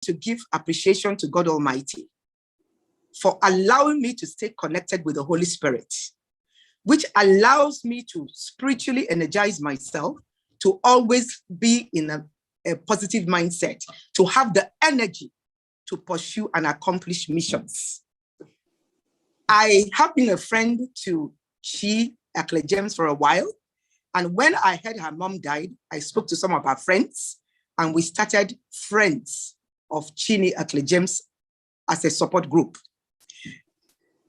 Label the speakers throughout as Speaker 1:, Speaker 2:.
Speaker 1: to give appreciation to God Almighty for allowing me to stay connected with the Holy Spirit, which allows me to spiritually energize myself, to always be in a positive mindset, to have the energy to pursue and accomplish missions. I have been a friend to Okey James for a while. And when I heard her mom died, I spoke to some of her friends and we started Friends of Chinny Okey James as a support group.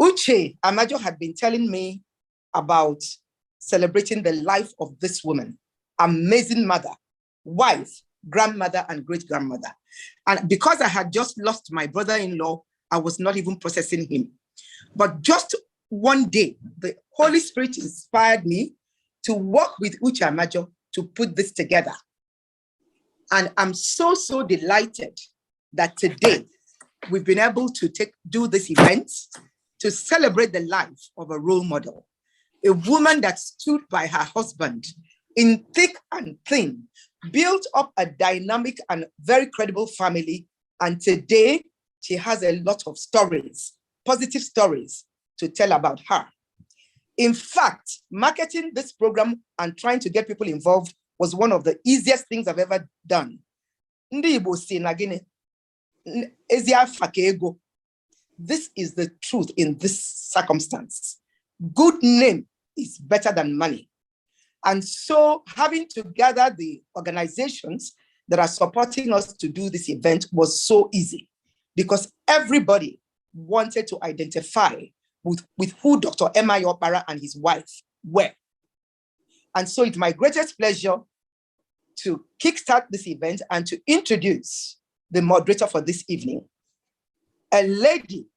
Speaker 1: Uche Amajo had been telling me about celebrating the life of this woman, amazing mother, wife, grandmother, and great-grandmother. And because I had just lost my brother-in-law, I was not even processing him. But just one day, the Holy Spirit inspired me to work with Uche Amajo to put this together. And I'm so, so delighted that today we've been able to do this event to celebrate the life of a role model, a woman that stood by her husband in thick and thin, built up a dynamic and very credible family. And today she has a lot of stories, positive stories to tell about her. In fact, marketing this program and trying to get people involved was one of the easiest things I've ever done. This is the truth in this circumstance. Good name is better than money. And so having to gather the organizations that are supporting us to do this event was so easy because everybody wanted to identify with who Dr. Enyidiya Okpara and his wife were. And so it's my greatest pleasure to kickstart this event and to introduce the moderator for this evening, a lady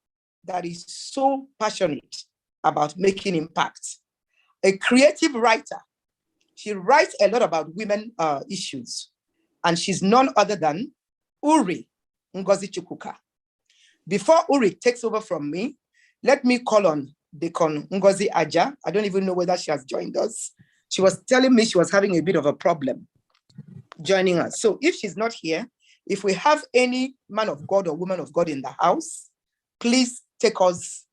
Speaker 1: that is so passionate about making impact, a creative writer. She writes a lot about women issues, and she's none other than Uri Ngozi Chukwuka. Before Uri takes over from me, let me call on Deacon Ngozi Aja. I don't even know whether she has joined us. She was telling me she was having a bit of a problem joining us. So if she's not here, if we have any man of God or woman of God in the house, please take us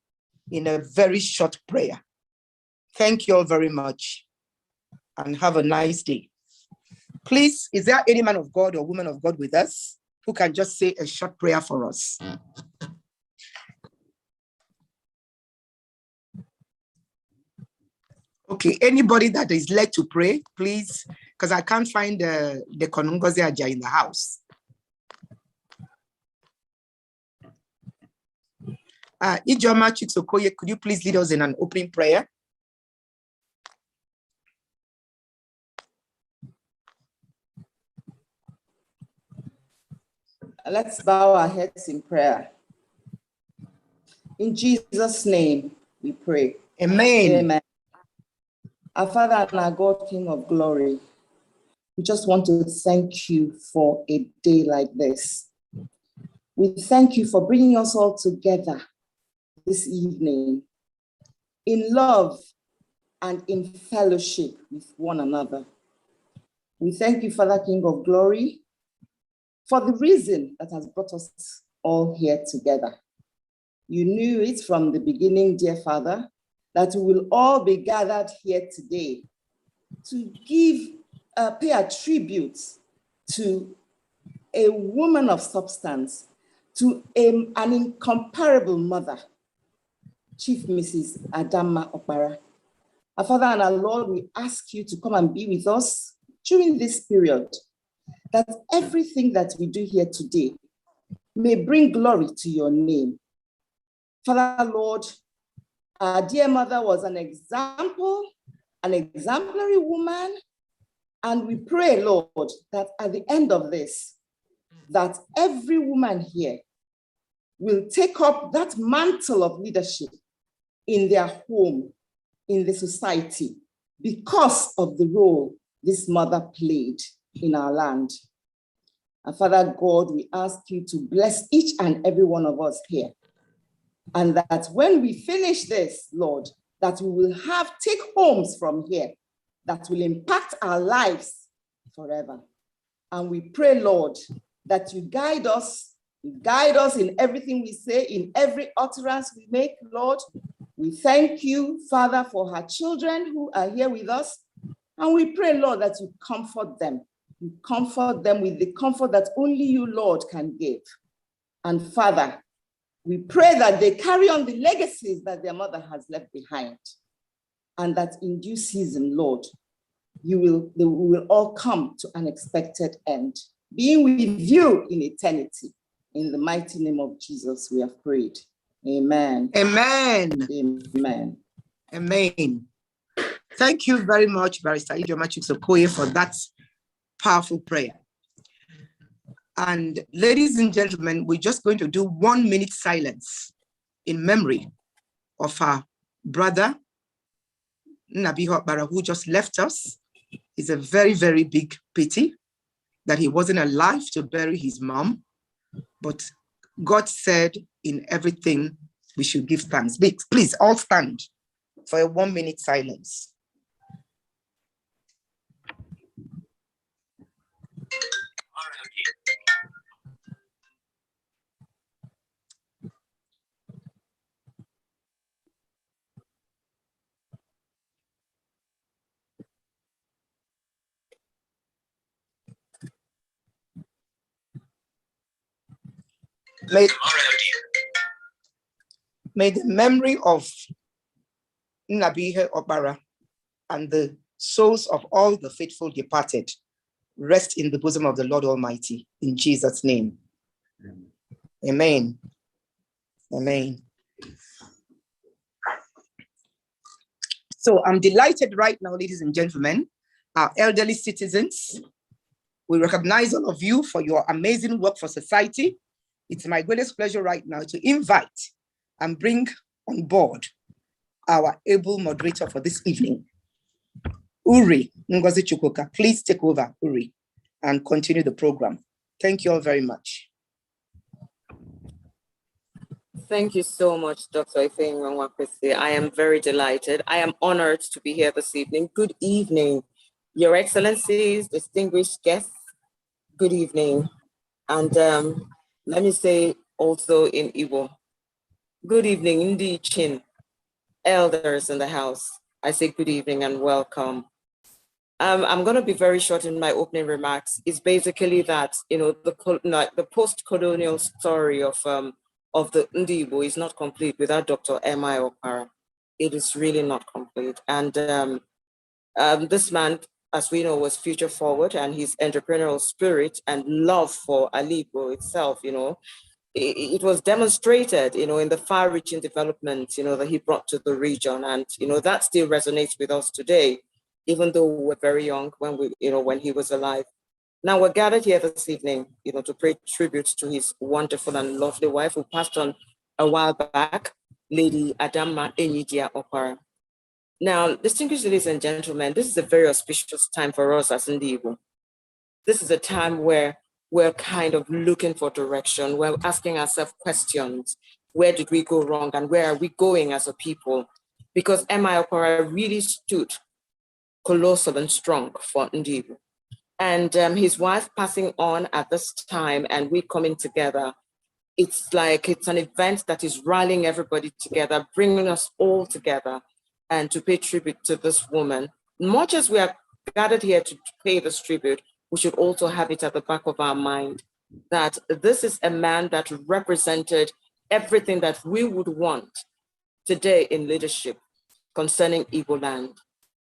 Speaker 1: in a very short prayer. Thank you all very much and have a nice day. Please, is there any man of God or woman of God with us who can just say a short prayer for us? Okay, anybody that is led to pray, please, because I can't find the Ngozi Aja in the house. Ijoma Okoye, could you please lead us in an opening prayer?
Speaker 2: Let's bow our heads in prayer. In Jesus' name, we pray.
Speaker 1: Amen.
Speaker 2: Amen. Our Father and our God, King of glory, we just want to thank you for a day like this. We thank you for bringing us all together this evening in love and in fellowship with one another. We thank you, Father, King of glory, for the reason that has brought us all here together. You knew it from the beginning, dear Father, that we will all be gathered here today to pay a tribute to a woman of substance, to an incomparable mother, Chief Mrs. Adanma Okpara. Our Father and our Lord, we ask you to come and be with us during this period, that everything that we do here today may bring glory to your name. Father, Lord, our dear mother was an example, an exemplary woman, and we pray, Lord, that at the end of this, that every woman here will take up that mantle of leadership in their home, in the society, because of the role this mother played in our land. And Father God, we ask you to bless each and every one of us here. And that when we finish this, Lord, that we will have take homes from here that will impact our lives forever. And we pray, Lord, that you guide us You guide us in everything we say, in every utterance we make, Lord. We thank you, Father, for her children who are here with us. And we pray, Lord, that you comfort them. You comfort them with the comfort that only you, Lord, can give. And Father, we pray that they carry on the legacies that their mother has left behind. And that in due season, Lord, we will all come to an expected end, being with you in eternity. In the mighty name of Jesus, we have prayed. Amen.
Speaker 1: Amen.
Speaker 2: Amen.
Speaker 1: Amen. Thank you very much, Barrister Ijoma Okoye, for that powerful prayer. And ladies and gentlemen, we're just going to do 1 minute silence in memory of our brother, Enyidiya Okpara, who just left us. It's a very, very big pity that he wasn't alive to bury his mom. But God said in everything we should give thanks. Please all stand for a 1 minute silence. May the memory of Enyidiya Okpara and the souls of all the faithful departed rest in the bosom of the Lord Almighty, in Jesus' name. Amen. Amen. So I'm delighted right now, ladies and gentlemen, our elderly citizens. We recognize all of you for your amazing work for society. It's my greatest pleasure right now to invite and bring on board our able moderator for this evening, Uri Ngozi Chukwuka. Please take over, Uri, and continue the program. Thank you all very much.
Speaker 3: Thank you so much, Dr. Ifeyinwa. I am very delighted. I am honored to be here this evening. Good evening, Your Excellencies, distinguished guests. Good evening. And let me say also in Igbo, good evening, Ndi Chin, elders in the house. I say good evening and welcome. I'm going to be very short in my opening remarks. It's basically that, you know, the post-colonial story of the Ndi Igbo is not complete without Dr. Onyema Okpara. It is really not complete. And this man, as we know, was future forward, and his entrepreneurial spirit and love for Igbo itself, you know, it was demonstrated, you know, in the far-reaching development, you know, that he brought to the region. And, you know, that still resonates with us today, even though we were very young when he was alive. Now we're gathered here this evening, you know, to pay tribute to his wonderful and lovely wife who passed on a while back, Lady Adanma Enyidiya Okpara. Now, distinguished ladies and gentlemen, this is a very auspicious time for us as Ndi Igbo. This is a time where we're kind of looking for direction. We're asking ourselves questions. Where did we go wrong and where are we going as a people? Because Onyema Okpara really stood colossal and strong for Ndi Igbo. And his wife passing on at this time and we coming together, it's like it's an event that is rallying everybody together, bringing us all together and to pay tribute to this woman. Much as we are gathered here to pay this tribute, we should also have it at the back of our mind that this is a man that represented everything that we would want today in leadership concerning Igbo land.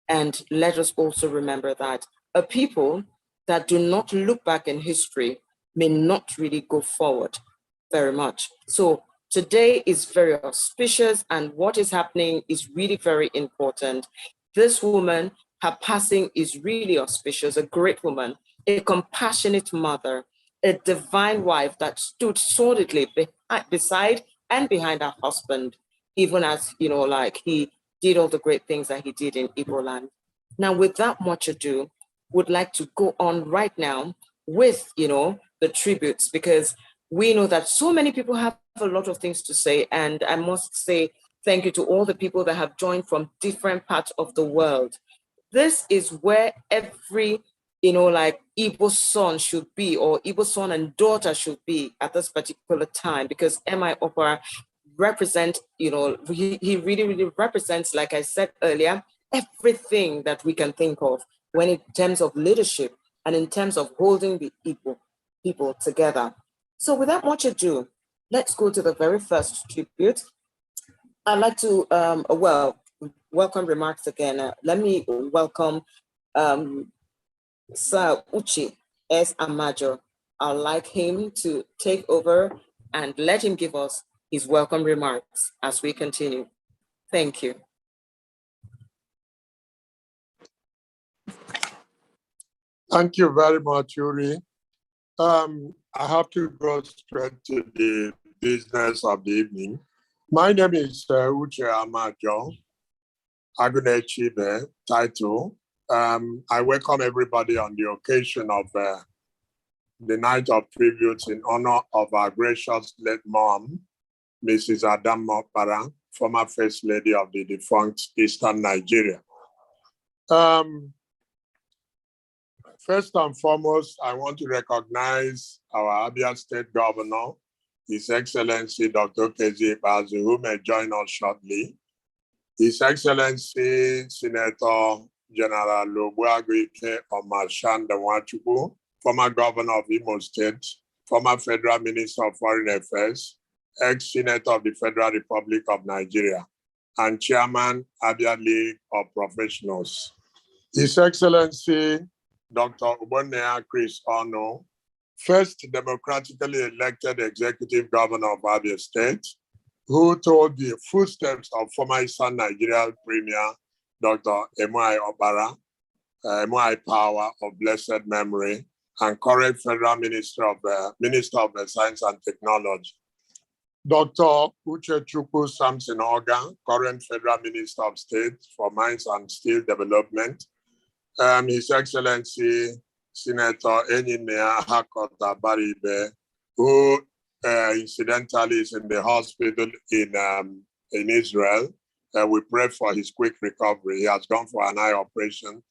Speaker 3: And let us also remember that a people that do not look back in history may not really go forward very much. So today is very auspicious, and what is happening is really very important. This woman, her passing is really auspicious, a great woman, a compassionate mother, a divine wife that stood solidly beside and behind her husband, even as, you know, like he did all the great things that he did in Igbo land. Now, without much ado, would like to go on right now with, you know, the tributes, because we know that so many people have a lot of things to say. And I must say thank you to all the people that have joined from different parts of the world. This is where every like Igbo's son should be, or Igbo's son and daughter should be at this particular time, because MI Okpara represent, he really, really represents, like I said earlier, everything that we can think of when in terms of leadership and in terms of holding the Igbo people together. So without much ado, let's go to the very first tribute. I'd like to, welcome remarks again. Let me welcome Sir Uche S. Amajo. I'd like him to take over and let him give us his welcome remarks as we continue. Thank you.
Speaker 4: Thank you very much, Yuri. I have to go straight to the business of the evening. My name is Uche Amajo, Agunechibe title. I welcome everybody on the occasion of the night of tributes in honor of our gracious late mom, Mrs. Adanma Okpara, former First Lady of the defunct Eastern Nigeria. First and foremost, I want to recognize our Abia State Governor, His Excellency Dr. Okei, who may join us shortly. His Excellency Senator General Lobuaguike Omashanda Nwachukwu, former Governor of Imo State, former Federal Minister of Foreign Affairs, ex-Senator of the Federal Republic of Nigeria, and Chairman, Abia League of Professionals. His Excellency Dr. Ubonea Chris Ono, first democratically elected executive governor of Abia State, who told the footsteps of former Eastern Nigeria Premier, Dr. Emi Okpara, Emi Power of blessed memory, and current Federal Minister of Science and Technology. Dr. Uche Chukwu Samson Oga, current Federal Minister of State for Mines and Steel Development. His Excellency Senator Enyidiya Okpara, who incidentally is in the hospital in Israel. We pray for his quick recovery. He has gone for an eye operation.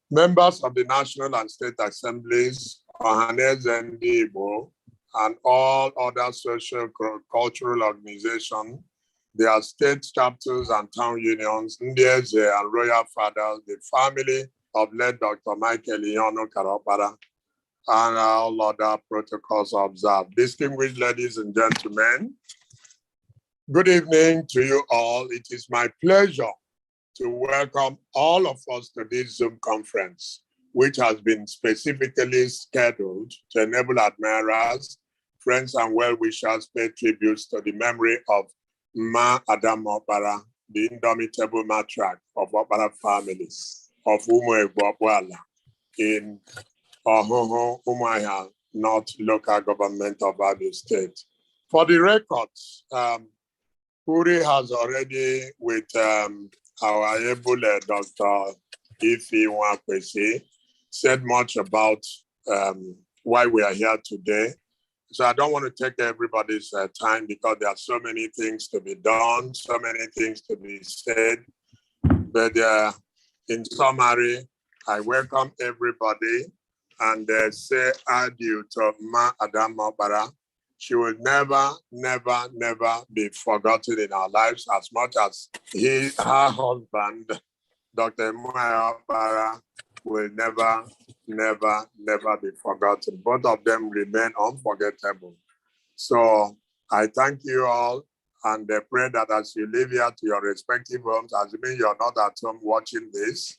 Speaker 4: Members of the National and State Assemblies, Ohaneze Ndi Igbo, and all other social cultural organizations, their state chapters and town unions, Ndieze and Royal Fathers, the family of late Dr. Michael Iyono Okpara, and all other protocols observed. Distinguished ladies and gentlemen, good evening to you all. It is my pleasure to welcome all of us to this Zoom conference, which has been specifically scheduled to enable admirers, friends, and well-wishers pay tributes to the memory of Ma Adanma Okpara, the indomitable matriarch of Okpara families of Umu Egbo in Ohoho, Umuahia, North Local Government of Abia State. For the records, Uri has already, with our able Dr. Ifeyinwa, said much about why we are here today. So I don't want to take everybody's time because there are so many things to be done, so many things to be said. But in summary, I welcome everybody and say adieu to Ma Adanma Okpara. She will never, never, never be forgotten in our lives as much as her husband, Dr. Emi Okpara, will never, never, never be forgotten. Both of them remain unforgettable. So I thank you all and pray that as you leave here to your respective homes, assuming you're not at home watching this,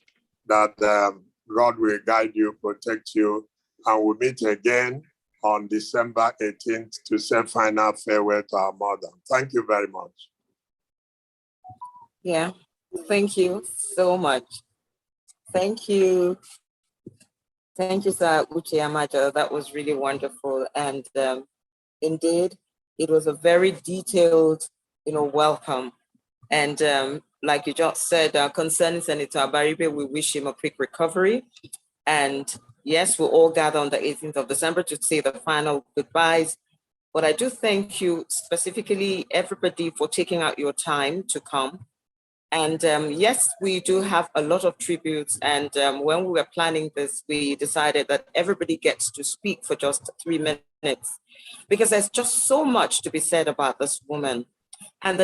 Speaker 4: that God will guide you, protect you, and we'll meet again on December 18th to say final farewell to our mother. Thank you very much.
Speaker 3: Yeah, thank you so much. Thank you. Thank you, Sir Uche Amajo. That was really wonderful. And indeed, it was a very detailed, welcome. And like you just said, concerning Senator Abaribe, we wish him a quick recovery. And yes, we'll all gather on the 18th of December to say the final goodbyes. But I do thank you specifically, everybody, for taking out your time to come. And yes, we do have a lot of tributes. And when we were planning this, we decided that everybody gets to speak for just 3 minutes because there's just so much to be said about this woman. And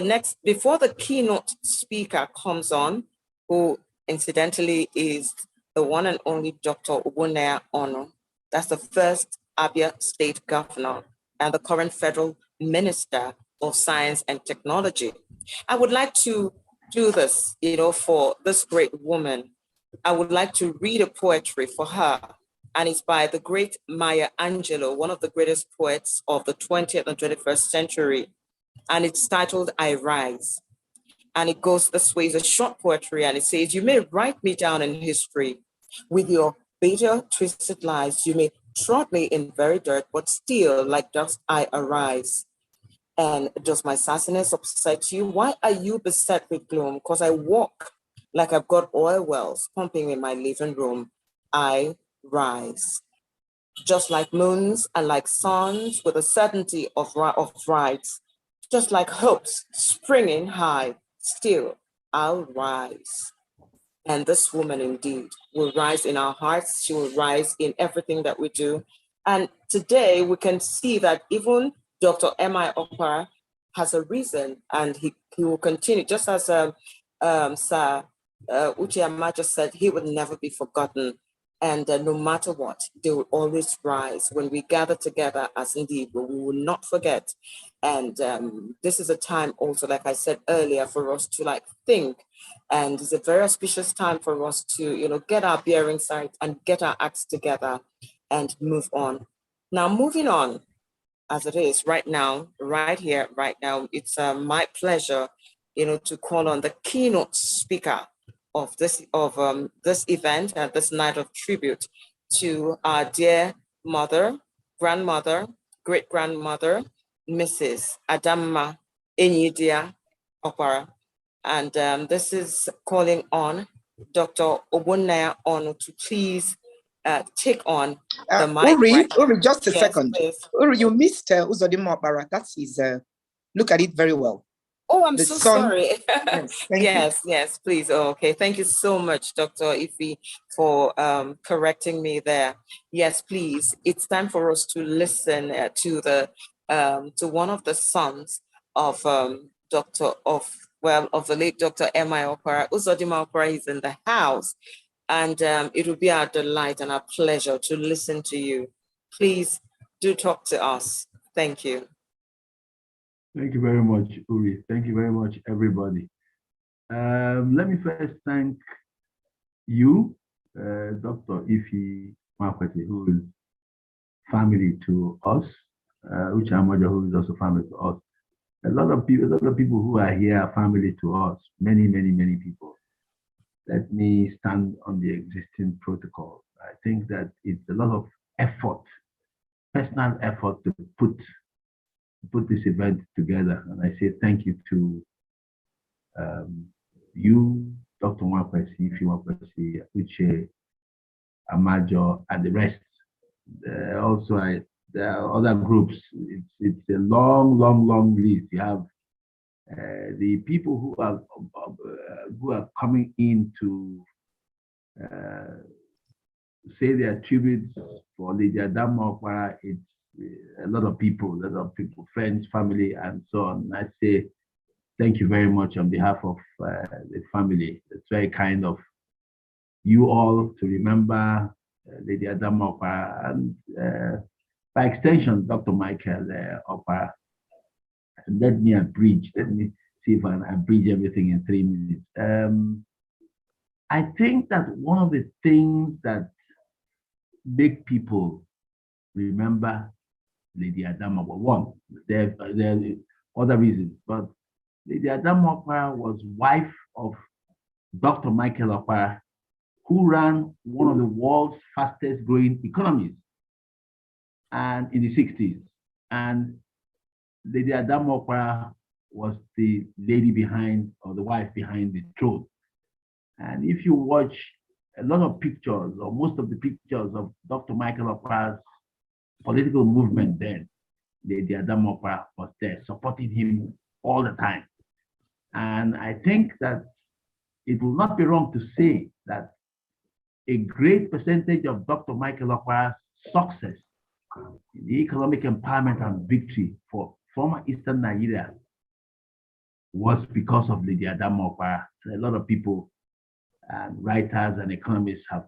Speaker 3: before the keynote speaker comes on, who incidentally is the one and only Dr. Ogbonnaya Onu, that's the first Abia State Governor and the current Federal Minister of Science and Technology. I would like to do this, for this great woman. I would like to read a poetry for her, and it's by the great Maya Angelou, one of the greatest poets of the 20th and 21st century, and it's titled I Rise. And it goes this way: it's a short poetry, and it says, "You may write me down in history with your bitter, twisted lies. You may trod me in very dirt, but still, like dust, I arise. And does my sassiness upset you? Why are you beset with gloom? Because I walk like I've got oil wells pumping in my living room. I rise. Just like moons and like suns with a certainty of rights, just like hopes springing high, still I'll rise." And this woman indeed will rise in our hearts. She will rise in everything that we do. And today we can see that even Dr. Onyema Okpara has a reason, and he will continue, just as Sir Onyema just said, he would never be forgotten. And no matter what, they will always rise when we gather together as indeed, but we will not forget. And this is a time also, like I said earlier, for us to think. And it's a very auspicious time for us to, get our bearings right and get our acts together and move on. Now, moving on, as it is right now, right here, right now, it's my pleasure, to call on the keynote speaker of this event and this night of tribute to our dear mother, grandmother, great-grandmother, Mrs. Adanma Enyidiya Okpara. And this is calling on Dr. Ogbonnaya Onu to please take on the mic.
Speaker 1: Uri, just a
Speaker 3: yes,
Speaker 1: second.
Speaker 3: Please.
Speaker 1: Uri, you missed Uzodimma Okpara. That's his, look at it very well.
Speaker 3: Oh, I'm so sorry.
Speaker 1: Yes,
Speaker 3: yes, please. Oh, okay. Thank you so much, Dr. Ife, for correcting me there. Yes, please. It's time for us to listen to one of the sons of of the late Dr. Onyema Okpara. Uzodimma Okpara is in the house, and it will be our delight and our pleasure to listen to you. Please do talk to us. Thank you.
Speaker 5: Thank you very much, Uri. Thank you very much, everybody. Let me first thank you, Dr. Ifeyinwa, who is family to us, Ujama, who is also family to us. A lot of people who are here are family to us, many, many, many people. Let me stand on the existing protocol. I think that it's a lot of effort, personal effort to put this event together. And I say thank you to you, Dr. Ifeyinwa, Uche, Amajo, and the rest. Also, there are other groups. It's a long list. You have the people who are coming in to say their tributes for Lady Adanma Okpara. It's a lot of people, friends, family, and so on. I say thank you very much on behalf of the family. It's very kind of you all to remember Lady Adanma Okpara, and by extension, Dr. Michael Okpara. Let me abridge. Let me see if I can abridge everything in 3 minutes. I think that one of the things that make people remember Lady Adanma, one, there are other reasons, but Lady Adanma Okpara was wife of Dr. Michael Okpara, who ran one of the world's fastest growing economies and in the 60s. And Lady Adanma Okpara was the lady behind, or the wife behind the throne. And if you watch a lot of pictures, or most of the pictures of Dr. Michael Okpara's political movement then, Lady Adanma Okpara was there supporting him all the time. And I think that it will not be wrong to say that a great percentage of Dr. Michael Okpara's success in the economic empowerment and victory for former Eastern Nigeria was because of Lady Adanma Okpara. So a lot of people and writers and economists have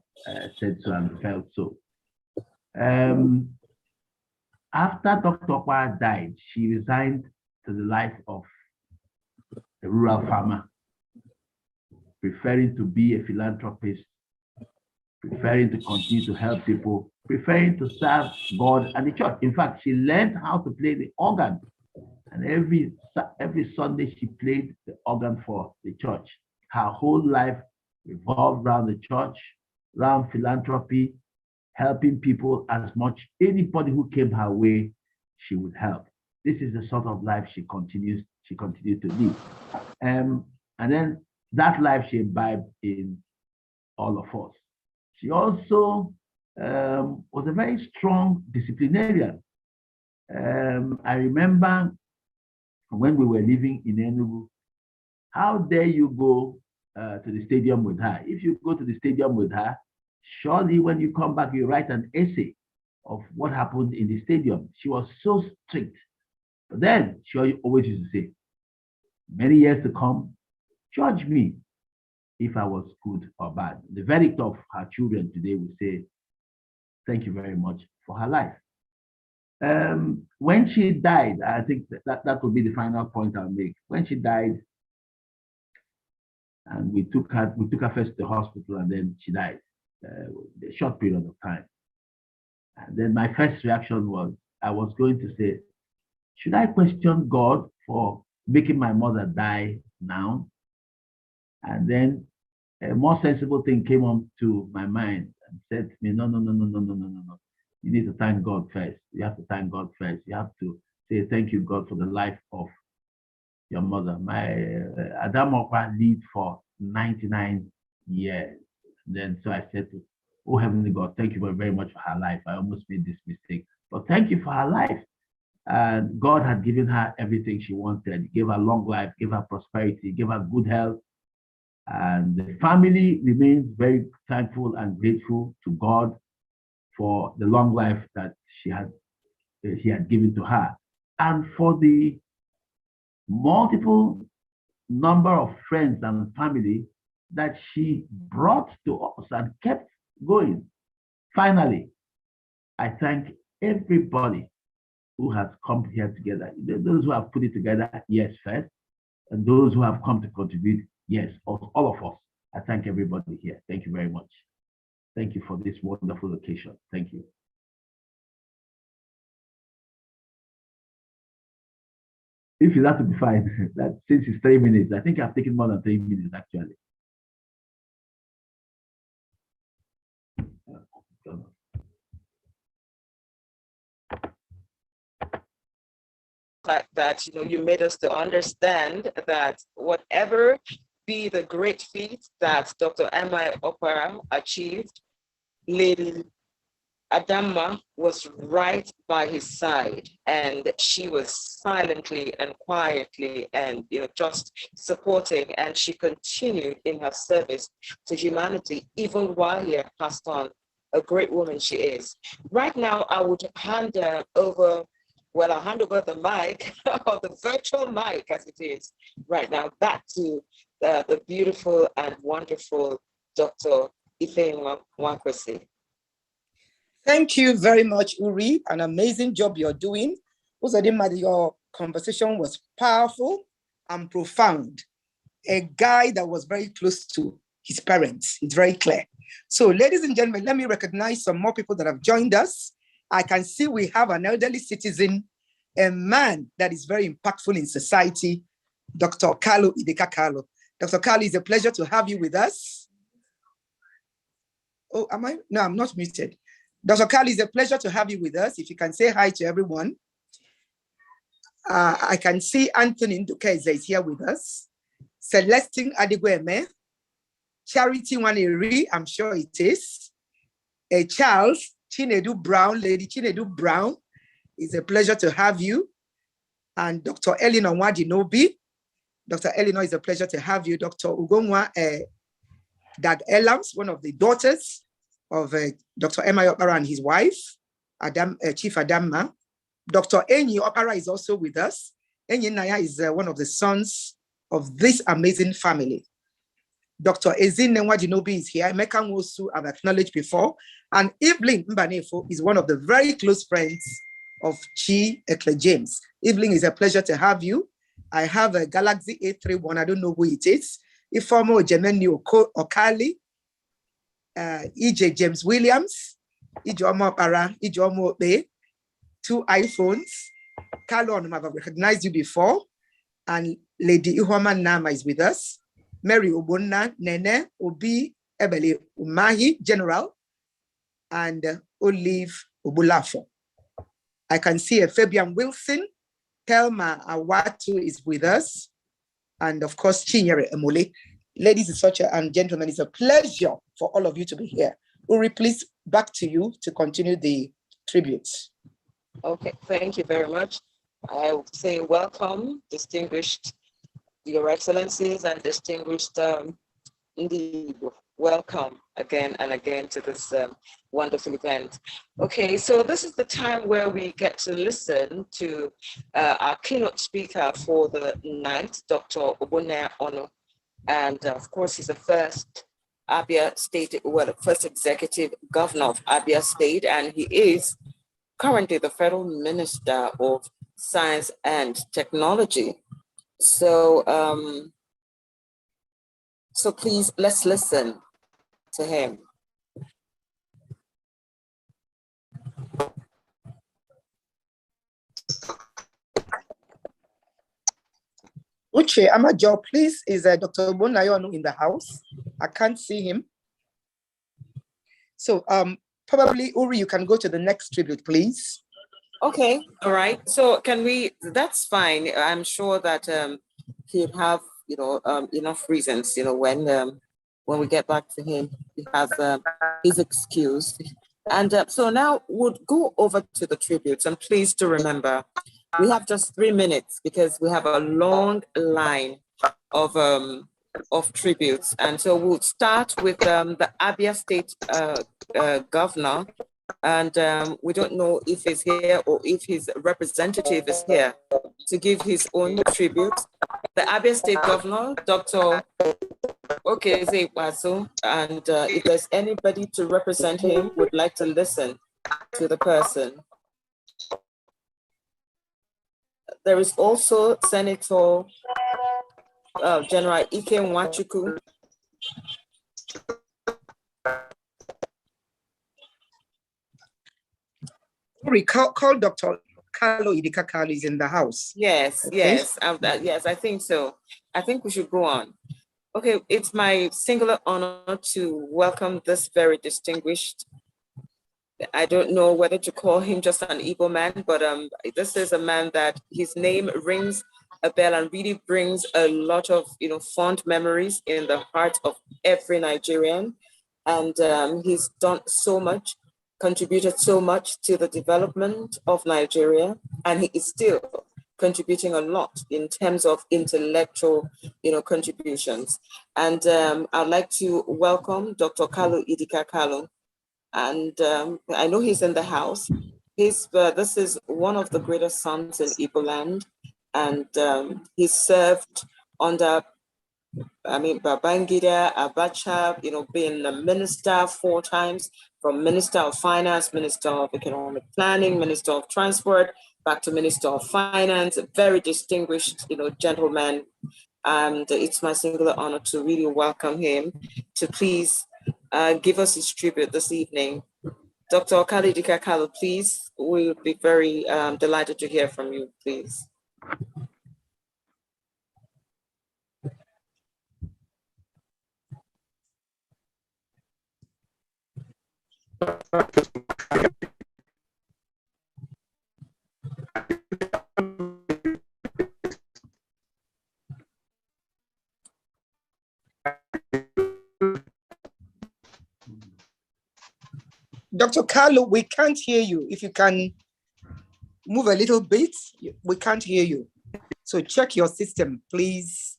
Speaker 5: said so and felt so. After Dr. Okpara died, she resigned to the life of a rural farmer, preferring to be a philanthropist, preferring to continue to help people, preferring to serve God and the church. In fact, she learned how to play the organ, and every Sunday she played the organ for the church. Her whole life revolved around the church, around philanthropy, helping people as much. Anybody who came her way, she would help. This is the sort of life she continued to live. And then that life she imbibed in all of us. She also was a very strong disciplinarian. I remember when we were living in Enugu, how dare you go to the stadium with her? If you go to the stadium with her, surely when you come back, you write an essay of what happened in the stadium. She was so strict. But then she always used to say, many years to come, judge me if I was good or bad. The verdict of her children today will say, thank you very much for her life. When she died, I think that will be the final point I'll make. When she died, and we took her first to the hospital, and then she died, a short period of time. And then my first reaction was, I was going to say, should I question God for making my mother die now? And then a more sensible thing came on to my mind and said to me, no. You need to thank God first. You have to thank God first. You have to say, thank you, God, for the life of your mother. My Adanma Okpara lived for 99 years. And then so I said to, oh, Heavenly God, thank you very much for her life. I almost made this mistake, but thank you for her life. And God had given her everything she wanted. He gave her long life, gave her prosperity, gave her good health. And the family remains very thankful and grateful to God for the long life that He had given to her, and for the multiple number of friends and family that she brought to us and kept going. Finally, I thank everybody who has come here together. Those who have put it together, yes, first, and those who have come to contribute, yes, all of us. I thank everybody here. Thank you very much. Thank you for this wonderful occasion. Thank you. If you have to be fine, that since it's 3 minutes, I think I've taken more than 3 minutes actually.
Speaker 3: That you made us to understand that whatever be the great feat that Dr. Adanma Okpara achieved, Lady Adanma was right by his side, and she was silently and quietly and just supporting, and she continued in her service to humanity even while he had passed on. A great woman she is. Right now, I would hand over the mic, or the virtual mic as it is right now, back to the beautiful and wonderful Dr. Ifeyinwa.
Speaker 1: Thank you very much, Uri. An amazing job you're doing. Your conversation was powerful and profound. A guy that was very close to his parents. It's very clear. So, ladies and gentlemen, let me recognize some more people that have joined us. I can see we have an elderly citizen, a man that is very impactful in society, Dr. Kalu, Idika Kalu. Dr. Kalu, it's a pleasure to have you with us. Oh, am I? No, I'm not muted. Dr. Kalu, it's a pleasure to have you with us. If you can say hi to everyone. I can see Anthony Ndukeze is here with us. Celestine Adigweme, Charity Waneri, I'm sure it is. Charles, Chinedu Brown, Lady Chinedu Brown, it's a pleasure to have you. And Dr. Ellen Onwadinobi, Dr. Eleanor, it's a pleasure to have you. Dr. Ugongwa Dag Elams, one of the daughters of Dr. Enyidiya Okpara and his wife, Chief Adanma. Dr. Enyidiya Okpara is also with us. Enyidiya is one of the sons of this amazing family. Dr. Ezine Nwajinobi is here. Emeka Nwosu, I've acknowledged before. And Evelyn Mbanefo is one of the very close friends of Chikwe James. Evelyn, it's a pleasure to have you. I have a Galaxy A31. I don't know who it is. Ifeyinwa Okali, EJ James Williams, Ijoma Okpara, Ijoma Okei, 2 iPhones. Kalu, I've recognized you before. And Lady Ijoma Nama is with us. Mary Obonna, Nene, Obi, Ebele Umahi, General, and Olive Obulafo. I can see a Fabian Wilson, Thelma Awatu is with us, and of course, Chinyere Emole. Ladies and gentlemen, it's a pleasure for all of you to be here. Uri, please, back to you to continue the tributes.
Speaker 3: Okay, thank you very much. I would say welcome, distinguished Your Excellencies and distinguished individuals. Welcome again and again to this wonderful event. Okay, so this is the time where we get to listen to our keynote speaker for the night, Dr. Obonaya Ono. And of course, he's the first Abia State, well, first executive governor of Abia State, and he is currently the Federal Minister of Science and Technology. So, so please, let's listen to him.
Speaker 1: Uche Amajo, please, is Dr. Obonaya Ono in the house? I can't see him. So probably, Uri, you can go to the next tribute, please.
Speaker 3: Okay, all right. So can we, that's fine. I'm sure that he'd have, enough reasons, when we get back to him, he has his excuse. And so now we'll go over to the tributes, and please to remember, we have just 3 minutes because we have a long line of tributes. And so we'll start with the Abia State governor, and we don't know if he's here or if his representative is here to give his own tribute. The Abia State governor, Dr. Okei, and if there's anybody to represent him, would like to listen to the person. There is also Senator General Ifeyinwa.
Speaker 1: Call Dr. Kalu Idika. Kalu is in the house.
Speaker 3: Yes, okay. Yes, I think so. I think we should go on. Okay, it's my singular honor to welcome this very distinguished, I don't know whether to call him just an Igbo man, but this is a man that his name rings a bell and really brings a lot of, fond memories in the heart of every Nigerian. And he's done so much, contributed so much to the development of Nigeria, and he is still contributing a lot in terms of intellectual, contributions. And I'd like to welcome Dr. Kalu Idika Kalu. And I know he's in the house. This is one of the greatest sons in Igbo land, and he served under, Babangida, Abacha, being a minister 4 times, from Minister of Finance, Minister of Economic Planning, Minister of Transport, back to Minister of Finance, a very distinguished, gentleman. And it's my singular honor to really welcome him to please give us his tribute this evening. Dr. Idika Kalu, please, we would be very delighted to hear from you, please.
Speaker 1: Dr. Kalu, we can't hear you. If you can move a little bit, we can't hear you. So check your system, please.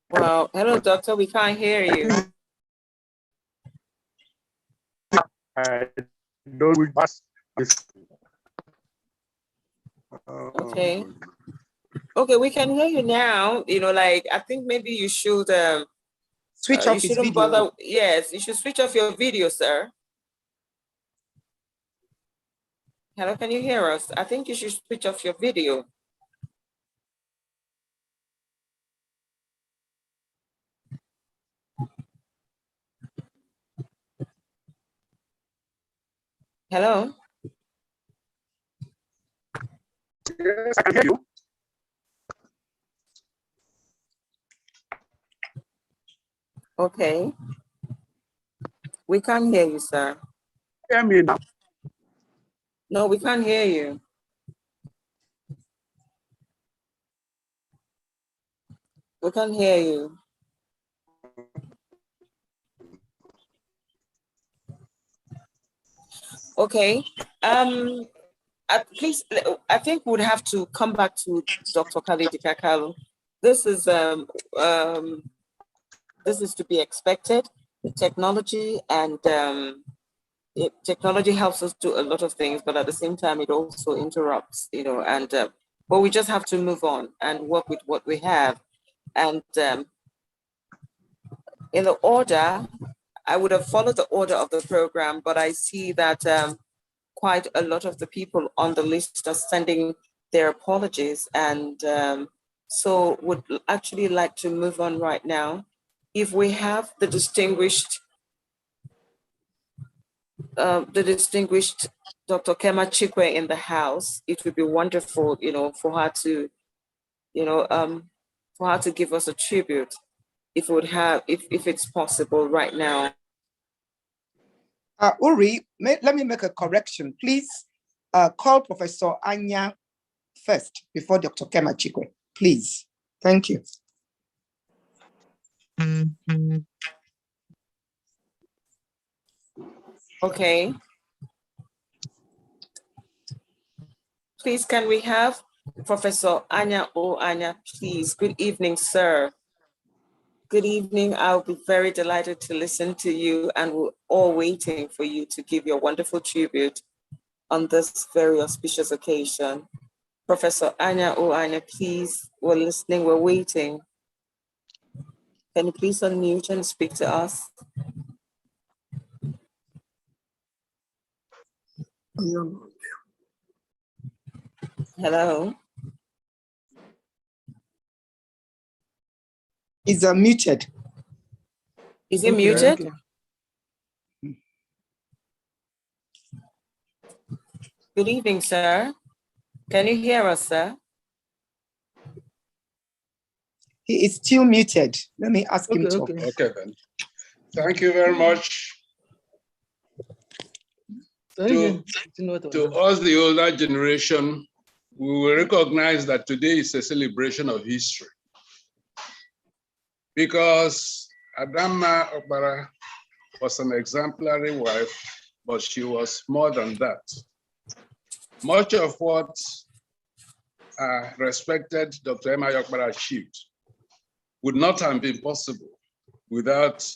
Speaker 3: Well, hello, doctor. We can't hear you. Okay. Okay, we can hear you now. You know, like, I think maybe you should
Speaker 1: Switch off his video.
Speaker 3: bother. Yes, you should switch off your video, sir. Hello, can you hear us? I think you should switch off your video. Hello?
Speaker 6: Yes, I can hear you.
Speaker 3: Okay. We can't hear you, sir.
Speaker 6: Hear me now.
Speaker 3: No, we can't hear you. We can't hear you. Okay. Please, I think we'd have to come back to Dr. Idika Kalu. This is to be expected. Technology and technology helps us do a lot of things, but at the same time, it also interrupts, you know, and but we just have to move on and work with what we have. And in the order, I would have followed the order of the program, but I see that quite a lot of the people on the list are sending their apologies, and so would actually like to move on right now. If we have the distinguished Dr. Chikwe in the house, it would be wonderful, you know, for her to, you know, for her to give us a tribute, if it's possible right now.
Speaker 1: Uri, let me make a correction. Please call Professor Anya first before Dr. Chikwe, please. Thank you.
Speaker 3: Okay. Please, can we have Professor Anya? Oh, Anya, please. Good evening, sir. Good evening. I'll be very delighted to listen to you, and we're all waiting for you to give your wonderful tribute on this very auspicious occasion. Professor Anya, oh, Anya, please. We're listening, we're waiting. Can you please unmute and speak to us? Hello.
Speaker 1: Is muted.
Speaker 3: Is he muted?
Speaker 1: Okay.
Speaker 3: Good evening, sir. Can you hear us, sir?
Speaker 1: He is still muted. Let me ask him to.
Speaker 6: Okay, then. Thank you very much. To us, the older generation, we will recognize that today is a celebration of history. Because Adanma Okpara was an exemplary wife, but she was more than that. Much of what respected Dr. Onyema Okpara achieved would not have been possible without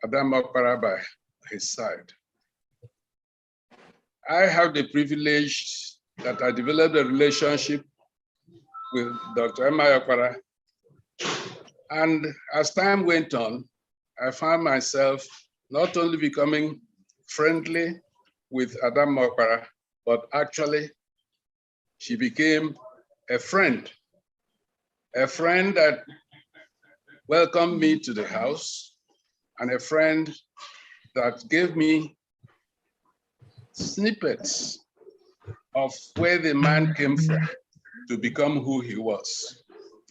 Speaker 6: Adanma Okpara by his side. I have the privilege that I developed a relationship with Dr. Onyema Okpara. And as time went on, I found myself not only becoming friendly with Adanma Okpara, but actually she became a friend that welcomed me to the house, and a friend that gave me snippets of where the man came from to become who he was.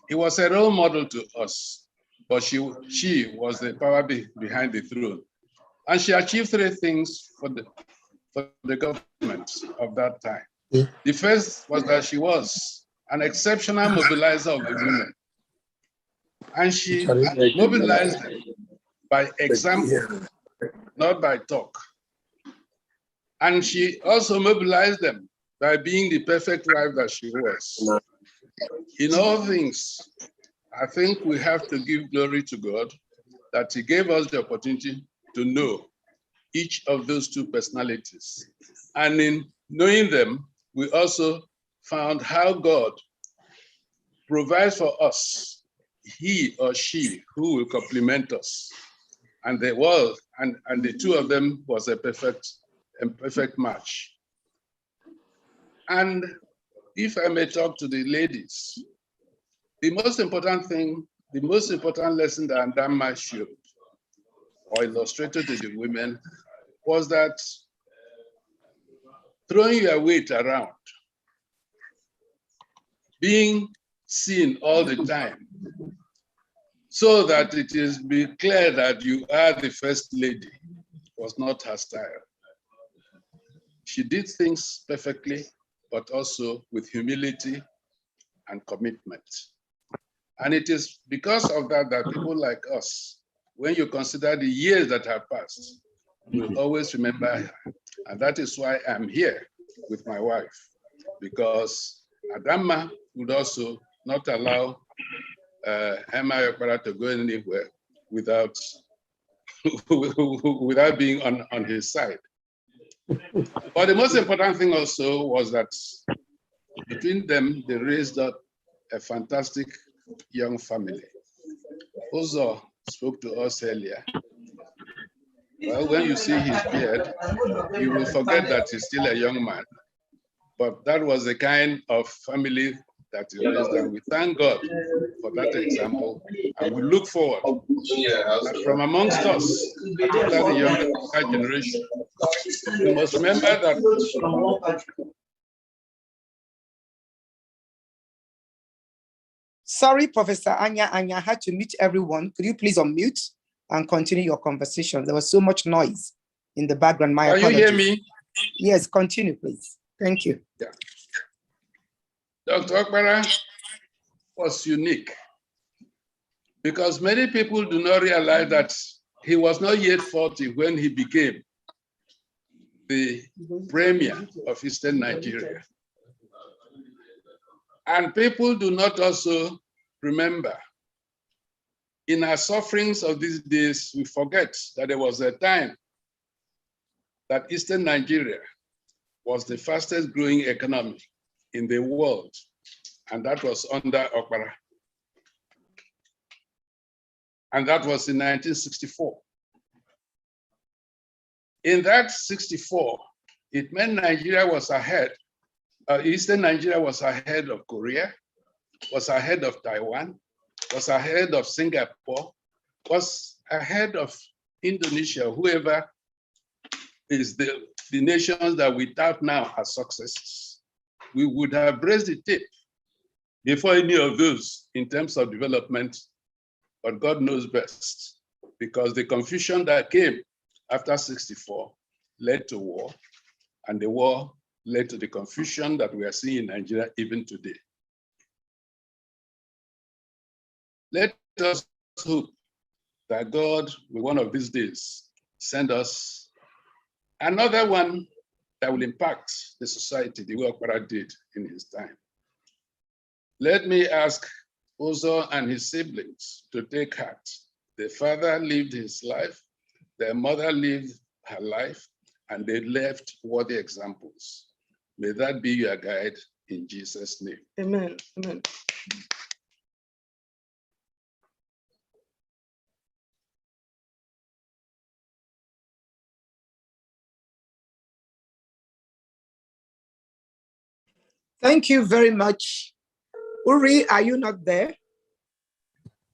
Speaker 6: He was a role model to us, but she was the power behind the throne. And she achieved three things for the government of that time. Yeah. The first was that she was an exceptional mobilizer of the women. And she mobilized by example, not by talk. And she also mobilized them by being the perfect wife that she was. In all things, I think we have to give glory to God that He gave us the opportunity to know each of those two personalities. And in knowing them, we also found how God provides for us, he or she who will complement us. And the world and the two of them was a perfect match. And if I may talk to the ladies, the most important thing, the most important lesson that Adanma showed or illustrated to the women was that throwing your weight around, being seen all the time, so that it is be clear that you are the first lady, was not her style. She did things perfectly, but also with humility and commitment. And it is because of that that people like us, when you consider the years that have passed, will always remember her. And that is why I'm here with my wife, because Adanma would also not allow Onyema Okpara to go anywhere without being on his side. But the most important thing also was that between them, they raised up a fantastic young family. Ozo spoke to us earlier. Well, when you see his beard, you will forget that he's still a young man. But that was the kind of family that he raised, and we thank God for that example. And we look forward that from amongst us, particularly the younger generation, we must remember that.
Speaker 1: Sorry, Professor Anya, I had to mute everyone. Could you please unmute and continue your conversation? There was so much noise in the background. My apologies.
Speaker 6: Can you hear me?
Speaker 1: Yes, continue, please. Thank you.
Speaker 6: Yeah. Dr. Okpara was unique because many people do not realize that he was not yet 40 when he became the premier of Eastern Nigeria. And people do not also remember, in our sufferings of these days, we forget that there was a time that Eastern Nigeria was the fastest growing economy in the world, and that was under Okpara. And that was in 1964. In that 64, it meant Nigeria was ahead. Eastern Nigeria was ahead of Korea, was ahead of Taiwan, was ahead of Singapore, was ahead of Indonesia, whoever is the nations that we tout now as successes. We would have raised the tape before any of those in terms of development, but God knows best, because the confusion that came after 64 led to war, and the war led to the confusion that we are seeing in Nigeria even today. Let us hope that God will one of these days send us another one that will impact the society the way Okpara did in his time. Let me ask Ozo and his siblings to take heart. The father lived his life, their mother lived her life, and they left worthy examples. May that be your guide in Jesus' name.
Speaker 1: Amen. Amen. Thank you very much. Uri, are you not there?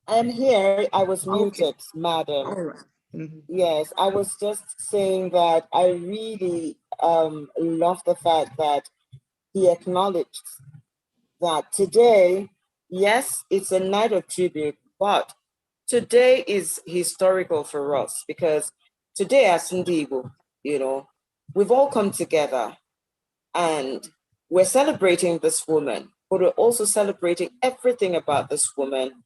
Speaker 3: I'm here. I was muted, madam.
Speaker 1: All right. Mm-hmm.
Speaker 3: Yes, I was just saying that I really love the fact that he acknowledged that today, yes, it's a night of tribute, but today is historical for us because today as Ndigo, you know, we've all come together and we're celebrating this woman, but we're also celebrating everything about this woman,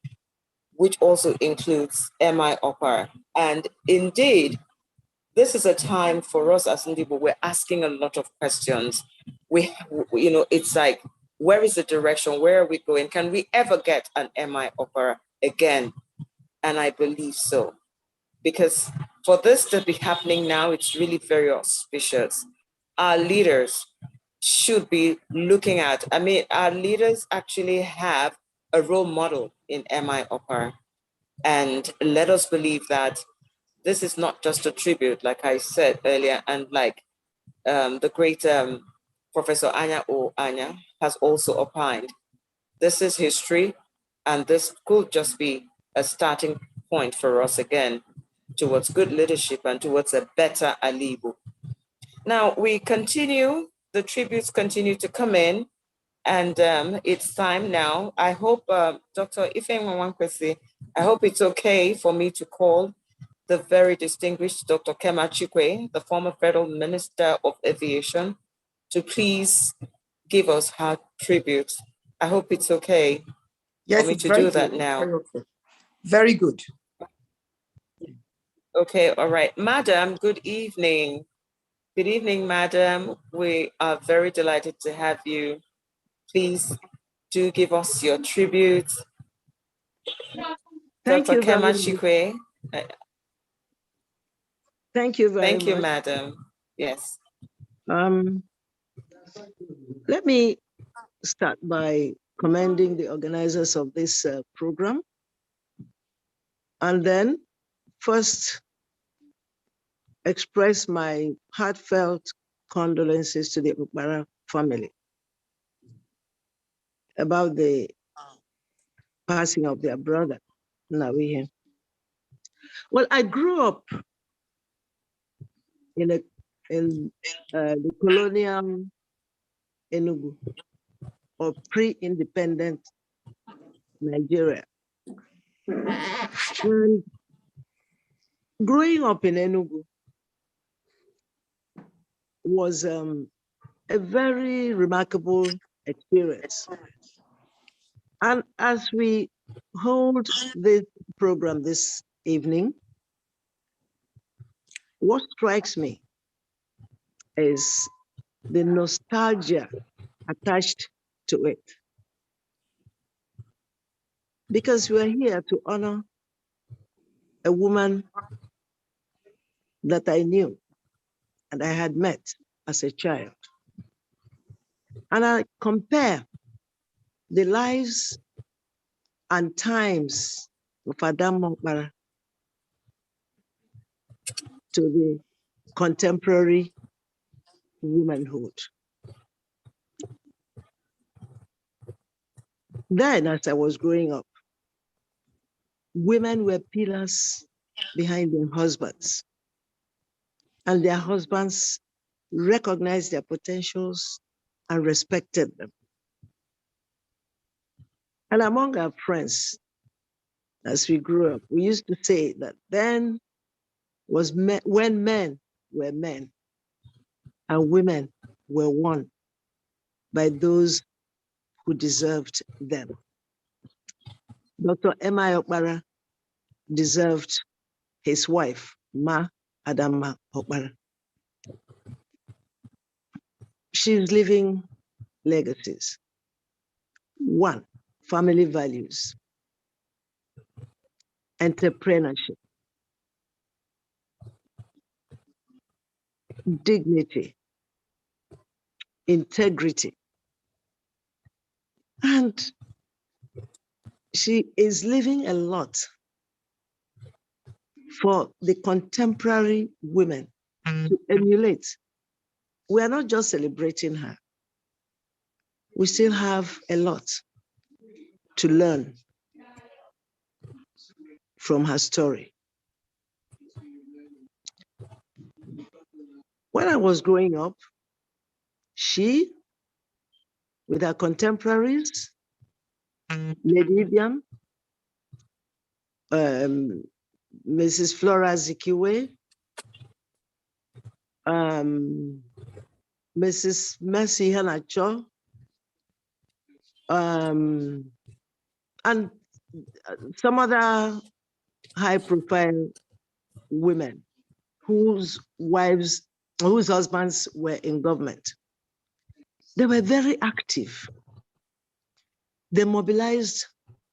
Speaker 3: which also includes Onyema Okpara. And indeed, this is a time for us as Ndibo, we're asking a lot of questions. It's like, where is the direction? Where are we going? Can we ever get an MI opera again? And I believe so. Because for this to be happening now, it's really very auspicious. Our leaders should be looking at, our leaders actually have a role model in MI opera. And let us believe that this is not just a tribute, like I said earlier, and like the great Professor Anya has also opined. This is history, and this could just be a starting point for us again towards good leadership and towards a better Alibu. Now we continue, the tributes continue to come in, and it's time now. I hope, Dr. Ifeyinwa, I hope it's okay for me to call the very distinguished Dr. Chikwe, the former Federal Minister of Aviation, to please give us her tribute. I hope it's okay for me to do that now.
Speaker 1: Very okay. Very good.
Speaker 3: Okay, all right. Madam, good evening. Good evening, madam. We are very delighted to have you. Please do give us your tribute.
Speaker 7: Thank
Speaker 3: Dr.
Speaker 7: you very much.
Speaker 3: Chikwe.
Speaker 7: Thank you very much.
Speaker 3: Thank you, madam. Yes.
Speaker 7: Let me start by commending the organizers of this program. And then first express my heartfelt condolences to the Okpara family about the passing of their brother, Nawihe. Well, I grew up in the colonial Enugu, or pre-independent Nigeria. And growing up in Enugu was a very remarkable experience. And as we hold this program this evening, what strikes me is the nostalgia attached to it. Because we're here to honor a woman that I knew and I had met as a child. And I compare the lives and times of Adanma Okpara to the contemporary womanhood. Then, as I was growing up, women were pillars behind their husbands, and their husbands recognized their potentials and respected them. And among our friends, as we grew up, we used to say that then was when men were men and women were won by those who deserved them. Dr. M.I. Okpara deserved his wife, Ma Adanma Okpara. She's living legacies. 1, family values, entrepreneurship, dignity, integrity. And she is living a lot for the contemporary women to emulate. We are not just celebrating her. We still have a lot to learn from her story. When I was growing up, she, with her contemporaries, Lady Vivian, Mrs. Flora Zikiwe, Mrs. Mercy Hanacho, and some other high-profile women whose husbands were in government. They were very active. They mobilized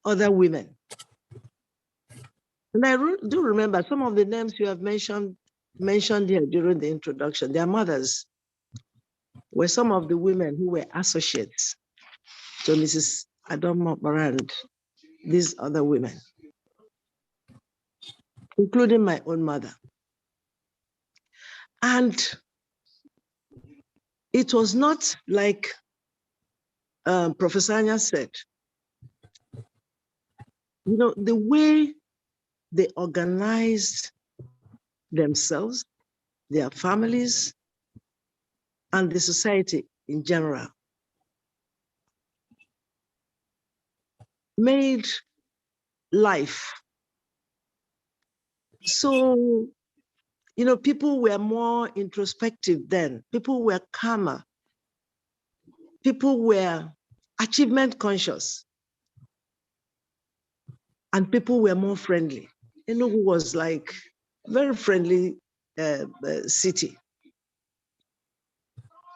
Speaker 7: other women. And I do remember some of the names you have mentioned here during the introduction. Their mothers were some of the women who were associates to Mrs. Adanma Okpara and these other women, including my own mother. And it was not like Professor Anya said, you know, the way they organized themselves, their families, and the society in general made life. So, you know, people were more introspective then. People were calmer. People were achievement conscious. And people were more friendly. Enugu was like a very friendly city.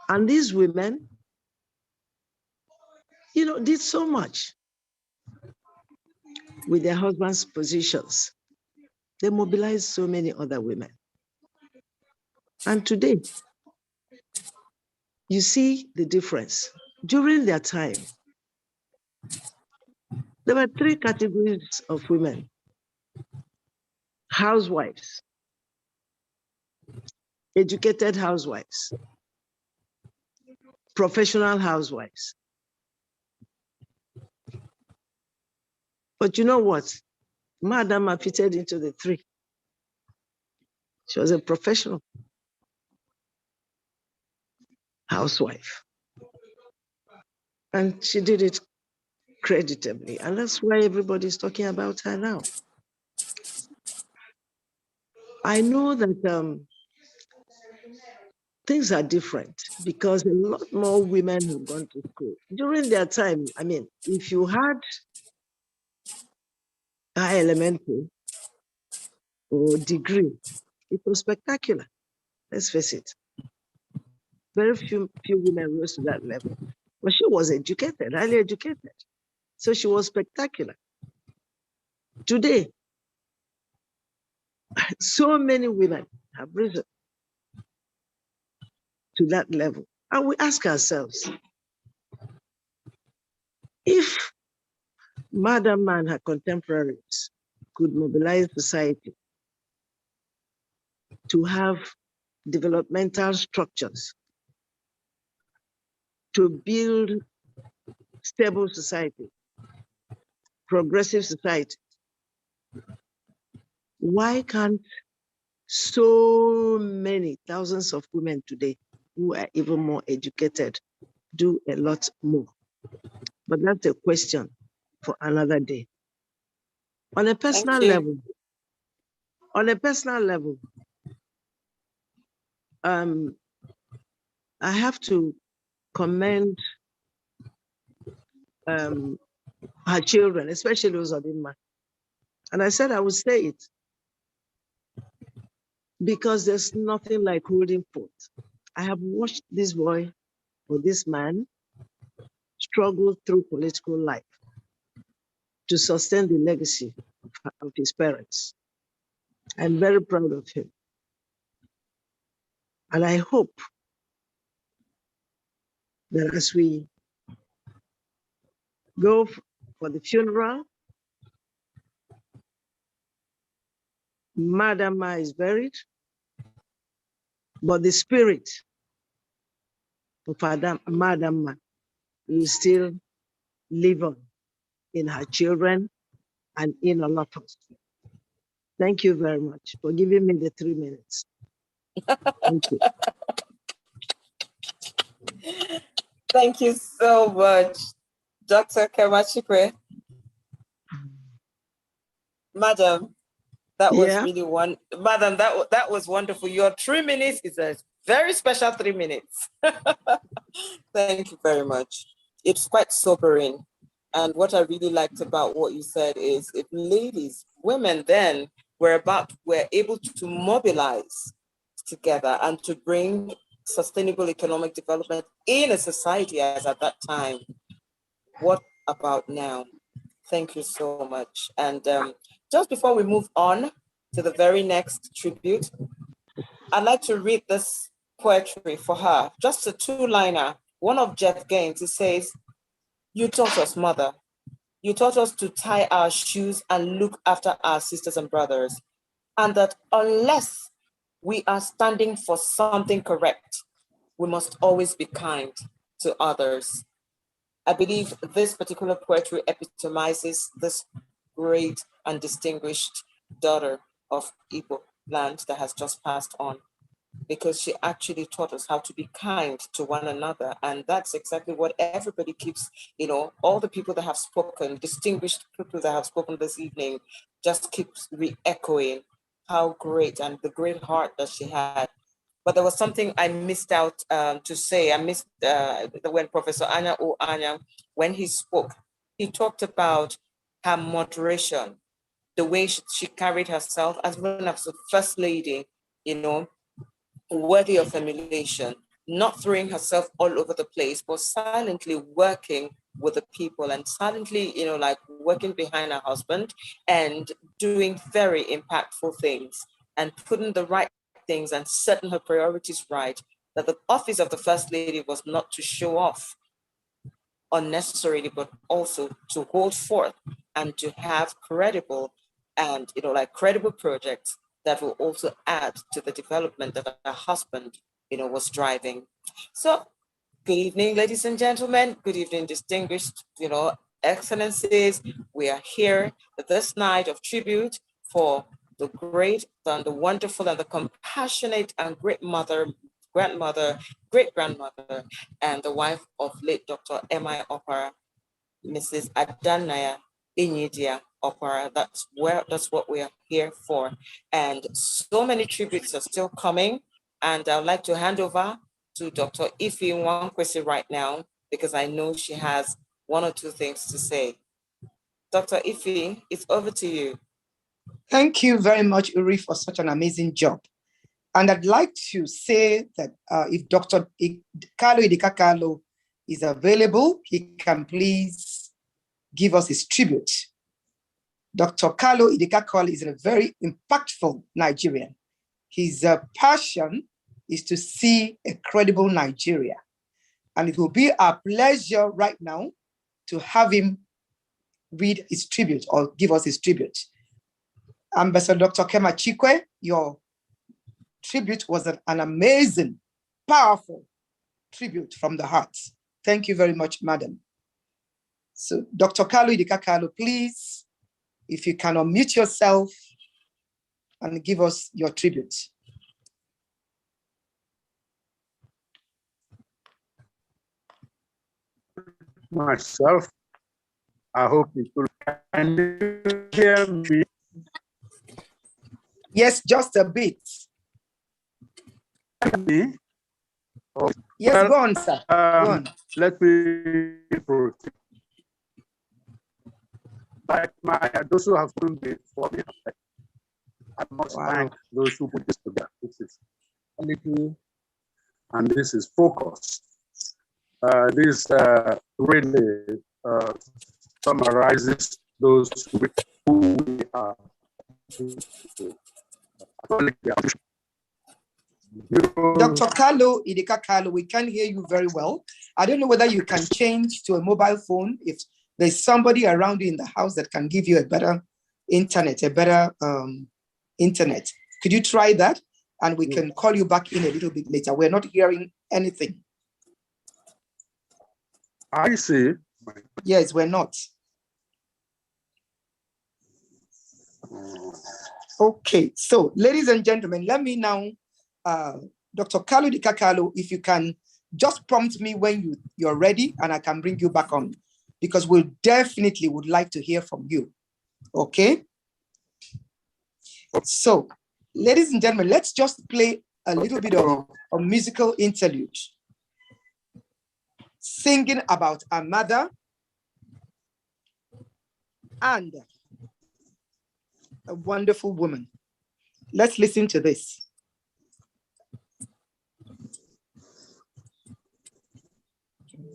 Speaker 7: And these women, you know, did so much with their husbands' positions. They mobilized so many other women. And today, you see the difference. During their time, there were 3 categories of women: housewives, educated housewives, professional housewives. But you know what? Madam fitted into the 3. She was a professional housewife. And she did it creditably. And that's why everybody's talking about her now. I know that things are different because a lot more women have gone to school. During their time, I mean, if you had high elementary or degree, it was spectacular. Let's face it. Very few women rose to that level. But she was educated, highly educated. So she was spectacular. Today, so many women have risen to that level. And we ask ourselves, if Madam and her contemporaries could mobilize society to have developmental structures to build stable society, progressive society, why can't so many thousands of women today who are even more educated do a lot more? But that's a question for another day. On a personal level, I have to commend her children, especially those of Ijomah. And I said I would say it because there's nothing like holding forth. I have watched this boy or this man struggle through political life to sustain the legacy of his parents. I'm very proud of him. And I hope that as we go for the funeral, Madam is buried, but the spirit of Madam will still live on in her children and in a lot of us. Thank you very much for giving me the 3 minutes. Thank you.
Speaker 3: Thank you so much, Dr. Chikwe. Madam, that was really Madam, that was wonderful. Your 3 minutes is a very special 3 minutes. Thank you very much. It's quite sobering. And what I really liked about what you said is if ladies, women then were able to mobilize together and to bring sustainable economic development in a society as at that time. What about now? Thank you so much. And just before we move on to the very next tribute, I'd like to read this poetry for her, just a two-liner, one of Jeff Gaines. It says, "You taught us, mother. You taught us to tie our shoes and look after our sisters and brothers, and that unless we are standing for something correct, we must always be kind to others." I believe this particular poetry epitomizes this great and distinguished daughter of Igbo land that has just passed on, because she actually taught us how to be kind to one another. And that's exactly what everybody keeps, all the people that have spoken, distinguished people that have spoken this evening, just keeps re-echoing how great and the great heart that she had. But there was something I missed out to say. I missed when Professor Anya, when he spoke, he talked about her moderation, the way she carried herself as well as the first lady, worthy of emulation, not throwing herself all over the place, but silently working with the people and silently, working behind her husband and doing very impactful things and putting the right things and setting her priorities right. That the office of the First Lady was not to show off unnecessarily, but also to hold forth and to have credible and, credible projects that will also add to the development that her husband, was driving. So, good evening, ladies and gentlemen. Good evening, distinguished, excellencies. We are here this night of tribute for the great and the wonderful and the compassionate and great mother, grandmother, great-grandmother, and the wife of late Dr. Onyema Okpara, Mrs. Adanma Enyidiya Okpara. That's what we are here for. And so many tributes are still coming. And I'd like to hand over to Dr. Ifeyinwa right now, because I know she has one or two things to say. Dr. Ife, it's over to you.
Speaker 1: Thank you very much, Uri, for such an amazing job. And I'd like to say that if Dr. Kalu is available, he can please give us his tribute. Dr. Idika is a very impactful Nigerian. His passion is to see a credible Nigeria. And it will be our pleasure right now to have him read his tribute or give us his tribute. Ambassador Dr. Chikwe, your tribute was an amazing, powerful tribute from the heart. Thank you very much, madam. So Dr. Idika, please, if you can unmute yourself and give us your tribute.
Speaker 8: Myself, I hope people can hear me.
Speaker 1: Yes, just a bit.
Speaker 8: Me? Oh,
Speaker 1: yes,
Speaker 8: well,
Speaker 1: go on, sir. Go on.
Speaker 8: Let me proceed. Like those who have spoken before me, I must thank those who put this together. This is quality and this is focus. This really summarizes those who we are.
Speaker 1: Dr. Idika, we can hear you very well. I don't know whether you can change to a mobile phone if there's somebody around you in the house that can give you a better internet, internet. Could you try that? And we can call you back in a little bit later. We're not hearing anything.
Speaker 8: I see.
Speaker 1: Yes, we're not. Okay, so ladies and gentlemen, let me now, Dr. Idika, if you can just prompt me when you're ready and I can bring you back on, because we definitely would like to hear from you, okay? So, ladies and gentlemen, let's just play a little bit of a musical interlude, singing about a mother and a wonderful woman. Let's listen to this. When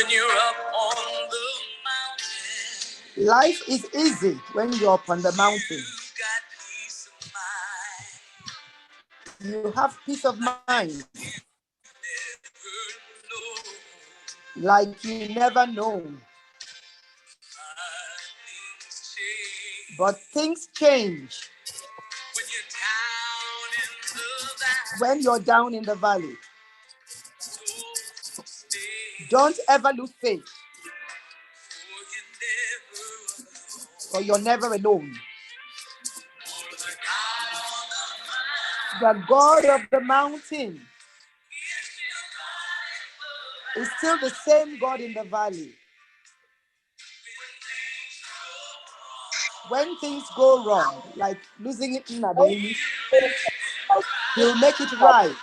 Speaker 1: you're up on the mountain. Life is easy when you're up on the mountain. You have peace of mind. Like you never know. But things change when you're down in the valley. Don't ever lose faith, for you're never alone. The God of the mountain is still the same God in the valley. When things go wrong, like losing it in a day, He'll make it right.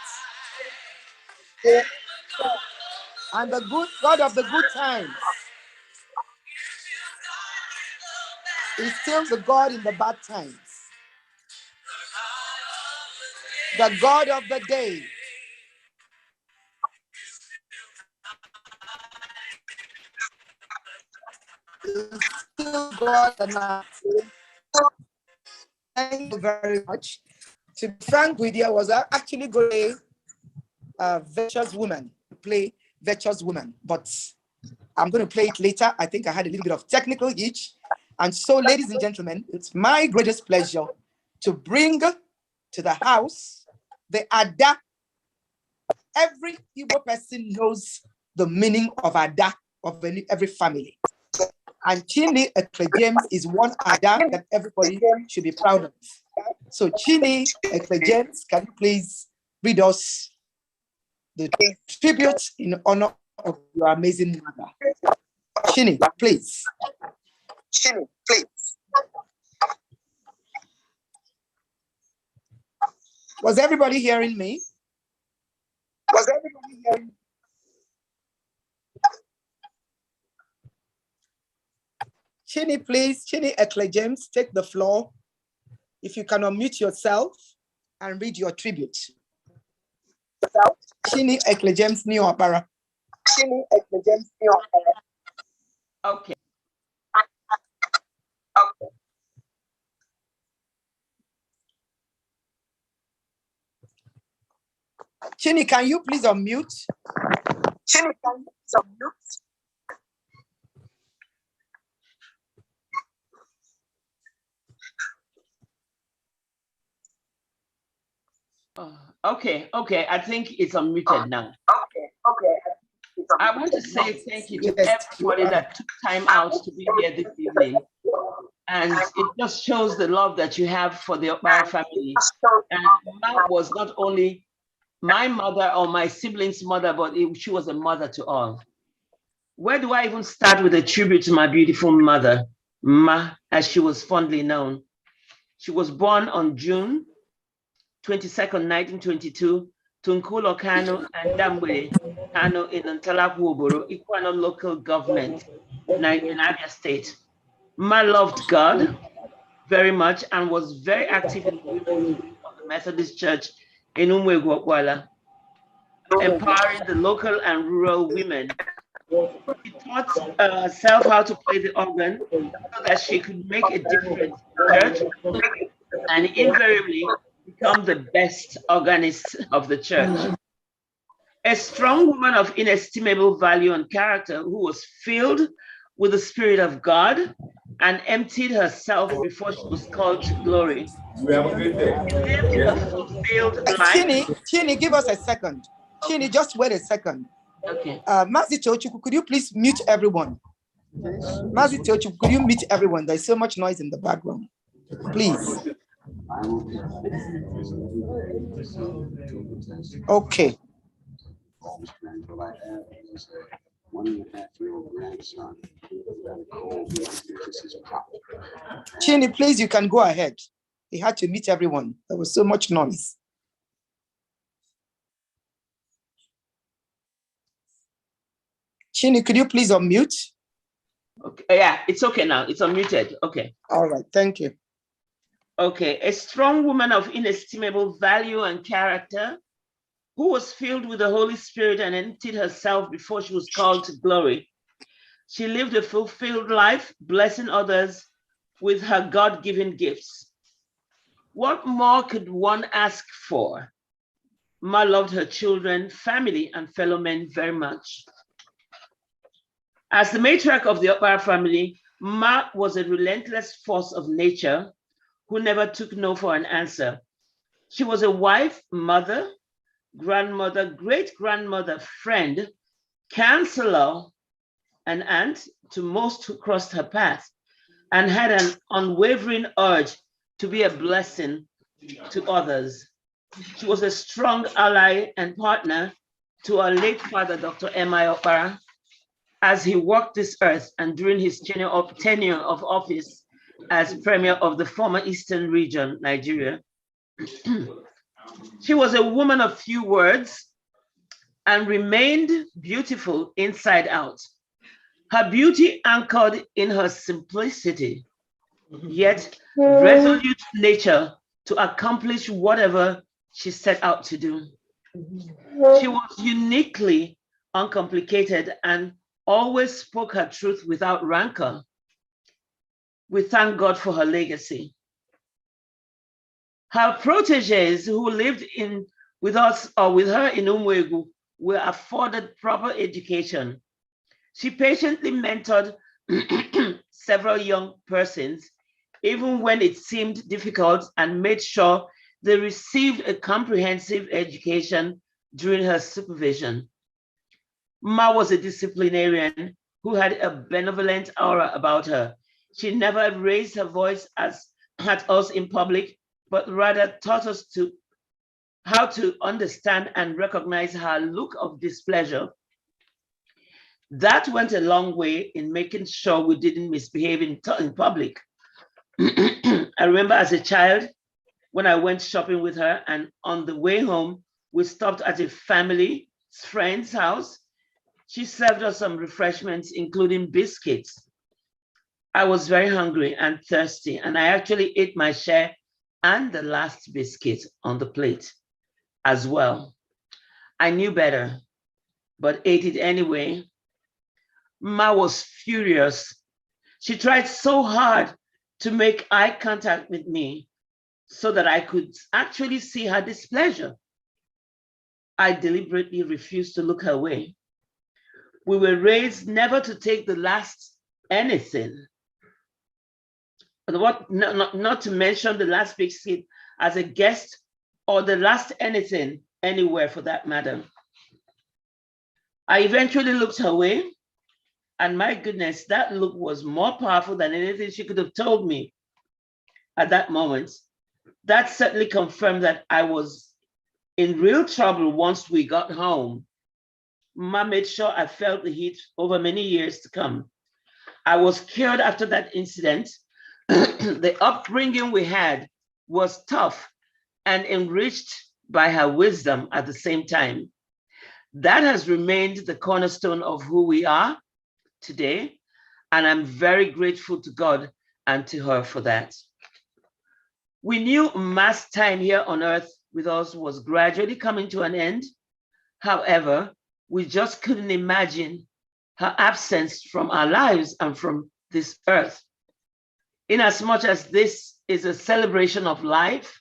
Speaker 1: And the good God of the good times is still the God in the bad times. The God of the day is still God of the night. Thank you very much. To be frank with you, I was actually going to play Virtuous Woman, but I'm going to play it later. I think I had a little bit of technical hitch. And so, ladies and gentlemen, it's my greatest pleasure to bring to the house the Ada. Every Igbo person knows the meaning of Ada of every family. And Chinny James is one Ada that everybody should be proud of. So Chinny James, can you please read us the tribute in honor of your amazing mother? Chinny, please. Chinny, please. Was everybody hearing me? Was everybody hearing me? Chinny, please. Chinny James, take the floor. If you can unmute yourself and read your tribute. Chinny James New Okpara. Chinny James New Okpara.
Speaker 9: Okay.
Speaker 1: Okay. Chinny, can you please unmute? Chinny, can you please unmute?
Speaker 9: Okay, I think it's unmuted now.
Speaker 1: Okay.
Speaker 9: I want to say thank you to everybody that took time out to be here this evening. And it just shows the love that you have for the Okpara family. And Ma was not only my mother or my siblings' mother, but she was a mother to all. Where do I even start with a tribute to my beautiful mother, Ma, as she was fondly known? She was born on June 22nd, 1922, to Nkulo Kano and Damwe Kano in Ntalakwoboro, Ikwano local government in Abia State. Ma loved God very much and was very active in the women of the Methodist Church in Umwegwokwala, empowering the local and rural women. She taught herself how to play the organ so that she could make a difference in the church and invariably become the best organist of the church. A strong woman of inestimable value and character who was filled with the Spirit of God and emptied herself before she was called to glory.
Speaker 10: We have a good day.
Speaker 9: Lived a fulfilled life.
Speaker 1: Chinny, give us a second. Chinny, just wait a second.
Speaker 9: Okay.
Speaker 1: Mazi Teochukwu, could you please mute everyone? Mazi Teochukwu, could you mute everyone? There's so much noise in the background. Please. Okay.
Speaker 10: 1.5-year-old grandson.
Speaker 1: Chinny, please, you can go ahead. He had to meet everyone. There was so much noise. Chinny, could you please unmute?
Speaker 9: Okay, yeah, it's okay now. It's unmuted. Okay.
Speaker 1: All right, thank you.
Speaker 9: Okay, a strong woman of inestimable value and character who was filled with the Holy Spirit and emptied herself before she was called to glory. She lived a fulfilled life, blessing others with her God-given gifts. What more could one ask for? Ma loved her children, family, and fellow men very much. As the matriarch of the Okpara family, Ma was a relentless force of nature who never took no for an answer. She was a wife, mother, grandmother, great-grandmother, friend, counselor, and aunt to most who crossed her path, and had an unwavering urge to be a blessing to others. She was a strong ally and partner to our late father, Dr. Onyema Okpara, as he walked this earth and during his tenure of office as Premier of the former Eastern Region, Nigeria. She was a woman of few words and remained beautiful inside out. Her beauty anchored in her simplicity, yet resolute nature to accomplish whatever she set out to do. She was uniquely uncomplicated and always spoke her truth without rancor. We thank God for her legacy. Her proteges who lived with us or with her in Umwegu were afforded proper education. She patiently mentored several young persons, even when it seemed difficult, and made sure they received a comprehensive education during her supervision. Ma was a disciplinarian who had a benevolent aura about her. She never raised her voice at us in public, but rather taught us how to understand and recognize her look of displeasure. That went a long way in making sure we didn't misbehave in public. I remember as a child when I went shopping with her, and on the way home, we stopped at a family friend's house. She served us some refreshments, including biscuits. I was very hungry and thirsty, and I actually ate my share and the last biscuit on the plate as well. I knew better, but ate it anyway. Ma was furious. She tried so hard to make eye contact with me so that I could actually see her displeasure. I deliberately refused to look her way. We were raised never to take the last anything. Not to mention the last biscuit as a guest or the last anything anywhere for that matter. I eventually looked her way, and my goodness, that look was more powerful than anything she could have told me at that moment. That certainly confirmed that I was in real trouble once we got home. Ma made sure I felt the heat over many years to come. I was cured after that incident. The upbringing we had was tough and enriched by her wisdom at the same time. That has remained the cornerstone of who we are today, and I'm very grateful to God and to her for that. We knew Ma's time here on earth with us was gradually coming to an end. However, we just couldn't imagine her absence from our lives and from this earth. Inasmuch as this is a celebration of life,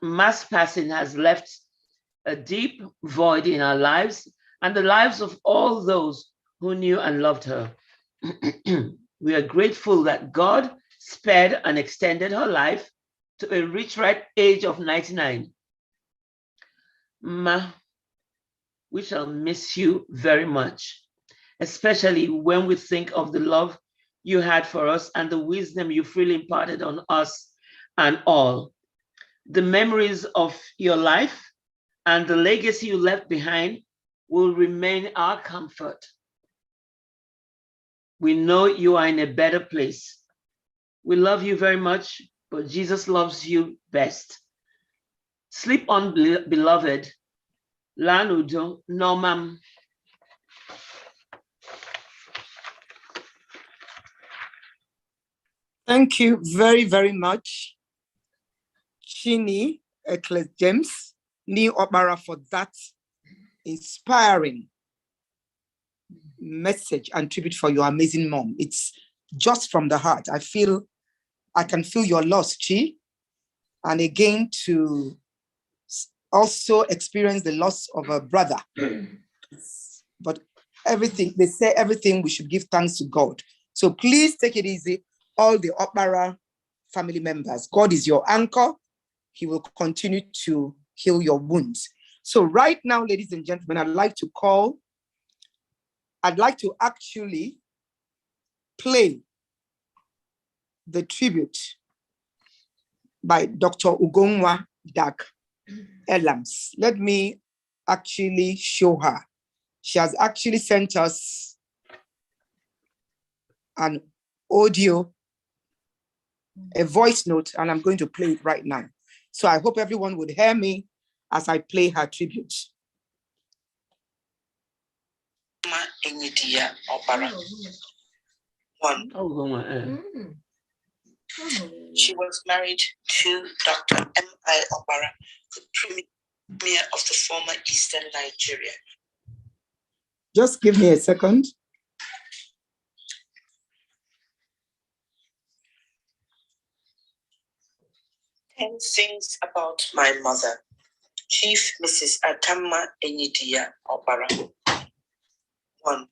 Speaker 9: Ma's passing has left a deep void in our lives and the lives of all those who knew and loved her. We are grateful that God spared and extended her life to a rich, ripe age of 99. Ma, we shall miss you very much, especially when we think of the love you had for us and the wisdom you freely imparted on us and all. The memories of your life and the legacy you left behind will remain our comfort. We know you are in a better place. We love you very much, but Jesus loves you best. Sleep on, beloved. Lanudo, Normam.
Speaker 1: Thank you very, very much, Chinny, James, Ni Okpara, for that inspiring message and tribute for your amazing mom. It's just from the heart. I can feel your loss, Chi. And again, to also experience the loss of a brother. But everything, they say everything, we should give thanks to God. So please take it easy, all the Okpara family members. God is your anchor. He will continue to heal your wounds. So right now, ladies and gentlemen, I'd like to actually play the tribute by Dr. Ugomwa Dak Elams. Let me actually show her. She has actually sent us an audio, a voice note, and I'm going to play it right now. So I hope everyone would hear me as I play her tribute. Adanma Enyidiya Okpara. 1. She was married to Dr. M.I. Okpara, the premier of the former Eastern Nigeria. Just give me a second. Ten things about my mother, Chief Mrs. Adanma Enyidiya Okpara. 1.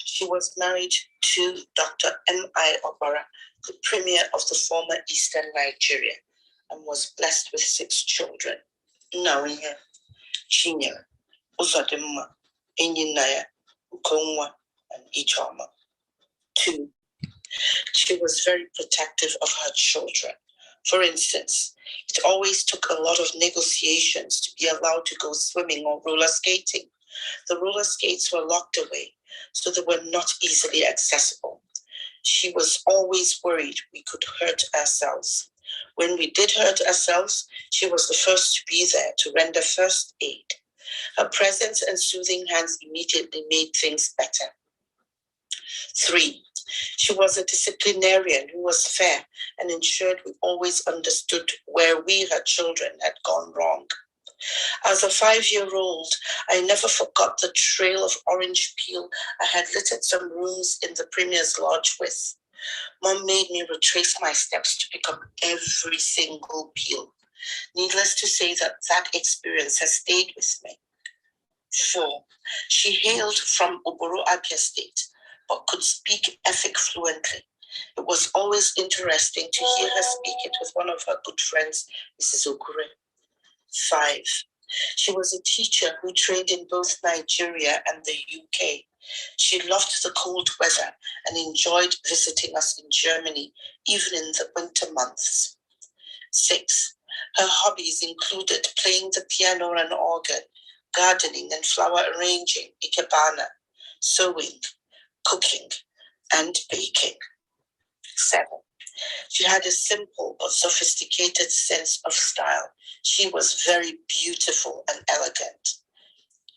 Speaker 1: She was married to Dr. M.I. Okpara, the premier of the former Eastern Nigeria, and was blessed with 6 children. Anya, Chinny, Enyinaya, Okoye, and Ijoma. 2. She was very protective of her children. For instance, it always took a lot of negotiations to be allowed to go swimming or roller skating. The roller skates were locked away, so they were not easily accessible. She was always worried we could hurt ourselves. When we did hurt ourselves, she was the first to be there to render first aid. Her presence and soothing hands immediately made things better. 3. She was a disciplinarian who was fair and ensured we always understood where we, her children, had gone wrong. As a 5-year-old, I never forgot the trail of orange peel I had littered some rooms in the Premier's lodge with. Mom made me retrace my steps to pick up every single peel. Needless to say that experience has stayed with me. 4. She hailed from Oboro Abia State, but could speak Efik fluently. It was always interesting to hear her speak it with one of her good friends, Mrs. Okure. 5. She was a teacher who trained in both Nigeria and the UK. She loved the cold weather and enjoyed visiting us in Germany, even in the winter months. 6. Her hobbies included playing the piano and organ, gardening and flower arranging, ikebana, sewing, cooking, and baking. 7. She had a simple but sophisticated sense of style. She was very beautiful and elegant.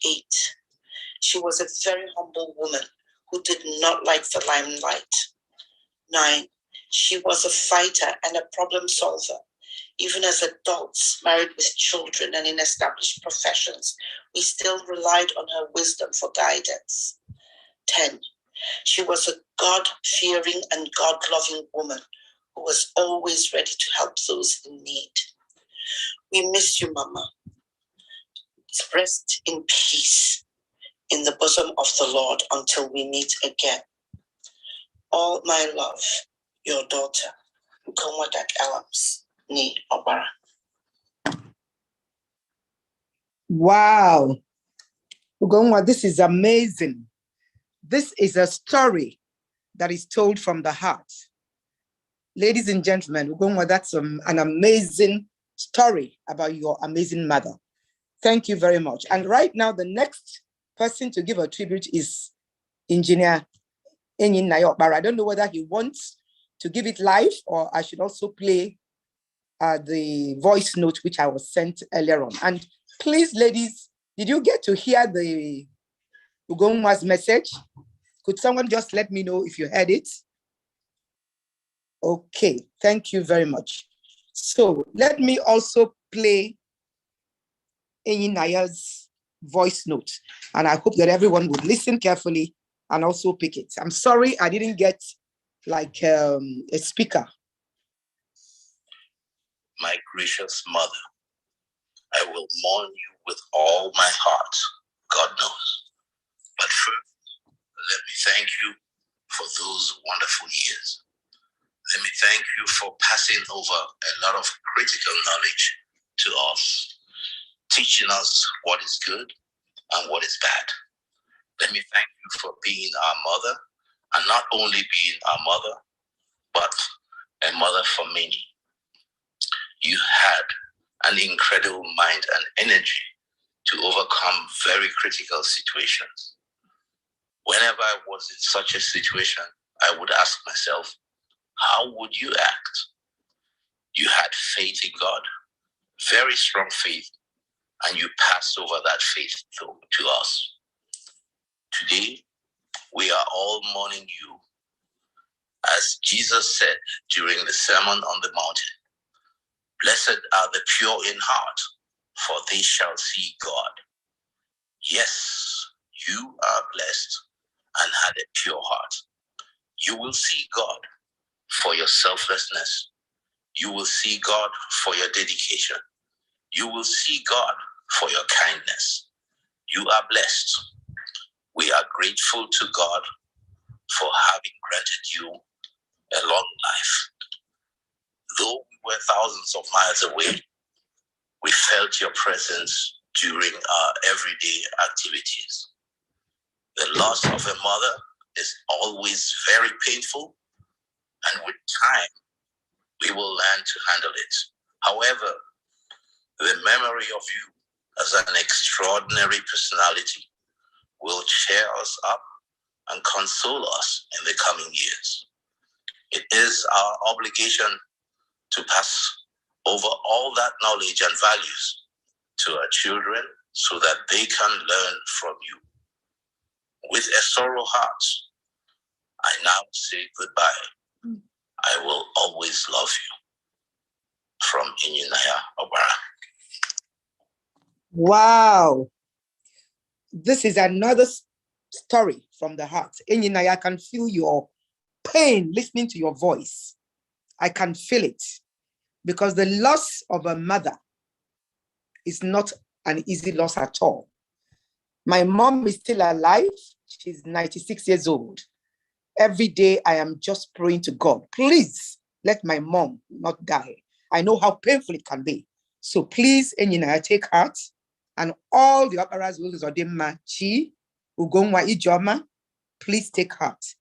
Speaker 1: 8. She was a very humble woman who did not like the limelight. 9. She was a fighter and a problem solver. Even as adults, married with children and in established professions, we still relied on her wisdom for guidance. 10. She was a God-fearing and God-loving woman who was always ready to help those in need. We miss you, Mama. Rest in peace in the bosom of the Lord until we meet again. All my love, your daughter, Ugomwa Dak Elams, Ni Okpara. Wow. Ugomwa, this is amazing. This is a story that is told from the heart. Ladies and gentlemen, Ugomwa, that's an amazing story about your amazing mother. Thank you very much. And right now, the next person to give a tribute is Engineer Enyidiya Okpara. I don't know whether he wants to give it live or I should also play the voice note which I was sent earlier on. And please, ladies, did you get to hear the Ugomwa's message? Could someone just let me know if you heard it? Okay, thank you very much. So let me also play Enyinaya's voice note, and I hope that everyone would listen carefully and also pick it. I'm sorry I didn't get like a speaker.
Speaker 11: My gracious mother, I will mourn you with all my heart, God knows. But first, let me thank you for those wonderful years. Let me thank you for passing over a lot of critical knowledge to us, teaching us what is good and what is bad. Let me thank you for being our mother, and not only being our mother, but a mother for many. You had an incredible mind and energy to overcome very critical situations. Whenever I was in such a situation, I would ask myself, how would you act? You had faith in God, very strong faith, and you passed over that faith to us. Today, we are all mourning you. As Jesus said during the Sermon on the Mountain, blessed are the pure in heart, for they shall see God. Yes, you are blessed and had a pure heart. You will see God for your selflessness. You will see God for your dedication. You will see God for your kindness. You are blessed. We are grateful to God for having granted you a long life. Though we were thousands of miles away, we felt your presence during our everyday activities. The loss of a mother is always very painful, and with time, we will learn to handle it. However, the memory of you as an extraordinary personality will cheer us up and console us in the coming years. It is our obligation to pass over all that knowledge and values to our children so that they can learn from you. With a sorrow heart, I now say goodbye. I will always love you. From Enyidiya Okpara.
Speaker 1: Wow. This is another story from the heart. Enyinaya, I can feel your pain listening to your voice. I can feel it, because the loss of a mother is not an easy loss at all. My mom is still alive. She's 96 years old. Every day I am just praying to God, please let my mom not die. I know how painful it can be. So please, Enyinaya, take heart. And all the Okparas will is Odema, Chi, Ugonwa, Ijoma, please take heart.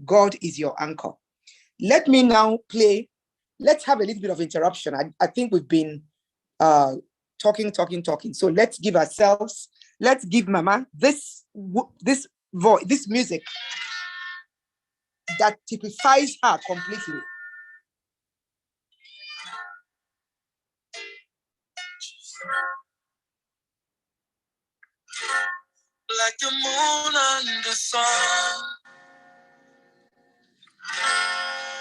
Speaker 1: God is your anchor. Let me now play. Let's have a little bit of interruption. I think we've been talking. So let's give ourselves, let's give Mama this voice, this music that typifies her completely.
Speaker 11: Like the moon and the sun,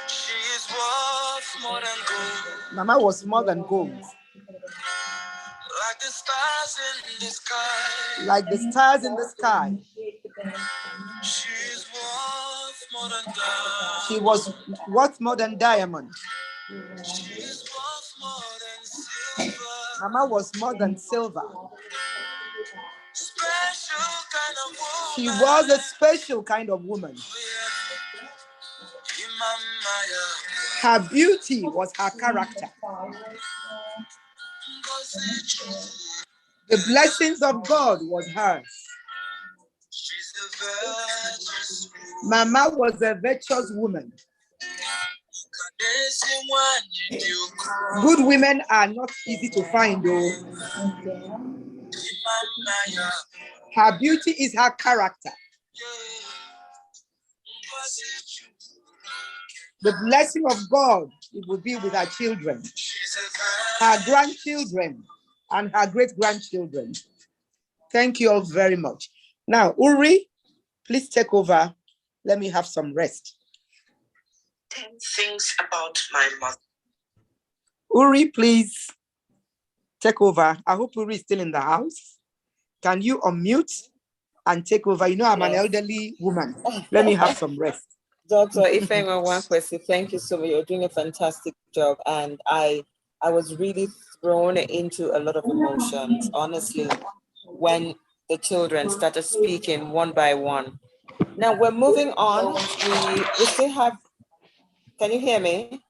Speaker 11: she is worth more than gold.
Speaker 1: Mama was more than gold.
Speaker 11: Like the stars in the sky.
Speaker 1: Like the stars in the sky.
Speaker 11: She is worth more than diamond.
Speaker 1: She was worth more than diamond.
Speaker 11: She is worth more than silver.
Speaker 1: Mama was more than silver.
Speaker 11: Special kind of woman.
Speaker 1: She was a special kind of woman. Her beauty was her character. The blessings of God was hers. Mama was a virtuous woman. Good women are not easy to find, though. Her beauty is her character. The blessing of God, it will be with her children, her grandchildren, and her great-grandchildren. Thank you all very much. Now, Uri, please take over. Let me have some rest.
Speaker 11: 10 things about my mother.
Speaker 1: Uri, please take over. I hope Uri is still in the house. Can you unmute and take over? You know, I'm an elderly woman. Let me have some rest.
Speaker 3: Dr. Ifeyinwa, thank you so much. You're doing a fantastic job. And I was really thrown into a lot of emotions, honestly, when the children started speaking one by one. Now we're moving on. We still have, can you hear me?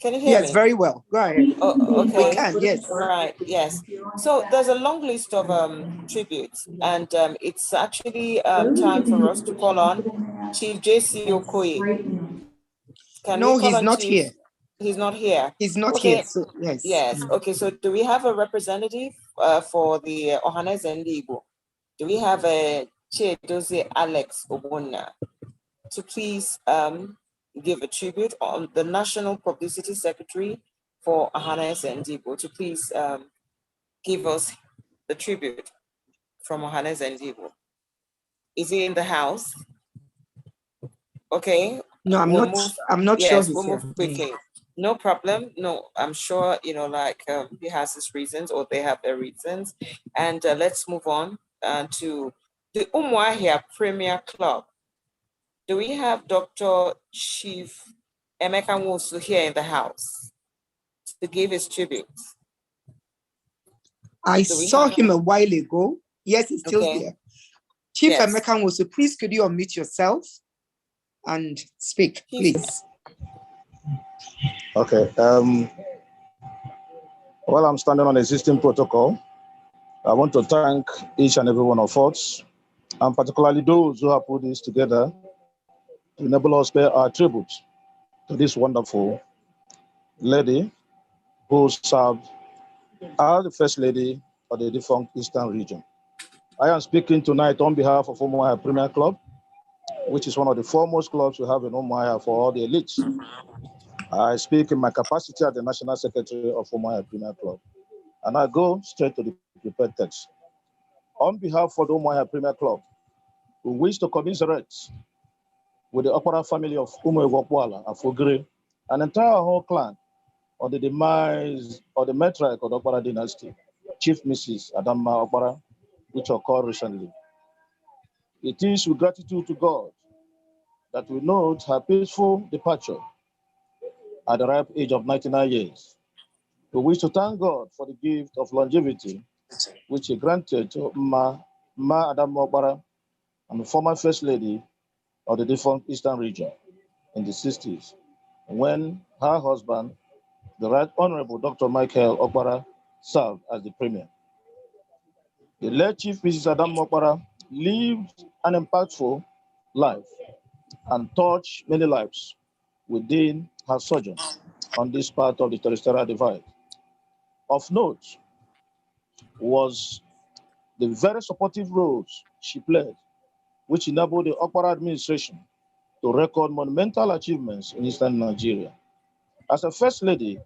Speaker 3: Can you hear me?
Speaker 1: Yes, very well. Go ahead.
Speaker 3: Oh, okay.
Speaker 1: We can, yes.
Speaker 3: Right, yes. So there's a long list of tributes, and it's actually time for us to call on Chief JC Okoye. Can
Speaker 1: no,
Speaker 3: we call
Speaker 1: he's
Speaker 3: on
Speaker 1: not
Speaker 3: Chief?
Speaker 1: here.
Speaker 3: He's not here.
Speaker 1: He's not
Speaker 3: okay.
Speaker 1: here, so yes.
Speaker 3: Yes, okay, so do we have a representative for the Ohanes and Igbo? Do we have a Chidozie Alex Obuna to please give a tribute on the National Publicity Secretary for Ohanes and Igbo to please give us the tribute from Ohanes and Igbo? Is he in the house? Okay.
Speaker 1: No, I'm not sure he's
Speaker 3: we'll
Speaker 1: here.
Speaker 3: move quickly. No problem. No, I'm sure, you know, like he has his reasons or they have their reasons. And let's move on to the Umuahia Premier Club. Do we have Dr. Chief Emeka Nwosu here in the house to give his tribute?
Speaker 1: I saw him a while ago. Yes, he's still here. Chief Emeka Nwosu, please could you unmute yourself and speak, please?
Speaker 12: Okay. While I'm standing on existing protocol, I want to thank each and every one of us, and particularly those who have put this together to enable us to pay our tribute to this wonderful lady who served as the First Lady of the defunct Eastern region. I am speaking tonight on behalf of Umuahia Premier Club, which is one of the foremost clubs we have in Umuahia for all the elites. I speak in my capacity as the National Secretary of Umuahia Premier Club, and I go straight to the prepared text. On behalf of the Umuahia Premier Club, we wish to commiserate with the Okpara family of Umuahia Afogiri, an entire whole clan, on the demise of the matriarch of the Okpara dynasty, Chief Mrs. Adanma Okpara, which occurred recently. It is with gratitude to God that we note her peaceful departure at the ripe age of 99 years. We wish to thank God for the gift of longevity which He granted to Ma Adanma Okpara and the former First Lady of the defunct Eastern region in the 60s, when her husband, the Right Honorable Dr. Michael Okpara, served as the Premier. The late Chief Mrs. Adanma Okpara lived an impactful life and touched many lives within her sojourn on this part of the terrestrial divide. Of note was the very supportive roles she played, which enabled the Okpara administration to record monumental achievements in Eastern Nigeria. As a First Lady,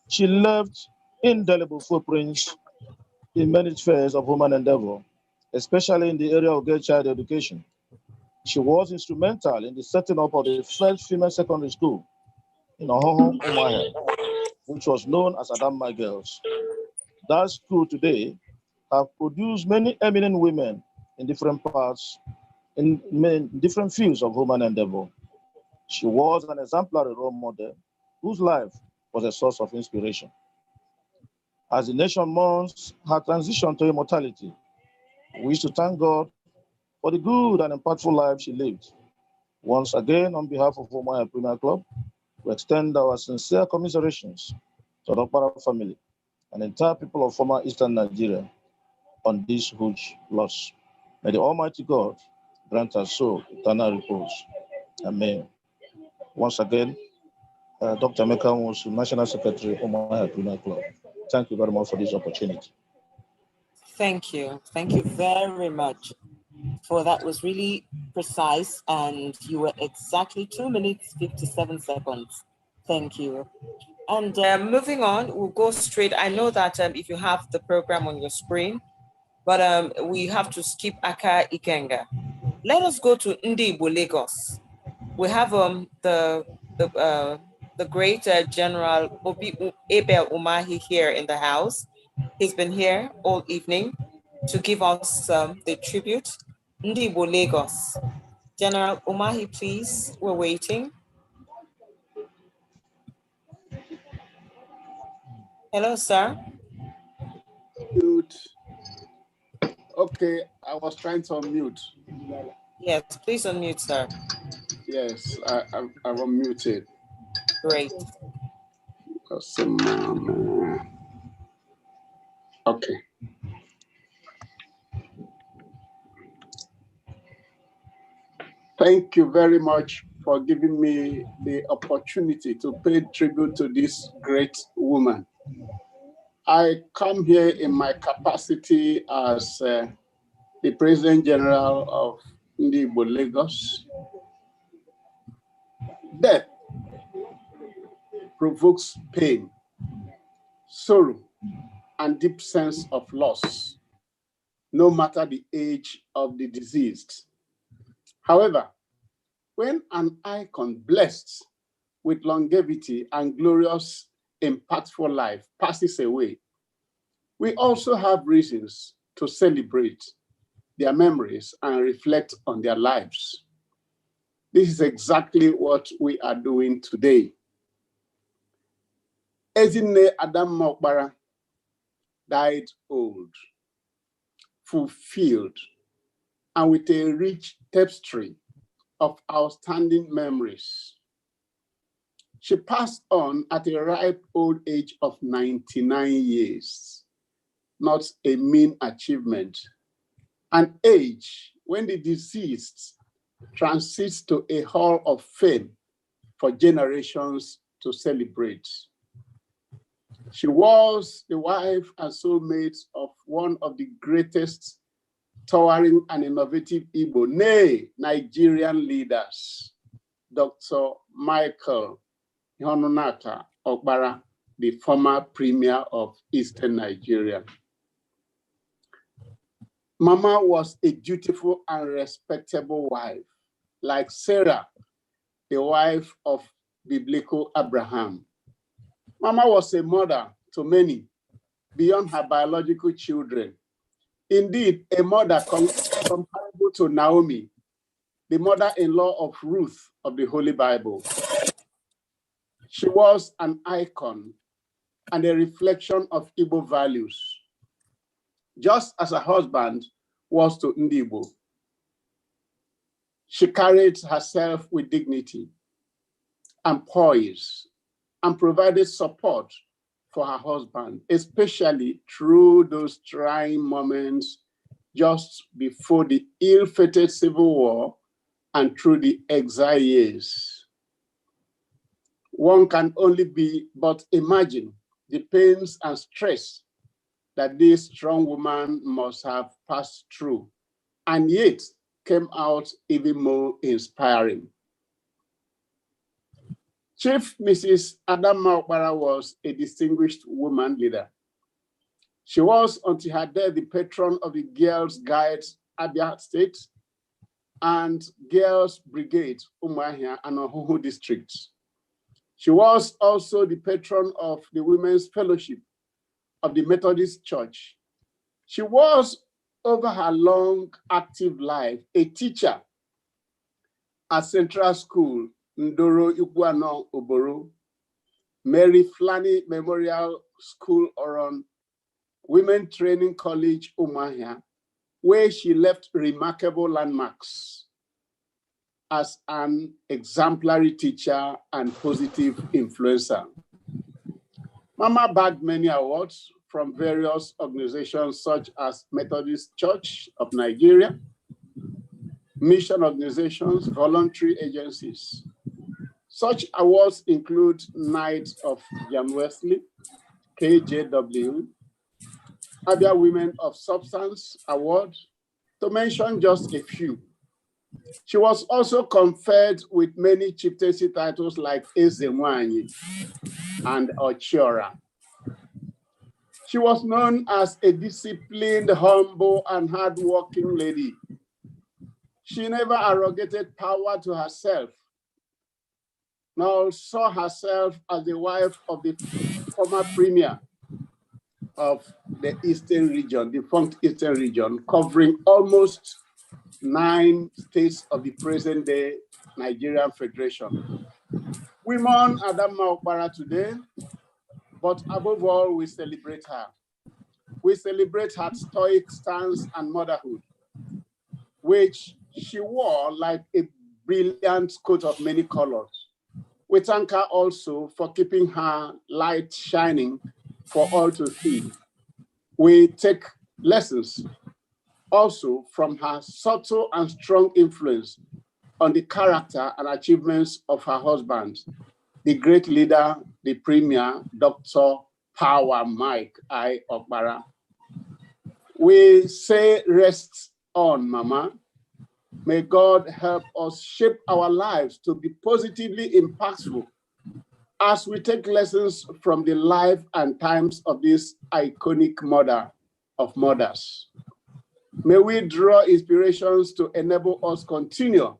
Speaker 12: she left indelible footprints in many spheres of human endeavor, especially in the area of girl child education. She was instrumental in the setting up of the first female secondary school in Ohoho, Umuahia, which was known as Adanma Girls. That school today have produced many eminent women in different parts, in different fields of human endeavor. She was an exemplary role model whose life was a source of inspiration. As the nation mourns her transition to immortality, we wish to thank God for the good and impactful life she lived. Once again, on behalf of Umuahia Premier Club, we extend our sincere commiserations to the Okpara family and the entire people of former Eastern Nigeria on this huge loss. May the Almighty God grant us soul eternal repose. Amen. Once again, Dr. Emeka Nwosu, National Secretary of Umuahia Premier Club. Thank you very much for this opportunity.
Speaker 3: Thank you. Thank you very much. For that was really precise, and you were exactly 2 minutes, 57 seconds. Thank you. And moving on, we'll go straight. I know that if you have the program on your screen, but we have to skip Aka Ikenga. Let us go to Ndi Igbo Lagos. We have the great General Abel Umahi here in the house. He's been here all evening to give us the tribute. Ndibo Lagos. General Umahi, please, we're waiting. Hello, sir.
Speaker 8: Mute. Okay, I was trying to unmute.
Speaker 3: Yes, please unmute, sir.
Speaker 8: Yes, I've unmuted.
Speaker 3: Great.
Speaker 8: Okay. Thank you very much for giving me the opportunity to pay tribute to this great woman. I come here in my capacity as the President General of Ndibo Lagos. Death provokes pain, sorrow, and deep sense of loss, no matter the age of the deceased. However, when an icon blessed with longevity and glorious, impactful life passes away, we also have reasons to celebrate their memories and reflect on their lives. This is exactly what we are doing today. Adanma Okpara died old, fulfilled, and with a rich tapestry of outstanding memories. She passed on at a ripe old age of 99 years, not a mean achievement, an age when the deceased transits to a hall of fame for generations to celebrate. She was the wife and soulmate of one of the greatest towering and innovative Igbo, nay, Nigerian leaders, Dr. Michael Ihonunaka Okpara, the former premier of Eastern Nigeria. Mama was a dutiful and respectable wife, like Sarah, the wife of biblical Abraham. Mama was a mother to many beyond her biological children. Indeed, a mother comparable to Naomi, the mother-in-law of Ruth of the Holy Bible. She was an icon and a reflection of Igbo values, just as her husband was to Ndibo. She carried herself with dignity and poise and provided support for her husband, especially through those trying moments just before the ill-fated civil war and through the exile years. One can only but imagine the pains and stress that this strong woman must have passed through, and yet came out even more inspiring. Chief Mrs. Adanma Okpara was a distinguished woman leader. She was, until her death, the patron of the Girls Guides Abia State and Girls Brigade Umuahia and Ohuhu districts. She was also the patron of the Women's Fellowship of the Methodist Church. She was, over her long active life, a teacher at Central School, Ndoro Iguano Oboro, Mary Flani Memorial School Oron, Women Training College Umuahia, where she left remarkable landmarks as an exemplary teacher and positive influencer. Mama bagged many awards from various organizations such as Methodist Church of Nigeria, mission organizations, voluntary agencies. Such awards include Knight of John Wesley, KJW, Abia Women of Substance Award, to mention just a few. She was also conferred with many chieftaincy titles like Ezemwanyi and Ochiora. She was known as a disciplined, humble, and hardworking lady. She never arrogated power to herself now saw herself as the wife of the former premier of the Eastern region, the defunct Eastern region, covering almost 9 states of the present-day Nigerian Federation. We mourn Adanma Okpara today, but above all, we celebrate her. We celebrate her stoic stance and motherhood, which she wore like a brilliant coat of many colors. We thank her also for keeping her light shining for all to see. We take lessons also from her subtle and strong influence on the character and achievements of her husband, the great leader, the premier, Dr. Power Mike I. Okpara. We say, rest on, Mama. May God help us shape our lives to be positively impactful as we take lessons from the life and times of this iconic mother of mothers. May we draw inspirations to enable us continue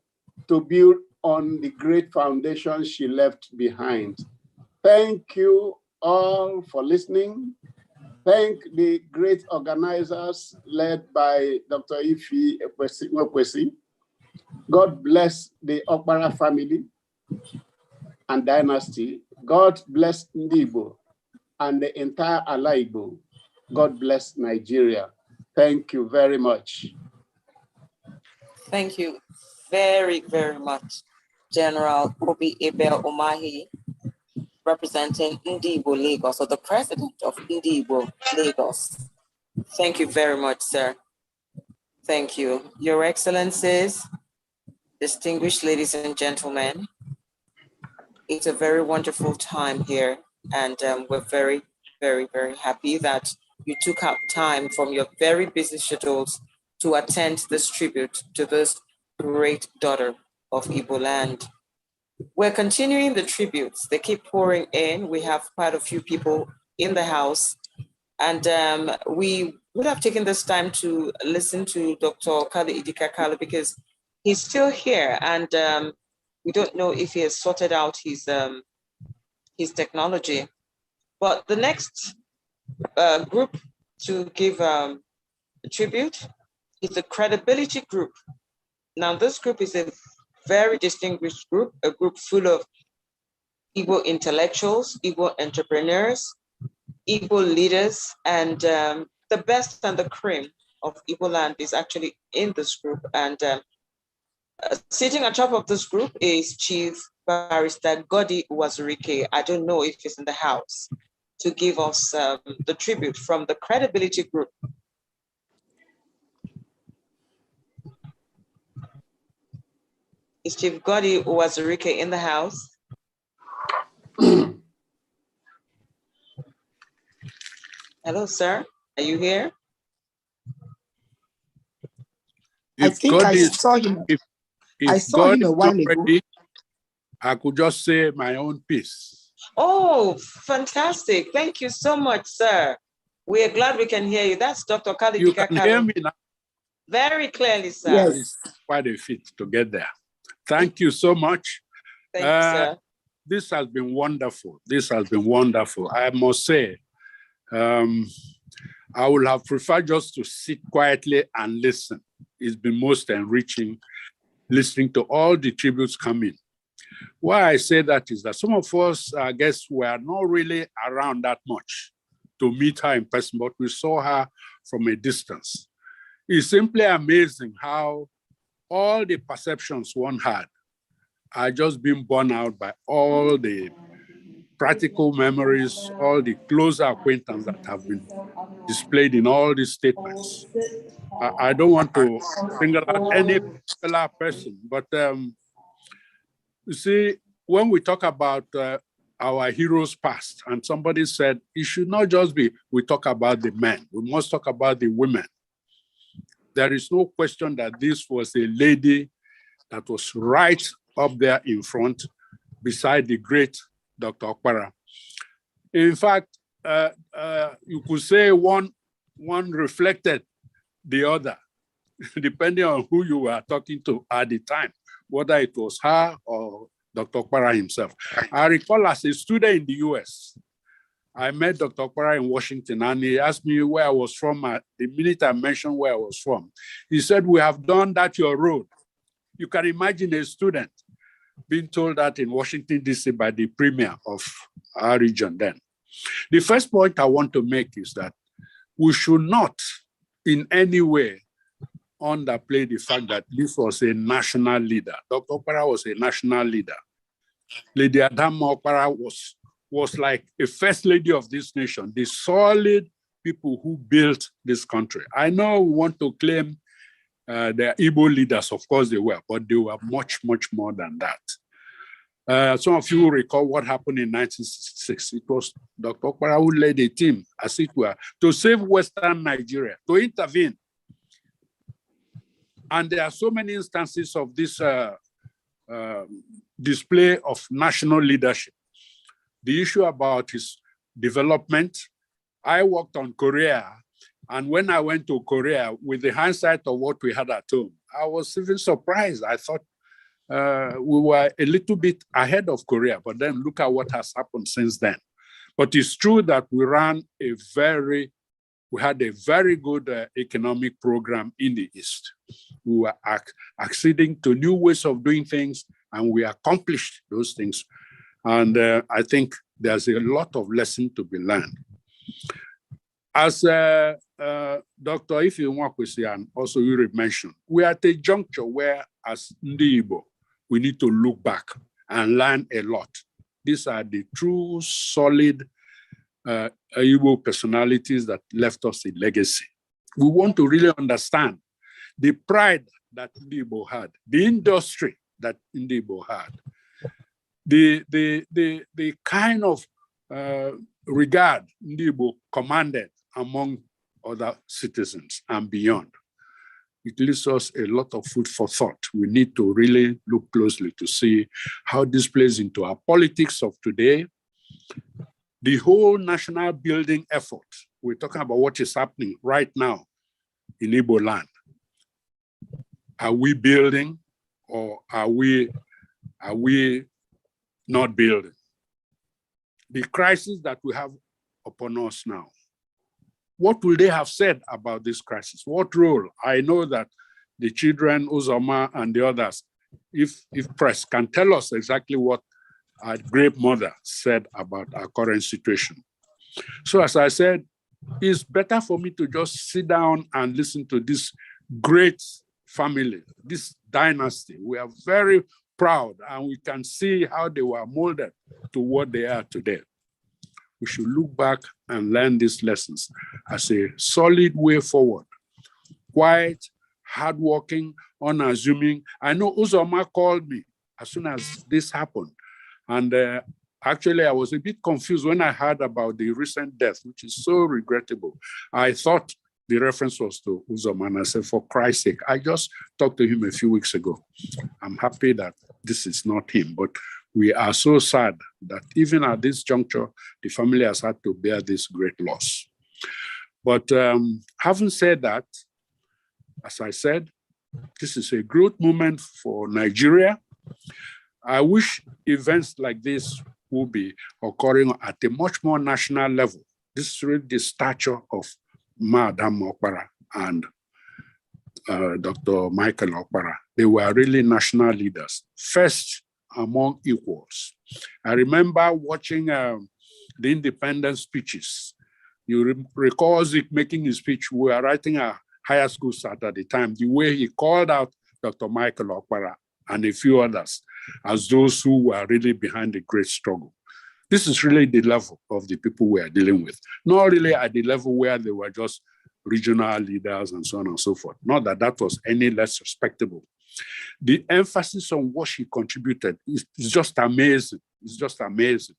Speaker 8: to build on the great foundation she left behind. Thank you all for listening. Thank the great organizers led by Dr. Ifeyinwa. God bless the Okpara family and dynasty. God bless Ndibo and the entire Ala Igbo. God bless Nigeria. Thank you very much.
Speaker 3: Thank you very, very much, General Kobi Abel Omahi, representing Ndibo Lagos, or the president of Ndibo Lagos. Thank you very much, sir. Thank you. Your Excellencies, distinguished ladies and gentlemen, it's a very wonderful time here, and we're very, very, very happy that you took out time from your very busy schedules to attend this tribute to this great daughter of Igbo land. We're continuing the tributes. They keep pouring in. We have quite a few people in the house, and we would have taken this time to listen to Dr. Idika because he's still here, and we don't know if he has sorted out his technology. But the next group to give a tribute is the Credibility Group. Now, this group is a very distinguished group, a group full of Igbo intellectuals, Igbo entrepreneurs, Igbo leaders, and the best and the cream of Igbo land is actually in this group. And sitting on top of this group is Chief Barrister Goddy Wazurike. I don't know if he's in the house to give us the tribute from the Credibility Group. Is Chief Goddy Wazurike in the house? Hello, sir. Are you here?
Speaker 1: I think I saw him. I saw him a while ago.
Speaker 6: I could just say my own piece.
Speaker 3: Oh, fantastic. Thank you so much, sir. We are glad we can hear you. That's Dr. Kalu.
Speaker 6: You can hear me now?
Speaker 3: Very clearly, sir.
Speaker 6: Yes. It's quite a feat to get there. Thank you so much.
Speaker 3: Thank you, sir.
Speaker 6: This has been wonderful. This has been wonderful. I must say, I would have preferred just to sit quietly and listen. It's been most enriching listening to all the tributes coming. Why I say that is that some of us, I guess, were not really around that much to meet her in person, but we saw her from a distance. It's simply amazing how all the perceptions one had are just being borne out by all the practical memories, all the closer acquaintance that have been displayed in all these statements. I don't want to single out any particular person, but you see, when we talk about our heroes past, and somebody said, it should not just be, we talk about the men, we must talk about the women. There is no question that this was a lady that was right up there in front beside the great Dr. Okpara. In fact, you could say one reflected the other, depending on who you were talking to at the time, whether it was her or Dr. Okpara himself. I recall as a student in the US, I met Dr. Okpara in Washington, and he asked me where I was from. The minute I mentioned where I was from, he said, "We have done that your road." You can imagine a student being told that in Washington, D.C. by the premier of our region then. The first point I want to make is that we should not in any way underplay the fact that this was a national leader. Dr. Okpara was a national leader. Lady Adanma Okpara was like a first lady of this nation, the solid people who built this country. I know we want to claim the Igbo leaders, of course they were, but they were much, much more than that. Some of you recall what happened in 1966. It was Dr. Okpara who led a team, as it were, to save Western Nigeria, to intervene. And there are so many instances of this display of national leadership. The issue about his development, I worked on Korea, and when I went to Korea, with the hindsight of what we had at home, I was even surprised. I thought we were a little bit ahead of Korea, but then look at what has happened since then. But it's true that we had a very good economic program in the East. We were acceding to new ways of doing things, and we accomplished those things. And I think there's a lot of lesson to be learned. As Dr. Ifeyinwa and also you mentioned, we are at a juncture where, as Ndi Igbo, we need to look back and learn a lot. These are the true, solid Igbo personalities that left us a legacy. We want to really understand the pride that Ndi Igbo had, the industry that Ndi Igbo had, the kind of regard Ndi Igbo commanded among other citizens and beyond. It leaves us a lot of food for thought. We need to really look closely to see how this plays into our politics of today. The whole national building effort, we're talking about what is happening right now in Igbo land. Are we building, or are we not building? The crisis that we have upon us now, what will they have said about this crisis? What role? I know that the children, Ijoma and the others, if press, can tell us exactly what our great mother said about our current situation. So as I said, it's better for me to just sit down and listen to this great family, this dynasty. We are very proud, and we can see how they were molded to what they are today. We should look back and learn these lessons as a solid way forward. Quiet, hardworking, unassuming. I know Ijoma called me as soon as this happened. And actually, I was a bit confused when I heard about the recent death, which is so regrettable. I thought the reference was to Ijoma, and I said, for Christ's sake, I just talked to him a few weeks ago. I'm happy that this is not him, but we are so sad that even at this juncture, the family has had to bear this great loss. But having said that, as I said, this is a growth moment for Nigeria. I wish events like this will be occurring at a much more national level. This is really the stature of Adanma Okpara and Dr. Michael Okpara. They were really national leaders, first among equals. I remember watching the independence speeches. You recall Zik making his speech. We were writing a higher school start at the time, the way he called out Dr. Michael Okpara and a few others as those who were really behind the great struggle. This is really the level of the people we are dealing with. Not really at the level where they were just regional leaders and so on and so forth. Not that that was any less respectable. The emphasis on what she contributed is just amazing. It's just amazing.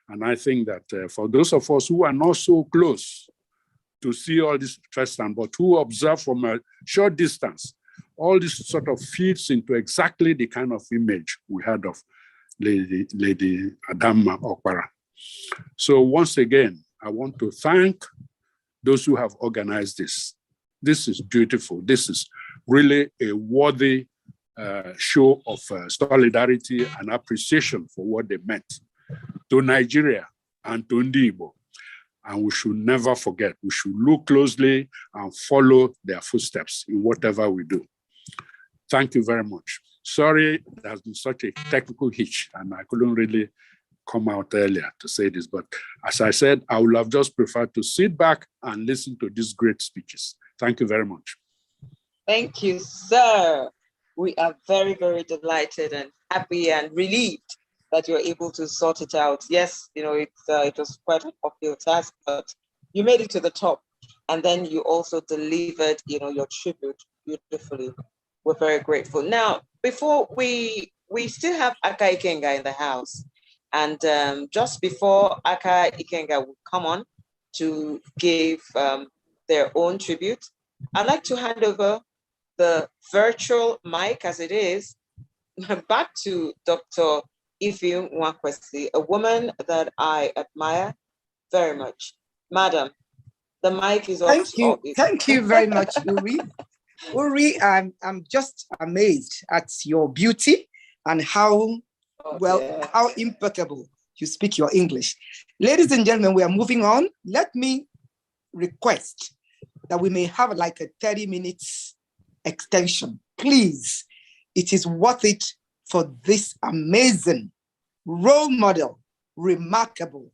Speaker 6: And I think that for those of us who are not so close to see all this firsthand, but who observe from a short distance, all this sort of feeds into exactly the kind of image we had of Lady Adanma Okpara. So once again, I want to thank those who have organized this. This is beautiful. This is really a worthy
Speaker 8: show of solidarity and appreciation for what they meant to Nigeria and to Ndibo. And we should never forget, we should look closely and follow their footsteps in whatever we do. Thank you very much. Sorry, there has been such a technical hitch and I couldn't really come out earlier to say this, but as I said, I would have just preferred to sit back and listen to these great speeches. Thank you very much.
Speaker 3: Thank you, sir. We are very, very delighted and happy and relieved that you're able to sort it out. Yes, you know, it was quite an uphill task, but you made it to the top. And then you also delivered, you know, your tribute beautifully. We're very grateful. Now, before we still have Aka Ikenga in the house. And just before Aka Ikenga will come on to give their own tribute, I'd like to hand over the virtual mic, as it is, back to Dr. Ifeyinwa, a woman that I admire very much. Madam, the mic is off.
Speaker 1: Thank you very much, Uri. Uri, I'm just amazed at your beauty and how how impeccable you speak your English. Ladies and gentlemen, we are moving on. Let me request that we may have like a 30 minutes extension. Please, it is worth it for this amazing role model, remarkable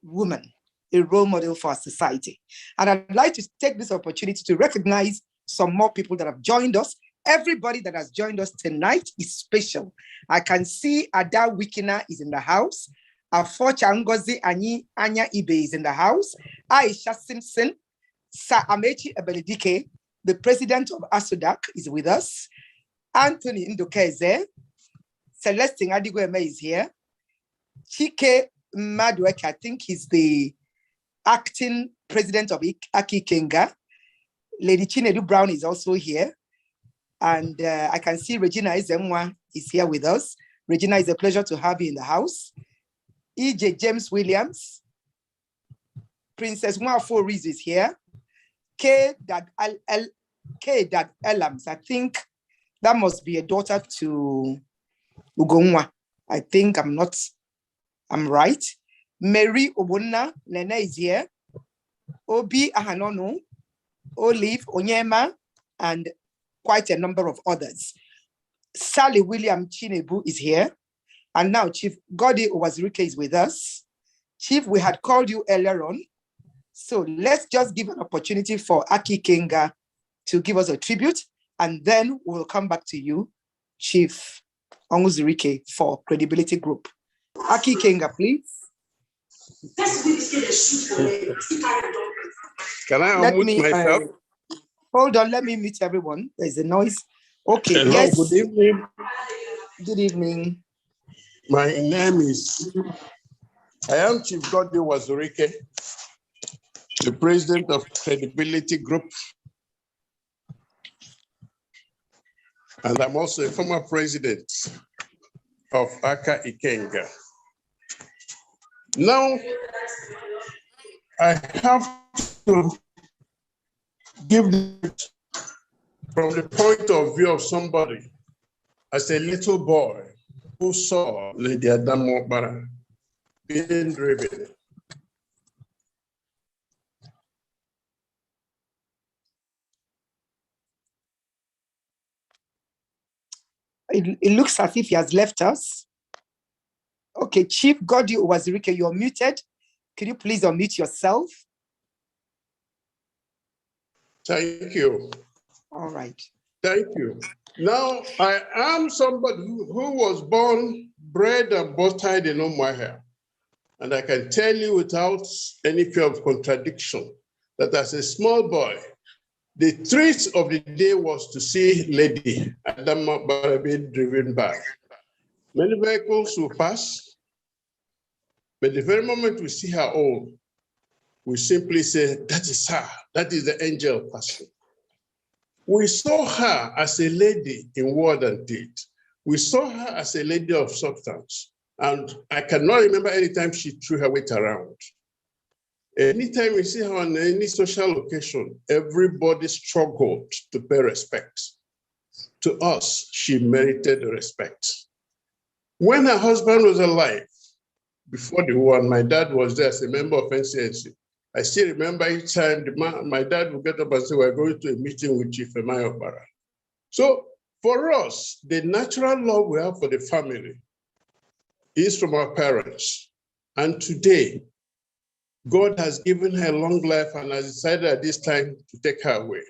Speaker 1: woman, a role model for our society. And I'd like to take this opportunity to recognize some more people that have joined us. Everybody that has joined us tonight is special. I can see Ada Wikina is in the house. Afocha Ngozi Anya Ibe is in the house. Aisha Simpson, Sir Amechi Ebelidike, the president of ASUDAC, is with us. Anthony Ndokeze, Celestine Adigweme is here. Chike Madwek, I think he's the acting president of Aki Kenga. Lady Chinedu Brown is also here. And I can see Regina Izemwa is here with us. Regina, it's a pleasure to have you in the house. E.J. James Williams. Princess Nwafo Riz is here. K. Elams, I think that must be a daughter to Ugonwa. I think I'm right. Mary Obunna Nene is here. Obi Ahanonu, Olive Onyema, and quite a number of others. Sally William Chinedu is here. And now Chief Goddy Owazirike is with us. Chief, we had called you earlier on. So let's just give an opportunity for Aki Kenga to give us a tribute, and then we'll come back to you, Chief Owazirike, for Credibility Group. Aki Kenga, please.
Speaker 4: Can I unmute myself?
Speaker 1: Hold on, let me mute everyone. There's a noise. Okay,
Speaker 4: Hello,
Speaker 1: yes.
Speaker 4: good evening.
Speaker 1: Good evening.
Speaker 4: My name is, I am Chief Goddy Owazirike, the president of Credibility Group. And I'm also a former president of Aka Ikenga. Now, I have to give it from the point of view of somebody as a little boy who saw Lady Adanma Okpara being driven.
Speaker 1: It looks as if he has left us. Okay, Chief Goddy Owazirike, you're muted. Could you please unmute yourself?
Speaker 4: Thank you.
Speaker 1: All right.
Speaker 4: Thank you. Now, I am somebody who was born, bred, and buttered in Umuahia. And I can tell you without any fear of contradiction that as a small boy, the treat of the day was to see Lady Adanma Okpara being driven by. Many vehicles will pass, but the very moment we see her own, we simply say, that is her, that is the angel passing. We saw her as a lady in word and deed. We saw her as a lady of substance. And I cannot remember any time she threw her weight around. Anytime we see her on any social occasion, everybody struggled to pay respect.
Speaker 6: To us, she merited respect. When her husband was alive, before the war, my dad was there as a member of NCNC. I still remember each time my dad would get up and say, we're going to a meeting with Ifeyinwa Okpara. So for us, the natural love we have for the family is from our parents. And today, God has given her long life and has decided at this time to take her away.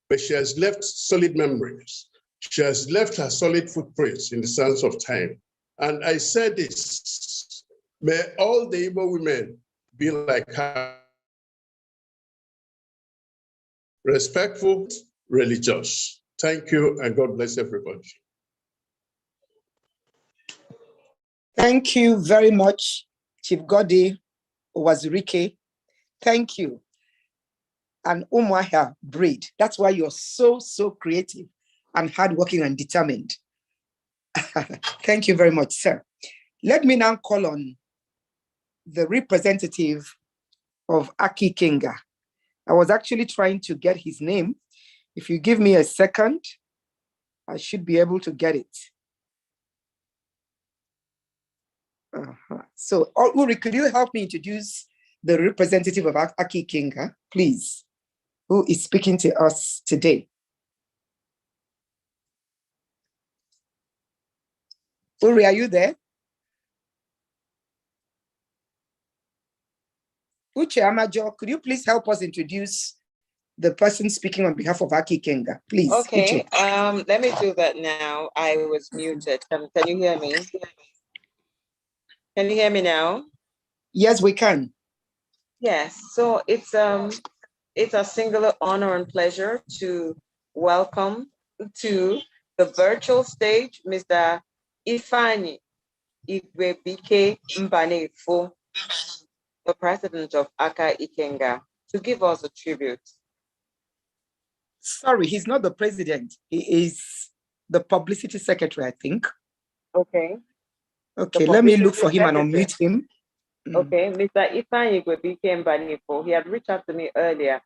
Speaker 6: But she has left solid memories. She has left her solid footprints in the sands of time. And I said this, may all the Igbo women be like her, respectful, religious. Thank you, and God bless everybody.
Speaker 1: Thank you very much, Chief Goddy Wazirike. Thank you. And Umuahia breed. That's why you're so creative and hardworking and determined. Thank you very much, sir. Let me now call on the representative of Aki Kenga. I was actually trying to get his name. If you give me a second, I should be able to get it. So, Uri, could you help me introduce the representative of Aki Kenga, please, who is speaking to us today? Uri, are you there? Uche Amajo, could you please help us introduce the person speaking on behalf of Aki Kenga, please?
Speaker 3: Okay,
Speaker 1: Uche.
Speaker 3: let me do that now. I was muted. Can you hear me? Can you hear me now?
Speaker 1: Yes, we can.
Speaker 3: Yes, so it's a singular honor and pleasure to welcome to the virtual stage Mr. Ifeyinwa Mbanefo, the president of Aka Ikenga, to give us a tribute.
Speaker 1: Sorry, he's not the president. He is the publicity secretary, I think.
Speaker 3: Okay.
Speaker 1: Okay, let me look for him and unmute him.
Speaker 3: Okay, Mr. Ifeyinwa Mbanefo, he had reached out to me earlier,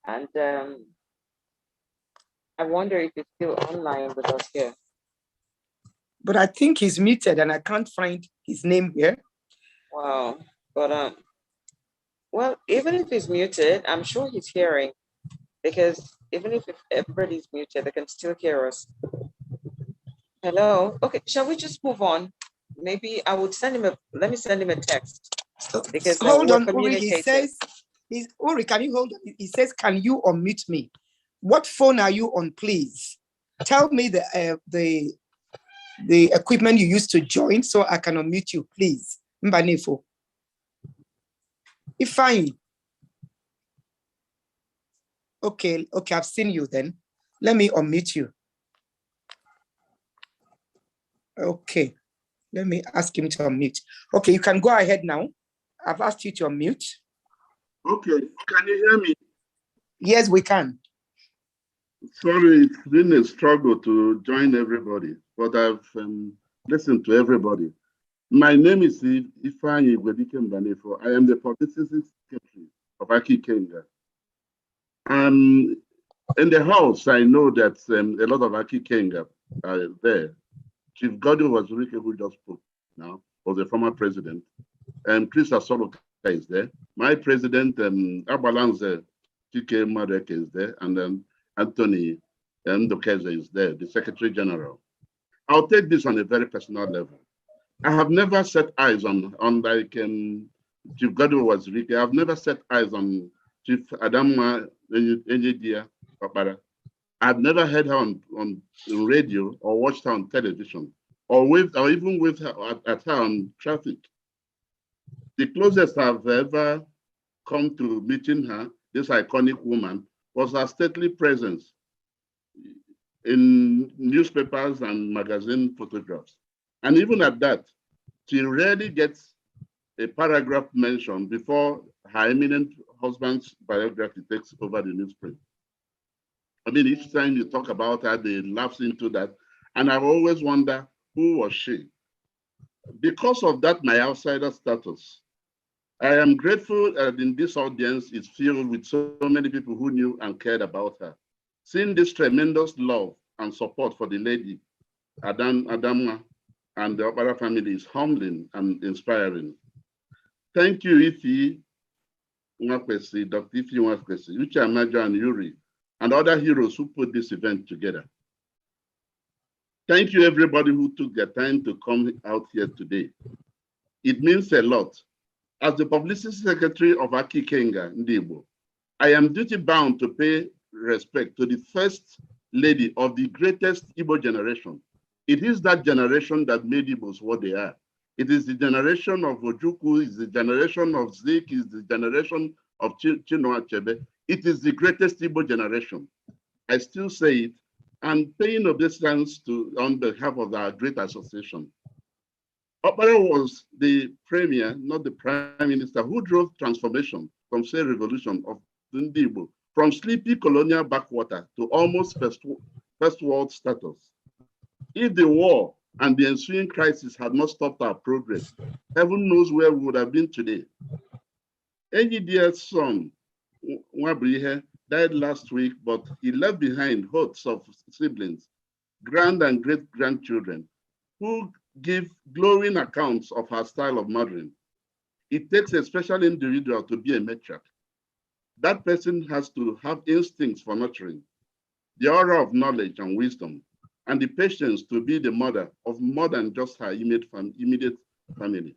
Speaker 3: and I wonder if he's still online with us here.
Speaker 1: But I think he's muted and I can't find his name here.
Speaker 3: Wow, but well, even if he's muted, I'm sure he's hearing, because even if everybody's muted, they can still hear us. Hello. Okay, shall we just move on? Maybe I would send him let me send him a text, because
Speaker 1: hold on, Uri.
Speaker 3: communicating.
Speaker 1: He says, Uri, can you hold on? He says, can you unmute me? What phone are you on, please? Tell me the equipment you used to join so I can unmute you, please. Mbanefo. Ifeyinwa. Okay, I've seen you then. Let me unmute you. Okay, let me ask him to unmute. Okay, you can go ahead now. I've asked you to unmute.
Speaker 13: Okay, can you hear me?
Speaker 1: Yes, we can.
Speaker 13: Sorry, it's been a struggle to join everybody, but I've listened to everybody. My name is Ifeyinwa Mbanefo. I am the publicity secretary of Aki Kenga. In the house, I know that a lot of Aki Kenga are there. Chief Goddy Wazirike, who just spoke now, was the former president. And Chris Asoloka is there. My president, Abalanze Chikwe is there. And then Anthony Ndokeze is there, the Secretary General. I'll take this on a very personal level. I have never set eyes on like Chief Goddy Wazirike. I've never set eyes on Chief Adanma Enyidiya Okpara. I've never heard her on radio or watched her on television or even with her at her on traffic. The closest I've ever come to meeting her, this iconic woman, was her stately presence in newspapers and magazine photographs. And even at that, she rarely gets a paragraph mentioned before her eminent husband's biography takes over the newsprint. I mean, each time you talk about her, they lapse into that. And I always wonder, who was she? Because of that, my outsider status, I am grateful that in this audience is filled with so many people who knew and cared about her. Seeing this tremendous love and support for the lady, Adanma, and the Okpara family is humbling and inspiring. Thank you, Ifeyinwa, Dr. Ifeyinwa, Ijomah and Yuri, and other heroes who put this event together. Thank you, everybody who took their time to come out here today. It means a lot. As the publicity secretary of Aki Kenga Ndibo, I am duty-bound to pay respect to the first lady of the greatest Igbo generation. It is that generation that made Igbos what they are. It is the generation of Ojukwu, it's the generation of Zik, it's the generation of Chinua Achebe. It is the greatest Igbo generation. I still say it, and paying obeisance on behalf of our great association. Okpara was the premier, not the prime minister, who drove transformation from, say, revolution of Igbo, from sleepy colonial backwater to almost first world status. If the war and the ensuing crisis had not stopped our progress, heaven knows where we would have been today. Enyidiya's son, Nwabrihe, died last week, but he left behind hosts of siblings, grand and great-grandchildren, who give glowing accounts of her style of mothering. It takes a special individual to be a matriarch. That person has to have instincts for nurturing, the aura of knowledge and wisdom, and the patience to be the mother of more than just her immediate family.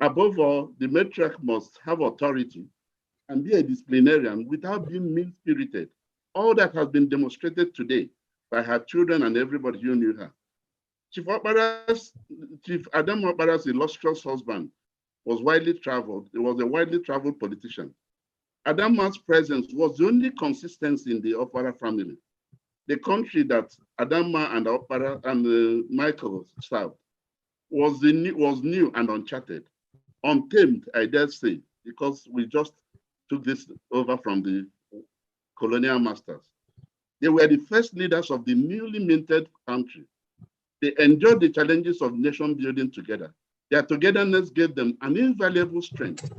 Speaker 13: Above all, the matriarch must have authority and be a disciplinarian without being mean-spirited. All that has been demonstrated today by her children and everybody who knew her. Chief Adanma Okpara's illustrious husband was widely traveled. He was a widely traveled politician. Adanma's presence was the only consistency in the Okpara family. The country that Adanma and Okpara and Michael served was new and uncharted, untamed, I dare say, because we just took this over from the colonial masters. They were the first leaders of the newly minted country. They enjoyed the challenges of nation building together. Their togetherness gave them an invaluable strength.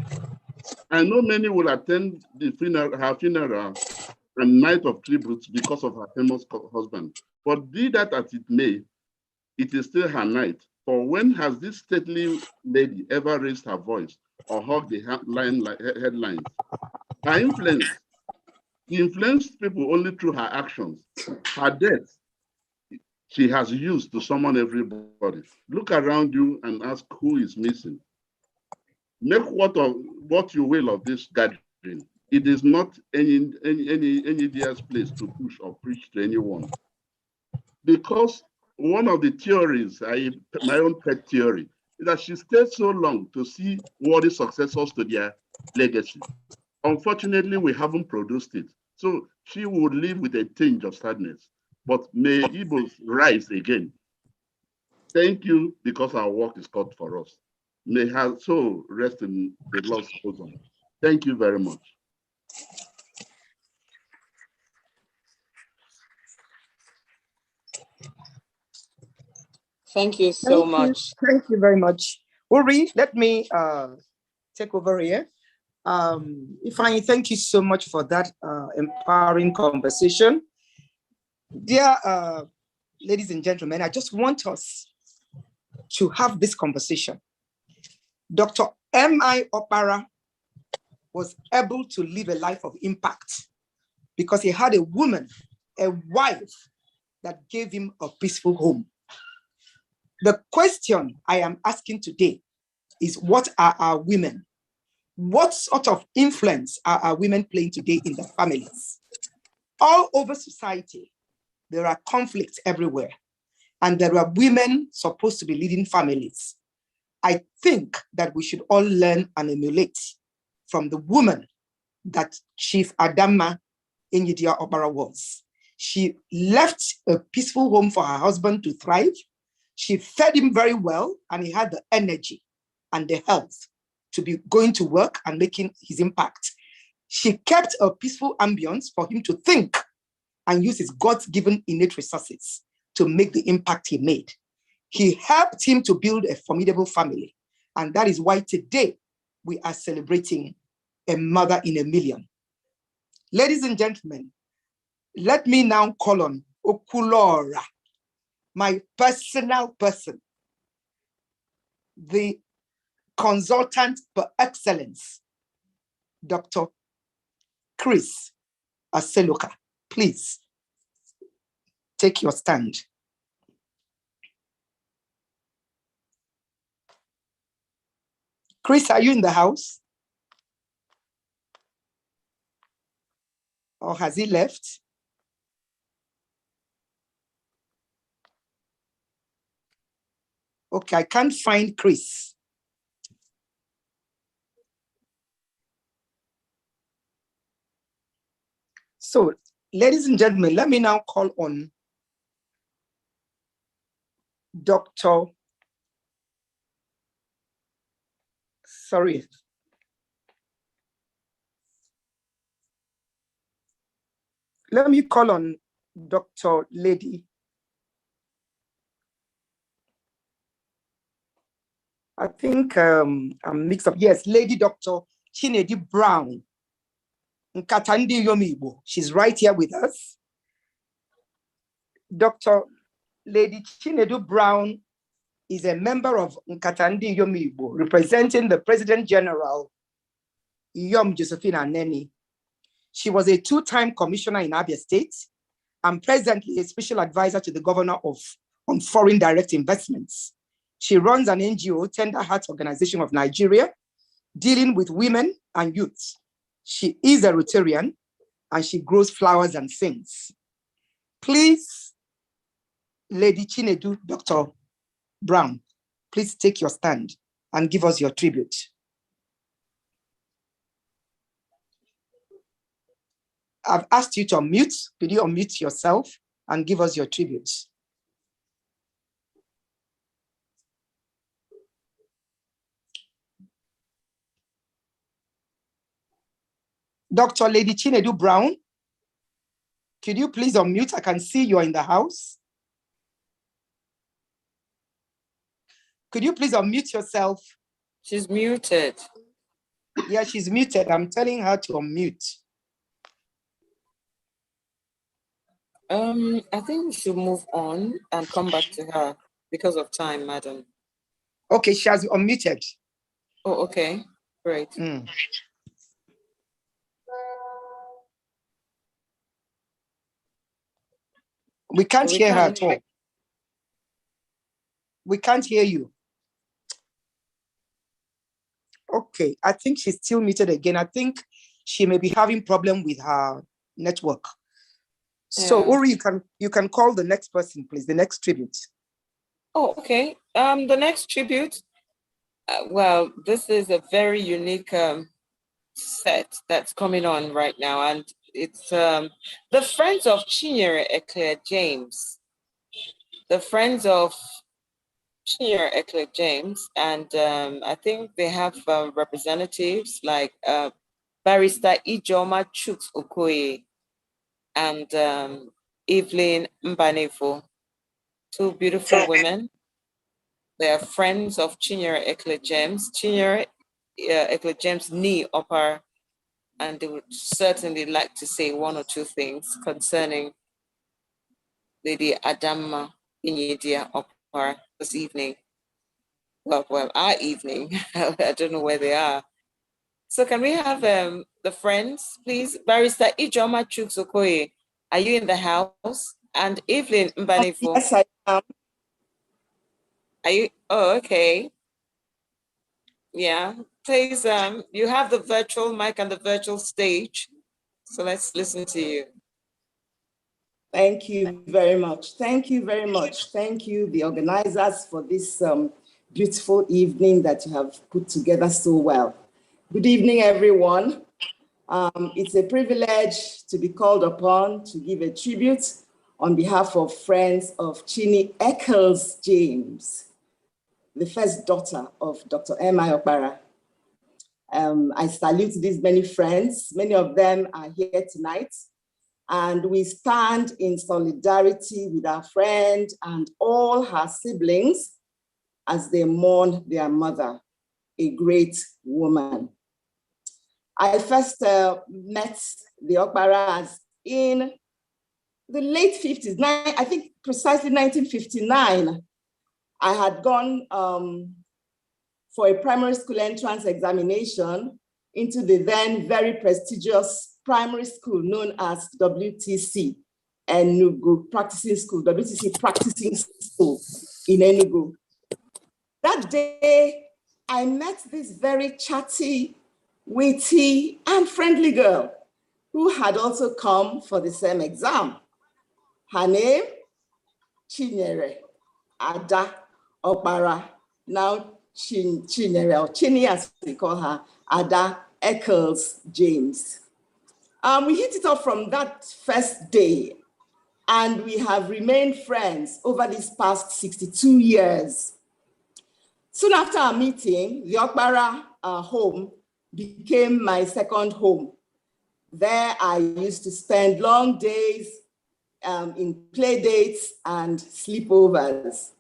Speaker 13: I know many will attend her funeral and night of tributes because of her famous husband. But be that as it may, it is still her night. For when has this stately lady ever raised her voice or hugged the headlines? Her influence, she influenced people only through her actions. Her death, she has used to summon everybody. Look around you and ask who is missing. Make what you will of this gathering. It is not any dear's place to push or preach to anyone. Because one of the theories, my own pet theory, is that she stayed so long to see worthy successors to their legacy. Unfortunately, we haven't produced it. So she would live with a tinge of sadness. But may Igbos rise again. Thank you, because our work is cut for us. May her soul rest in the Lord's bosom. Thank you very much.
Speaker 3: Thank you so much.
Speaker 1: Thank you very much. Uri, let me take over here. Ifeanyi, thank you so much for that empowering conversation. Dear ladies and gentlemen, I just want us to have this conversation. Dr. M.I. Okpara was able to live a life of impact because he had a woman, a wife, that gave him a peaceful home. The question I am asking today is, what are our women? What sort of influence are our women playing today in their families? All over society, there are conflicts everywhere, and there are women supposed to be leading families. I think that we should all learn and emulate from the woman that Chief Adanma Enyidiya Okpara was. She left a peaceful home for her husband to thrive. She fed him very well, and he had the energy and the health to be going to work and making his impact. She kept a peaceful ambience for him to think and use his God-given innate resources to make the impact he made. He helped him to build a formidable family. And that is why today we are celebrating a mother in a million. Ladies and gentlemen, let me now call on Okulora, my personal person, the consultant per excellence, Dr. Chris Aseloka. Please take your stand. Chris, are you in the house? Or has he left? Okay, I can't find Chris. So, ladies and gentlemen, let me now call on Dr. Sorry. Let me call on Dr. Lady. I think I'm mixed up. Yes, Lady Dr. Chinedu Brown. Nkatandi Yomibo. She's right here with us. Dr. Lady Chinedu Brown is a member of Nkatandi Yomibo, representing the President General, Yom Josephine Aneni. She was a two-time commissioner in Abia State and presently a special advisor to the governor on foreign direct investments. She runs an NGO, Tender Heart Organization of Nigeria, dealing with women and youth. She is a Rotarian and she grows flowers and sings. Please, Lady Chinedu, Dr. Brown, please take your stand and give us your tribute. I've asked you to unmute. Could you unmute yourself and give us your tribute? Dr. Lady Chinedu Brown, could you please unmute? I can see you're in the house. Could you please unmute yourself?
Speaker 3: She's muted.
Speaker 1: Yeah, she's muted. I'm telling her to unmute.
Speaker 3: I think we should move on and come back to her because of time, madam.
Speaker 1: Okay, she has unmuted.
Speaker 3: Oh, okay, great.
Speaker 1: We can't hear her at all. We can't hear you. Okay, I think she's still muted again. I think she may be having problem with her network. So Uri, you can call the next person, please, the next tribute.
Speaker 3: Oh, okay. The next tribute, well, this is a very unique set that's coming on right now, and it's the Friends of Chinyere James. The Friends of Chinyere James, and I think they have representatives like Barrister Ijoma Okoye and Evelyn Mbanefo, two beautiful women. They are friends of Chinyere James. Chinyere James knee upper, and they would certainly like to say one or two things concerning Lady Adanma Enyidiya Okpara this evening. Well, our evening. I don't know where they are. So can we have the friends, please? Barrister Ijoma Okoye, are you in the house? And Evelyn Mbanefo.
Speaker 1: Yes, I am.
Speaker 3: Are you? Oh, okay. Yeah, please, you have the virtual mic and the virtual stage. So let's listen to you.
Speaker 2: Thank you very much. Thank you very much. Thank you, the organizers, for this beautiful evening that you have put together so well. Good evening, everyone. It's a privilege to be called upon to give a tribute on behalf of Friends of Chinny James, the first daughter of Dr. Onyema Okpara. I salute these many friends. Many of them are here tonight. And we stand in solidarity with our friend and all her siblings as they mourn their mother, a great woman. I first met the Okparas in the late 50s, I think precisely 1959, I had gone for a primary school entrance examination into the then very prestigious primary school known as WTC, Enugu Practicing School, WTC Practicing School in Enugu. That day, I met this very chatty, witty, and friendly girl who had also come for the same exam. Her name, Chinyere Ada Okpara, now Chinyere, or Chinny as we call her, Ada Eccles James. We hit it off from that first day, and we have remained friends over these past 62 years. Soon after our meeting, the Okpara home became my second home. There I used to spend long days in play dates and sleepovers.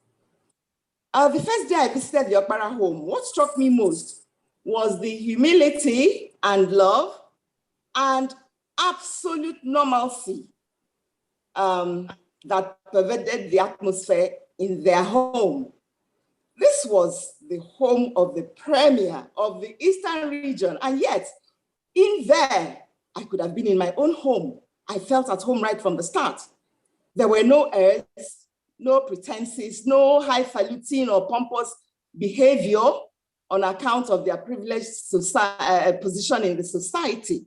Speaker 2: The first day I visited the Okpara home, what struck me most was the humility and love and absolute normalcy that pervaded the atmosphere in their home. This was the home of the premier of the Eastern region, and yet in there, I could have been in my own home. I felt at home right from the start. There were no airs, no pretenses, no highfalutin or pompous behavior on account of their privileged position in the society.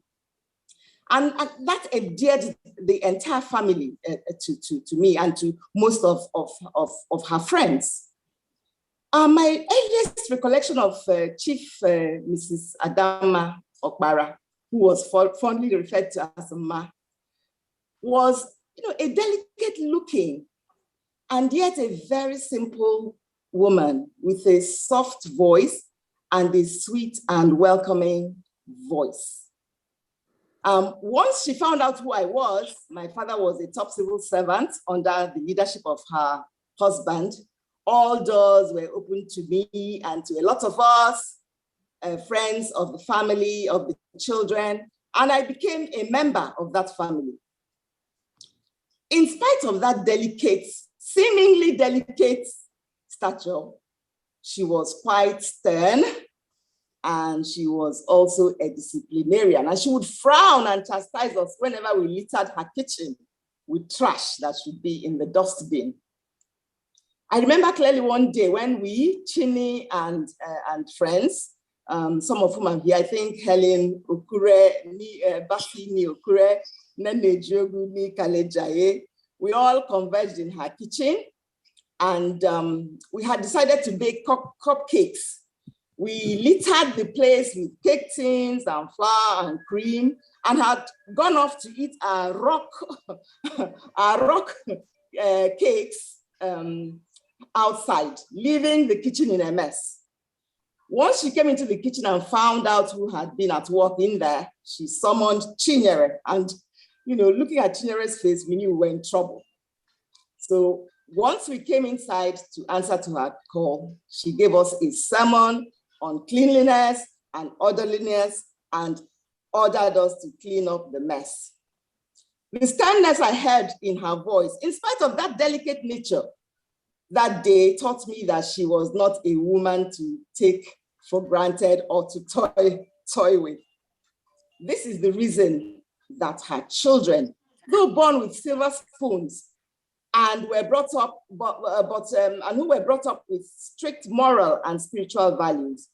Speaker 2: And that endeared the entire family to me and to most of her friends. My earliest recollection of Chief Mrs. Adanma Okpara, who was fondly referred to as a Ma, was a delicate looking and yet a very simple woman with a soft voice and a sweet and welcoming voice. Once she found out who I was, my father was a top civil servant under the leadership of her husband. All doors were open to me and to a lot of us, friends of the family, of the children, and I became a member of that family. In spite of that delicate, seemingly delicate stature, she was quite stern, and she was also a disciplinarian, and she would frown and chastise us whenever we littered her kitchen with trash that should be in the dustbin. I remember clearly one day when we, Chinny and friends, some of whom are here, I think Helen Okure, Basi Ni Okure, Nene Jogu Ni Kalejaye, we all converged in her kitchen, and we had decided to bake cupcakes. We littered the place with cake tins and flour and cream, and had gone off to eat our rock cakes outside, leaving the kitchen in a mess. Once she came into the kitchen and found out who had been at work in there, she summoned Chinyere, and looking at Chinyere's face, we knew we were in trouble. So once we came inside to answer to her call, she gave us a sermon on cleanliness and orderliness and ordered us to clean up the mess. The sternness I heard in her voice, in spite of that delicate nature, that day taught me that she was not a woman to take for granted or to toy with. This is the reason that her children, though born with silver spoons and were brought up, and who were brought up with strict moral and spiritual values,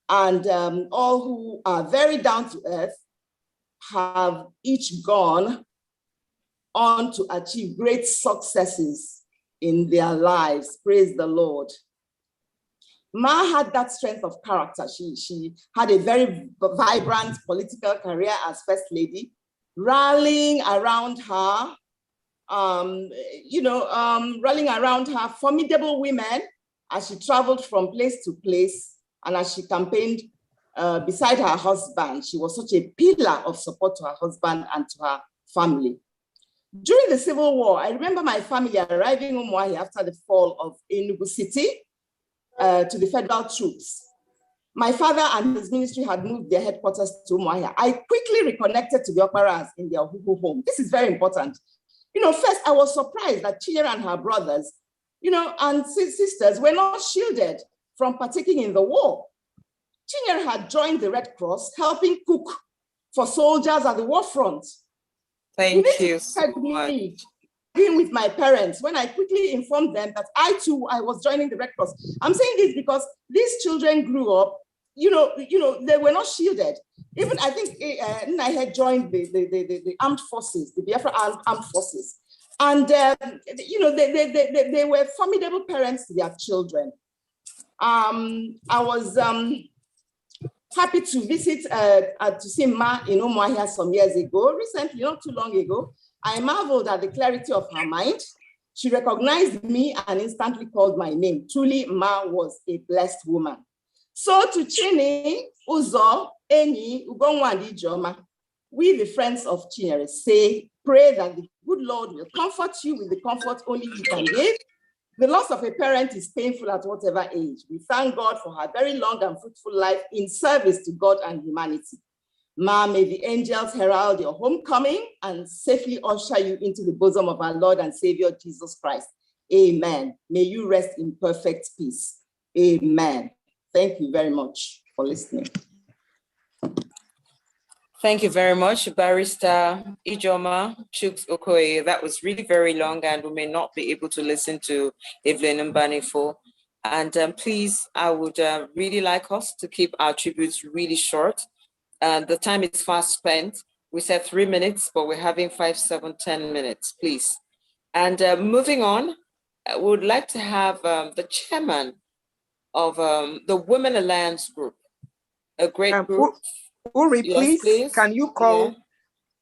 Speaker 2: and all who are very down to earth, have each gone on to achieve great successes in their lives. Praise the Lord. Ma had that strength of character. She had a very vibrant political career as First Lady, rallying around her, rallying around her formidable women as she traveled from place to place and as she campaigned beside her husband. She was such a pillar of support to her husband and to her family. During the Civil War, I remember my family arriving in Umuahia after the fall of Enugu City to the federal troops. My father and his ministry had moved their headquarters to Umuahia. I quickly reconnected to the Okparas in their Ohuhu home. This is very important. First I was surprised that Chinyere and her brothers, and sisters were not shielded from partaking in the war. Chinyere had joined the Red Cross, helping cook for soldiers at the war front.
Speaker 3: Thank you so much.
Speaker 2: Agreeing with my parents when I quickly informed them that I was joining the Red Cross. I'm saying this because these children grew up, they were not shielded. Even I think I had joined the armed forces, the Biafra armed forces. And, they were formidable parents to their children. I was happy to visit, to see Ma in Umuahia some years ago, recently, not too long ago. I marveled at the clarity of her mind. She recognized me and instantly called my name. Truly, Ma was a blessed woman. So to Chinny, Uzo, Enyi, Ugongwa, and Ijoma, we, the friends of Chinyere, say, pray that the good Lord will comfort you with the comfort only He can give. The loss of a parent is painful at whatever age. We thank God for her very long and fruitful life in service to God and humanity. Ma, may the angels herald your homecoming and safely usher you into the bosom of our Lord and Savior, Jesus Christ. Amen. May you rest in perfect peace. Amen. Thank you very much for listening.
Speaker 3: Thank you very much, Barrister Ijoma Chuks Okoye. That was really very long, and we may not be able to listen to Evelyn and Mbanefo. And please, I would really like us to keep our tributes really short. The time is fast spent. We said 3 minutes, but we're having 5, 7, 10 minutes, please. And moving on, I would like to have the chairman of the Women Alliance Group, a great group.
Speaker 1: Uri,
Speaker 3: Yes, please.
Speaker 1: Can you call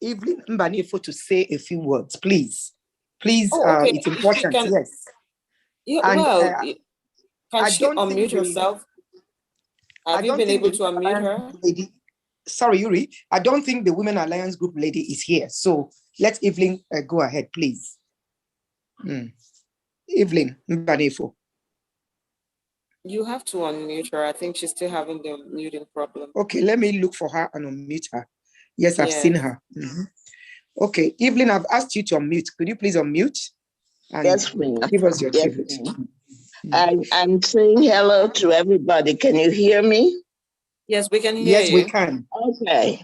Speaker 1: Evelyn Mbanefo to say a few words, please? Please,
Speaker 3: okay.
Speaker 1: it's important, yes.
Speaker 3: Yeah,
Speaker 1: and,
Speaker 3: can she unmute herself? Have you been able to unmute her?
Speaker 1: Lady, sorry, Yuri, I don't think the Women Alliance Group lady is here. So let Evelyn go ahead, please. Evelyn Mbanefo.
Speaker 3: You have to unmute her. I think she's still having the muting problem.
Speaker 1: Okay, let me look for her and unmute her. Yes, I've seen her. Okay, Evelyn, I've asked you to unmute. Could you please unmute? And
Speaker 14: yes, ma'am.
Speaker 1: Give us your tribute.
Speaker 14: I'm saying hello to everybody. Can you hear me?
Speaker 3: Yes, we can hear you.
Speaker 1: Yes, we can.
Speaker 14: Okay.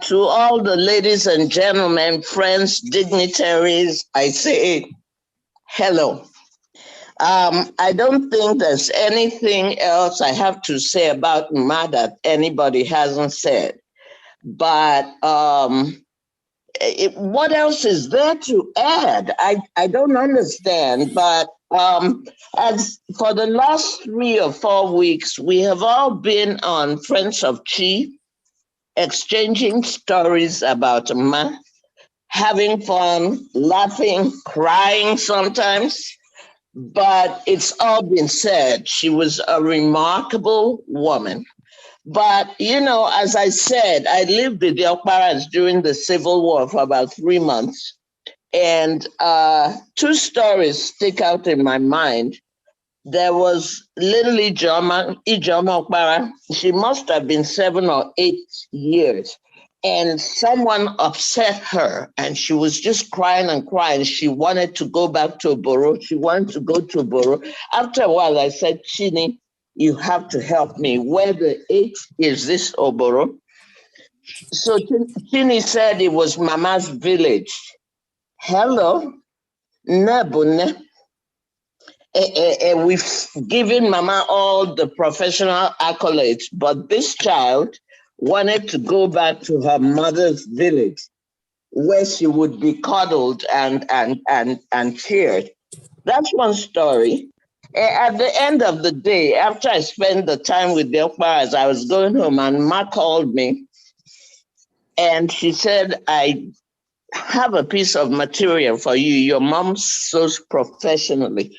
Speaker 14: To all the ladies and gentlemen, friends, dignitaries, I say hello. I don't think there's anything else I have to say about Ma that anybody hasn't said. But what else is there to add? I don't understand. But as for the last 3 or 4 weeks, we have all been on Friends of Chi, exchanging stories about Ma, having fun, laughing, crying sometimes. But it's all been said. She was a remarkable woman. But, as I said, I lived with the Okparas during the Civil War for about 3 months. And 2 stories stick out in my mind. There was little Ijoma Okpara. She must have been 7 or 8 years. And someone upset her, and she was just crying and crying. She wanted to go back to Oboro. She wanted to go to Oboro. After a while, I said, Chinny, you have to help me. Where the H is this Oboro? So Chinny said it was Mama's village. Hello, Nabune. We've given Mama all the professional accolades, but this child wanted to go back to her mother's village where she would be cuddled and cheered. That's one story. At the end of the day, after I spent the time with the Okparas, I was going home and Ma called me and she said, I have a piece of material for you. Your mom sews professionally.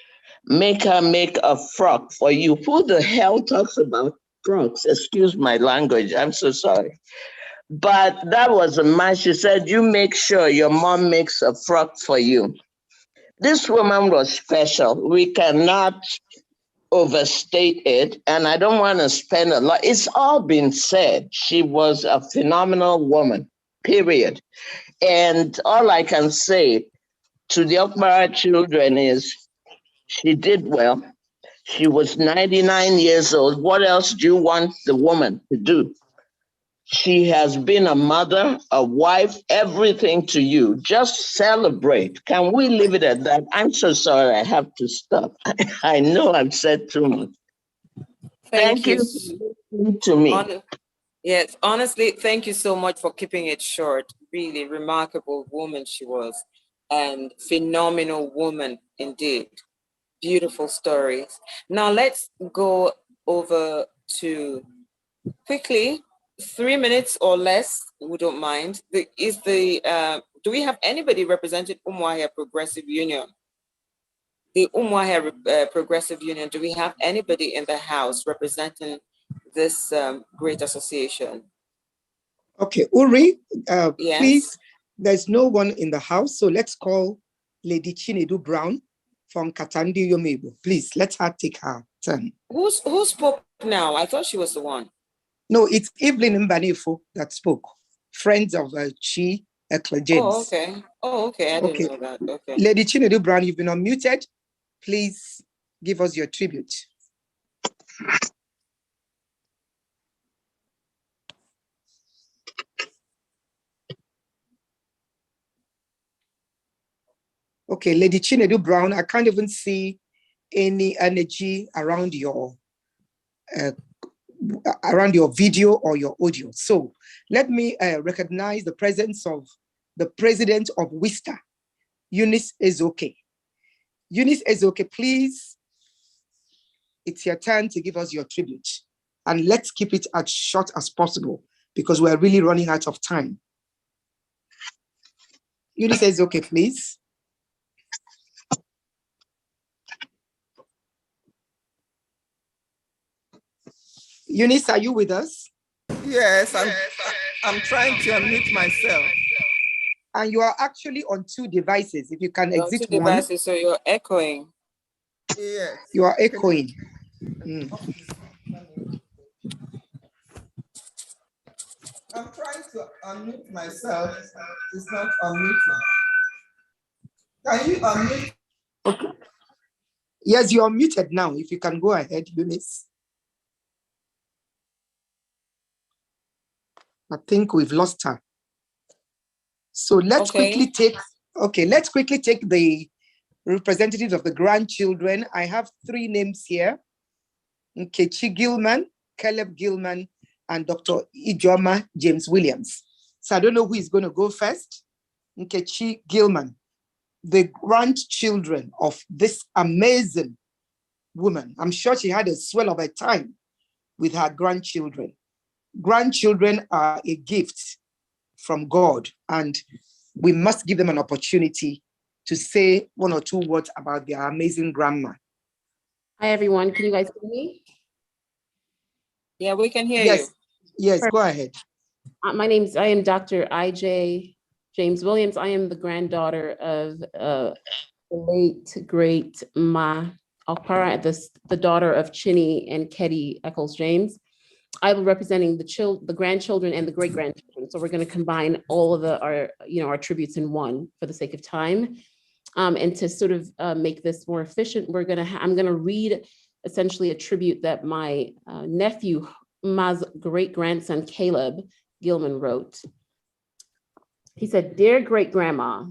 Speaker 14: Make her make a frock for you. Who the hell talks about frocks? Excuse my language. I'm so sorry. But that was a man. She said, you make sure your mom makes a frock for you. This woman was special. We cannot overstate it. And I don't want to spend a lot. It's all been said. She was a phenomenal woman, period. And all I can say, to the Okpara children is she did well. She was 99 years old. What else do you want the woman to do? She has been a mother, a wife, everything to you. Just celebrate. Can we leave it at that? I'm so sorry I have to stop. I know I've said too much. Thank you for listening to me.
Speaker 3: Yes, honestly, thank you so much for keeping it short. Really remarkable woman she was, and phenomenal woman indeed. Beautiful stories. Now let's go over to quickly 3 minutes or less. We don't mind. Do we have anybody representing Umuahia Progressive Union? The Umuahia Progressive Union. Do we have anybody in the house representing this great association?
Speaker 1: Okay, Uri,
Speaker 3: Yes.
Speaker 1: please, there's no one in the house, so let's call Lady Chinedu Brown from Katandi Yomebo. Please, let her take her turn.
Speaker 3: Who spoke now? I thought she was the one.
Speaker 1: No, it's Evelyn Mbanefo that spoke. Friends of Chi James.
Speaker 3: Oh, okay. Oh, okay. I didn't know that. Okay.
Speaker 1: Lady Chinedu Brown, you've been unmuted. Please give us your tribute. Okay, Lady Chinedu Brown, I can't even see any energy around your video or your audio. So let me recognize the presence of the president of WISTA, Eunice Ezoke. Eunice Ezoke, please, it's your turn to give us your tribute. And let's keep it as short as possible because we're really running out of time. Eunice Ezoke, please. Eunice, are you with us?
Speaker 15: Yes, I'm trying to unmute myself.
Speaker 1: And you are actually on 2 devices. If you can exit
Speaker 3: two
Speaker 1: one.
Speaker 3: Devices, so you're echoing.
Speaker 15: Yes.
Speaker 1: You are echoing.
Speaker 15: I'm trying to unmute myself. It's not unmuting. Can you unmute?
Speaker 1: Okay. Yes, you are muted now. If you can go ahead, Eunice. I think we've lost her. So let's quickly take the representatives of the grandchildren. I have 3 names here. Nkechi Gilman, Caleb Gilman, and Dr. Ijoma James Williams. So I don't know who is going to go first. Nkechi Gilman, the grandchildren of this amazing woman. I'm sure she had a swell of a time with her grandchildren. Grandchildren are a gift from God, and we must give them an opportunity to say 1 or 2 words about their amazing grandma.
Speaker 16: Hi, everyone. Can you guys hear me?
Speaker 3: Yeah, we can hear
Speaker 1: you. Yes,
Speaker 16: Perfect.
Speaker 1: Go ahead.
Speaker 16: I am Dr. IJ James Williams. I am the granddaughter of the late, great Ma Okpara, the daughter of Chinny and Keddy Eccles James. I'm representing the grandchildren and the great-grandchildren. So we're going to combine all of our tributes in one for the sake of time. And to sort of make this more efficient, I'm going to read essentially a tribute that my nephew, Ma's great-grandson, Caleb Gilman, wrote. He said, "Dear great-grandma,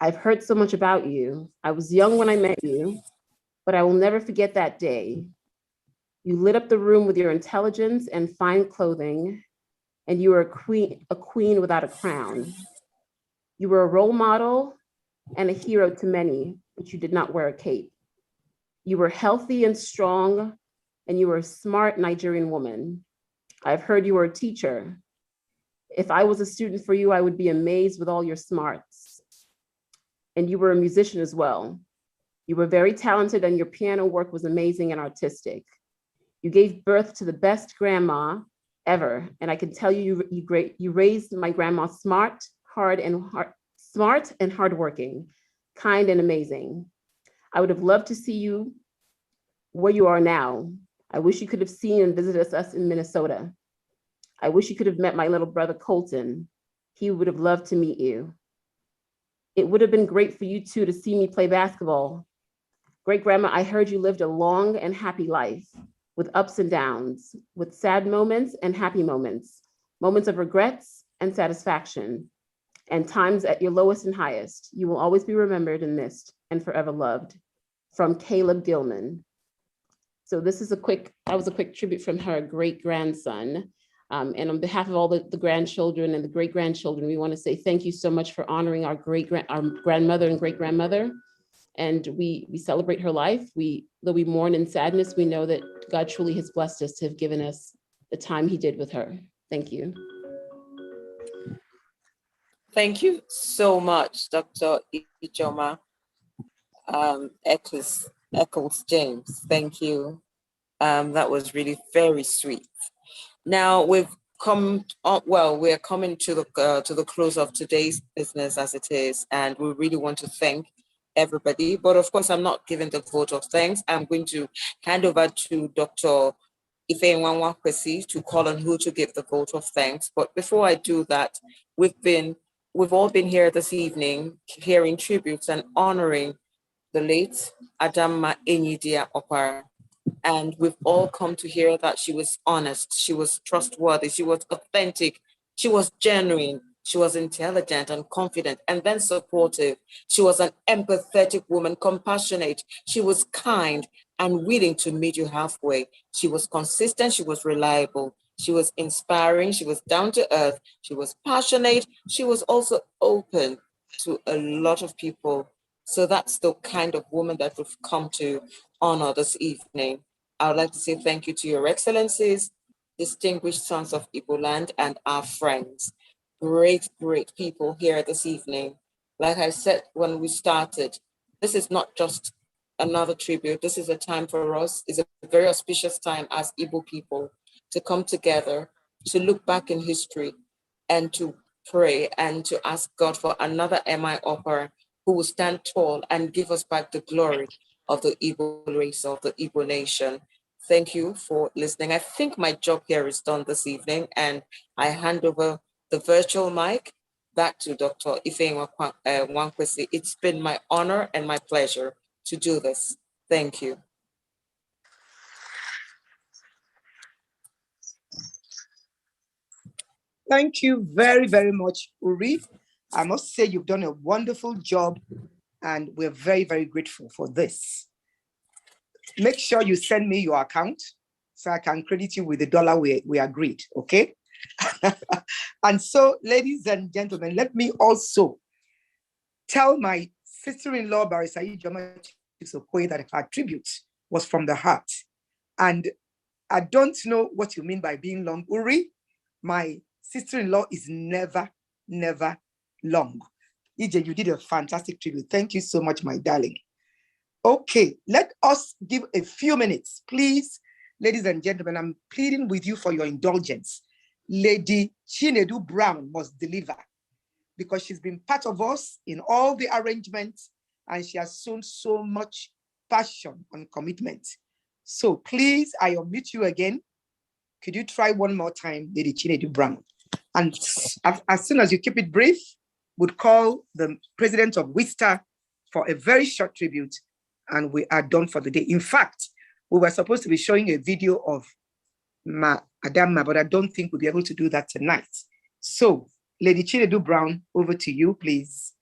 Speaker 16: I've heard so much about you. I was young when I met you, but I will never forget that day. You lit up the room with your intelligence and fine clothing, and you were a queen without a crown. You were a role model and a hero to many, but you did not wear a cape. You were healthy and strong, and you were a smart Nigerian woman. I've heard you were a teacher. If I was a student for you, I would be amazed with all your smarts. And you were a musician as well. You were very talented, and your piano work was amazing and artistic. You gave birth to the best grandma ever, and I can tell you, you raised my grandma smart and hardworking, kind and amazing. I would have loved to see you where you are now. I wish you could have seen and visited us in Minnesota. I wish you could have met my little brother Colton. He would have loved to meet you. It would have been great for you two to see me play basketball. Great grandma, I heard you lived a long and happy life with ups and downs, with sad moments and happy moments, moments of regrets and satisfaction, and times at your lowest and highest. You will always be remembered and missed and forever loved. From Caleb Gilman. So this is that was a quick tribute from her great grandson. And on behalf of all the grandchildren and the great grandchildren, we want to say thank you so much for honoring our grandmother and great grandmother. And we celebrate her life. Though we mourn in sadness, we know that God truly has blessed us to have given us the time he did with her. Thank you.
Speaker 3: Thank you so much, Dr. Ijoma. Echoes James, thank you. That was really very sweet. Now we've come on, well, we're coming to the close of today's business as it is, and we really want to thank everybody. But of course, I'm not giving the vote of thanks. I'm going to hand over to Dr. Ifeyinwa to call on who to give the vote of thanks. But before I do that, we've all been here this evening hearing tributes and honoring the late Adanma Enyidiya Okpara. And we've all come to hear that she was honest, she was trustworthy, she was authentic, she was genuine, she was intelligent and confident, and then supportive. She was an empathetic woman, compassionate, she was kind and willing to meet you halfway. She was consistent, she was reliable, she was inspiring, she was down to earth, she was passionate, she was also open to a lot of people. So that's the kind of woman that we've come to honor this evening. I would like to say thank you to your excellencies, distinguished sons of Igbo land, and our friends. Great, great people here this evening. Like I said when we started, this is not just another tribute. This is a time for us. It's a very auspicious time as Igbo people to come together, to look back in history, and to pray and to ask God for another MI Okpara who will stand tall and give us back the glory of the Igbo race, of the Igbo nation. Thank you for listening. I think my job here is done this evening, and I hand over the virtual mic back to Dr. Ifeyinwa. It's been my honor and my pleasure to do this. Thank you.
Speaker 1: Thank you very, very much, Uri. I must say you've done a wonderful job, and we're very, very grateful for this. Make sure you send me your account so I can credit you with the dollar we agreed, okay? And so, ladies and gentlemen, let me also tell my sister-in-law, Barrister Ijoma Okoye, that her tribute was from the heart. And I don't know what you mean by being long, Uri. My sister-in-law is never, never long. Ije, you did a fantastic tribute. Thank you so much, my darling. Okay, let us give a few minutes, please. Ladies and gentlemen, I'm pleading with you for your indulgence. Lady Chinedu Brown must deliver because she's been part of us in all the arrangements and she has shown so much passion and commitment. So please, I unmute you again. Could you try one more time, Lady Chinedu Brown? And as soon as you keep it brief, would call the president of WISTA for a very short tribute, and we are done for the day. In fact, we were supposed to be showing a video of Adanma, but I don't think we'll be able to do that tonight. So, Lady Chinedu Brown, over to you, please,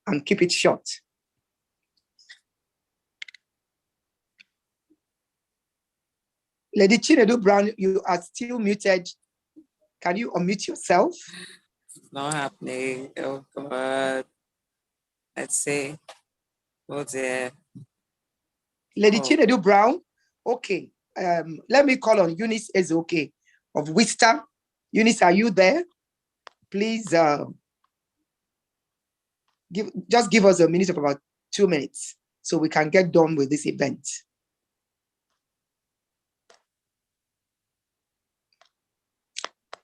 Speaker 1: and keep it short. Lady Chinedu Brown, you are still muted. Can you unmute yourself?
Speaker 3: It's not happening. Oh, God. Let's see. Oh, dear.
Speaker 1: Lady Chinedu Brown, okay. Let me call on Eunice Ezeoke of WISTA. Eunice, are you there? Please just give us a minute of about 2 minutes so we can get done with this event.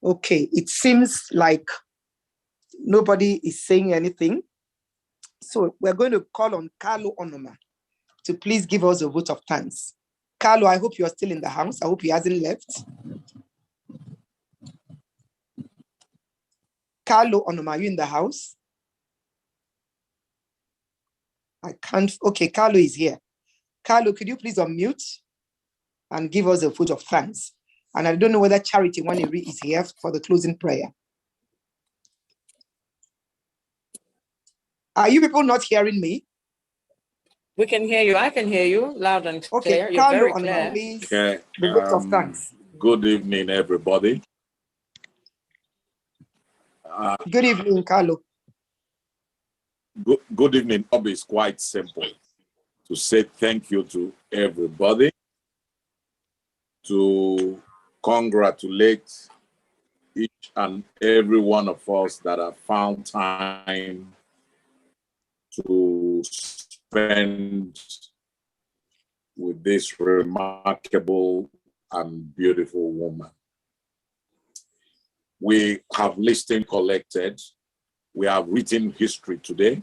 Speaker 1: Okay, it seems like nobody is saying anything. So we're going to call on Kalu Onoma to please give us a vote of thanks. Kalu, I hope you are still in the house. I hope he hasn't left. Kalu Onoma, are you in the house? I can't. Okay, Kalu is here. Kalu, could you please unmute and give us a vote of thanks? And I don't know whether Charity Waniri is here for the closing prayer. Are you people not hearing me?
Speaker 3: We can hear you. I can hear you loud and clear.
Speaker 1: Okay,
Speaker 3: You're very
Speaker 1: Kalu,
Speaker 3: clear.
Speaker 1: please.
Speaker 4: Okay.
Speaker 1: The vote of thanks.
Speaker 4: Good evening, everybody.
Speaker 1: Good evening, Kalu.
Speaker 4: Good evening. It's quite simple to say thank you to everybody, to congratulate each and every one of us that have found time to spend with this remarkable and beautiful woman. We have listened, collected, we have written history today,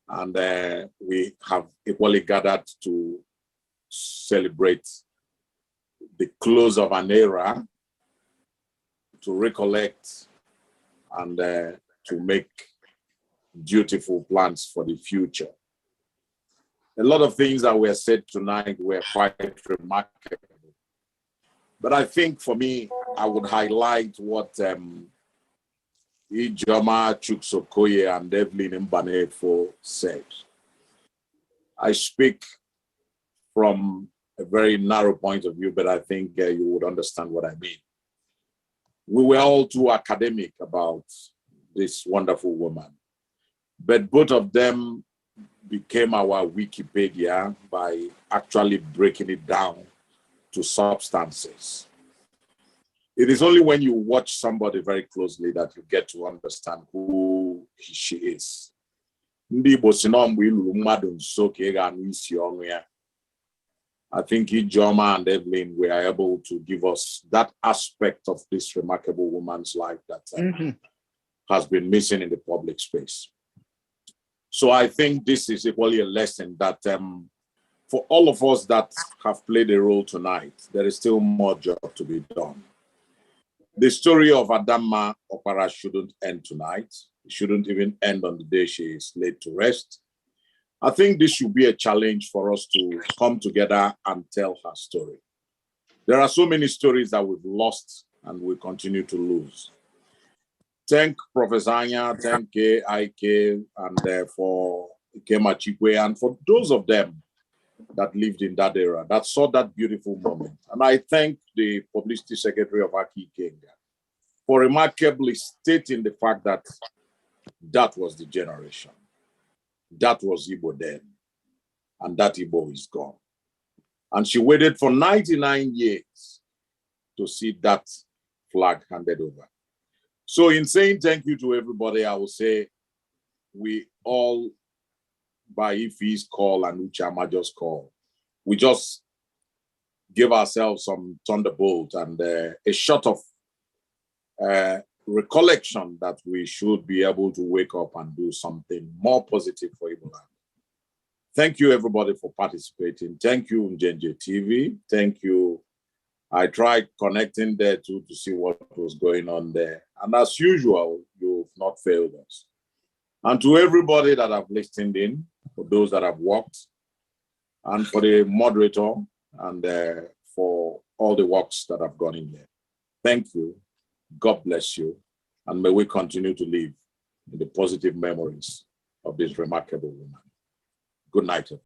Speaker 4: and we have equally gathered to celebrate the close of an era, to recollect, and to make beautiful plans for the future. A lot of things that were said tonight were quite remarkable. But I think for me, I would highlight what Ijoma, Okoye, and Evelyn Mbanefo said. I speak from a very narrow point of view, but I think you would understand what I mean. We were all too academic about this wonderful woman, but both of them became our Wikipedia by actually breaking it down to substances. It is only when you watch somebody very closely that you get to understand who she is. I think Ijoma and Evelyn were able to give us that aspect of this remarkable woman's life that has been missing in the public space. So I think this is equally a lesson that for all of us that have played a role tonight, there is still more job to be done. The story of Adanma Okpara shouldn't end tonight. It shouldn't even end on the day she is laid to rest. I think this should be a challenge for us to come together and tell her story. There are so many stories that we've lost and we continue to lose. Thank Professor Anya, thank IK, and for Chikwe, and for those of them that lived in that era, that saw that beautiful moment. And I thank the Publicity Secretary of Aki Ikenga for remarkably stating the fact that that was the generation. That was Igbo then, and that Igbo is gone. And she waited for 99 years to see that flag handed over. So in saying thank you to everybody, I will say we all, by Ife's call and Uchamajo's call, we just give ourselves some thunderbolt and a shot of recollection that we should be able to wake up and do something more positive for Igbo land. Thank you, everybody, for participating. Thank you, Njenje TV. Thank you. I tried connecting there too to see what was going on there. And as usual, you've not failed us. And to everybody that have listened in, for those that have worked, and for the moderator, and for all the works that have gone in there. Thank you. God bless you. And may we continue to live in the positive memories of this remarkable woman. Good night, everyone.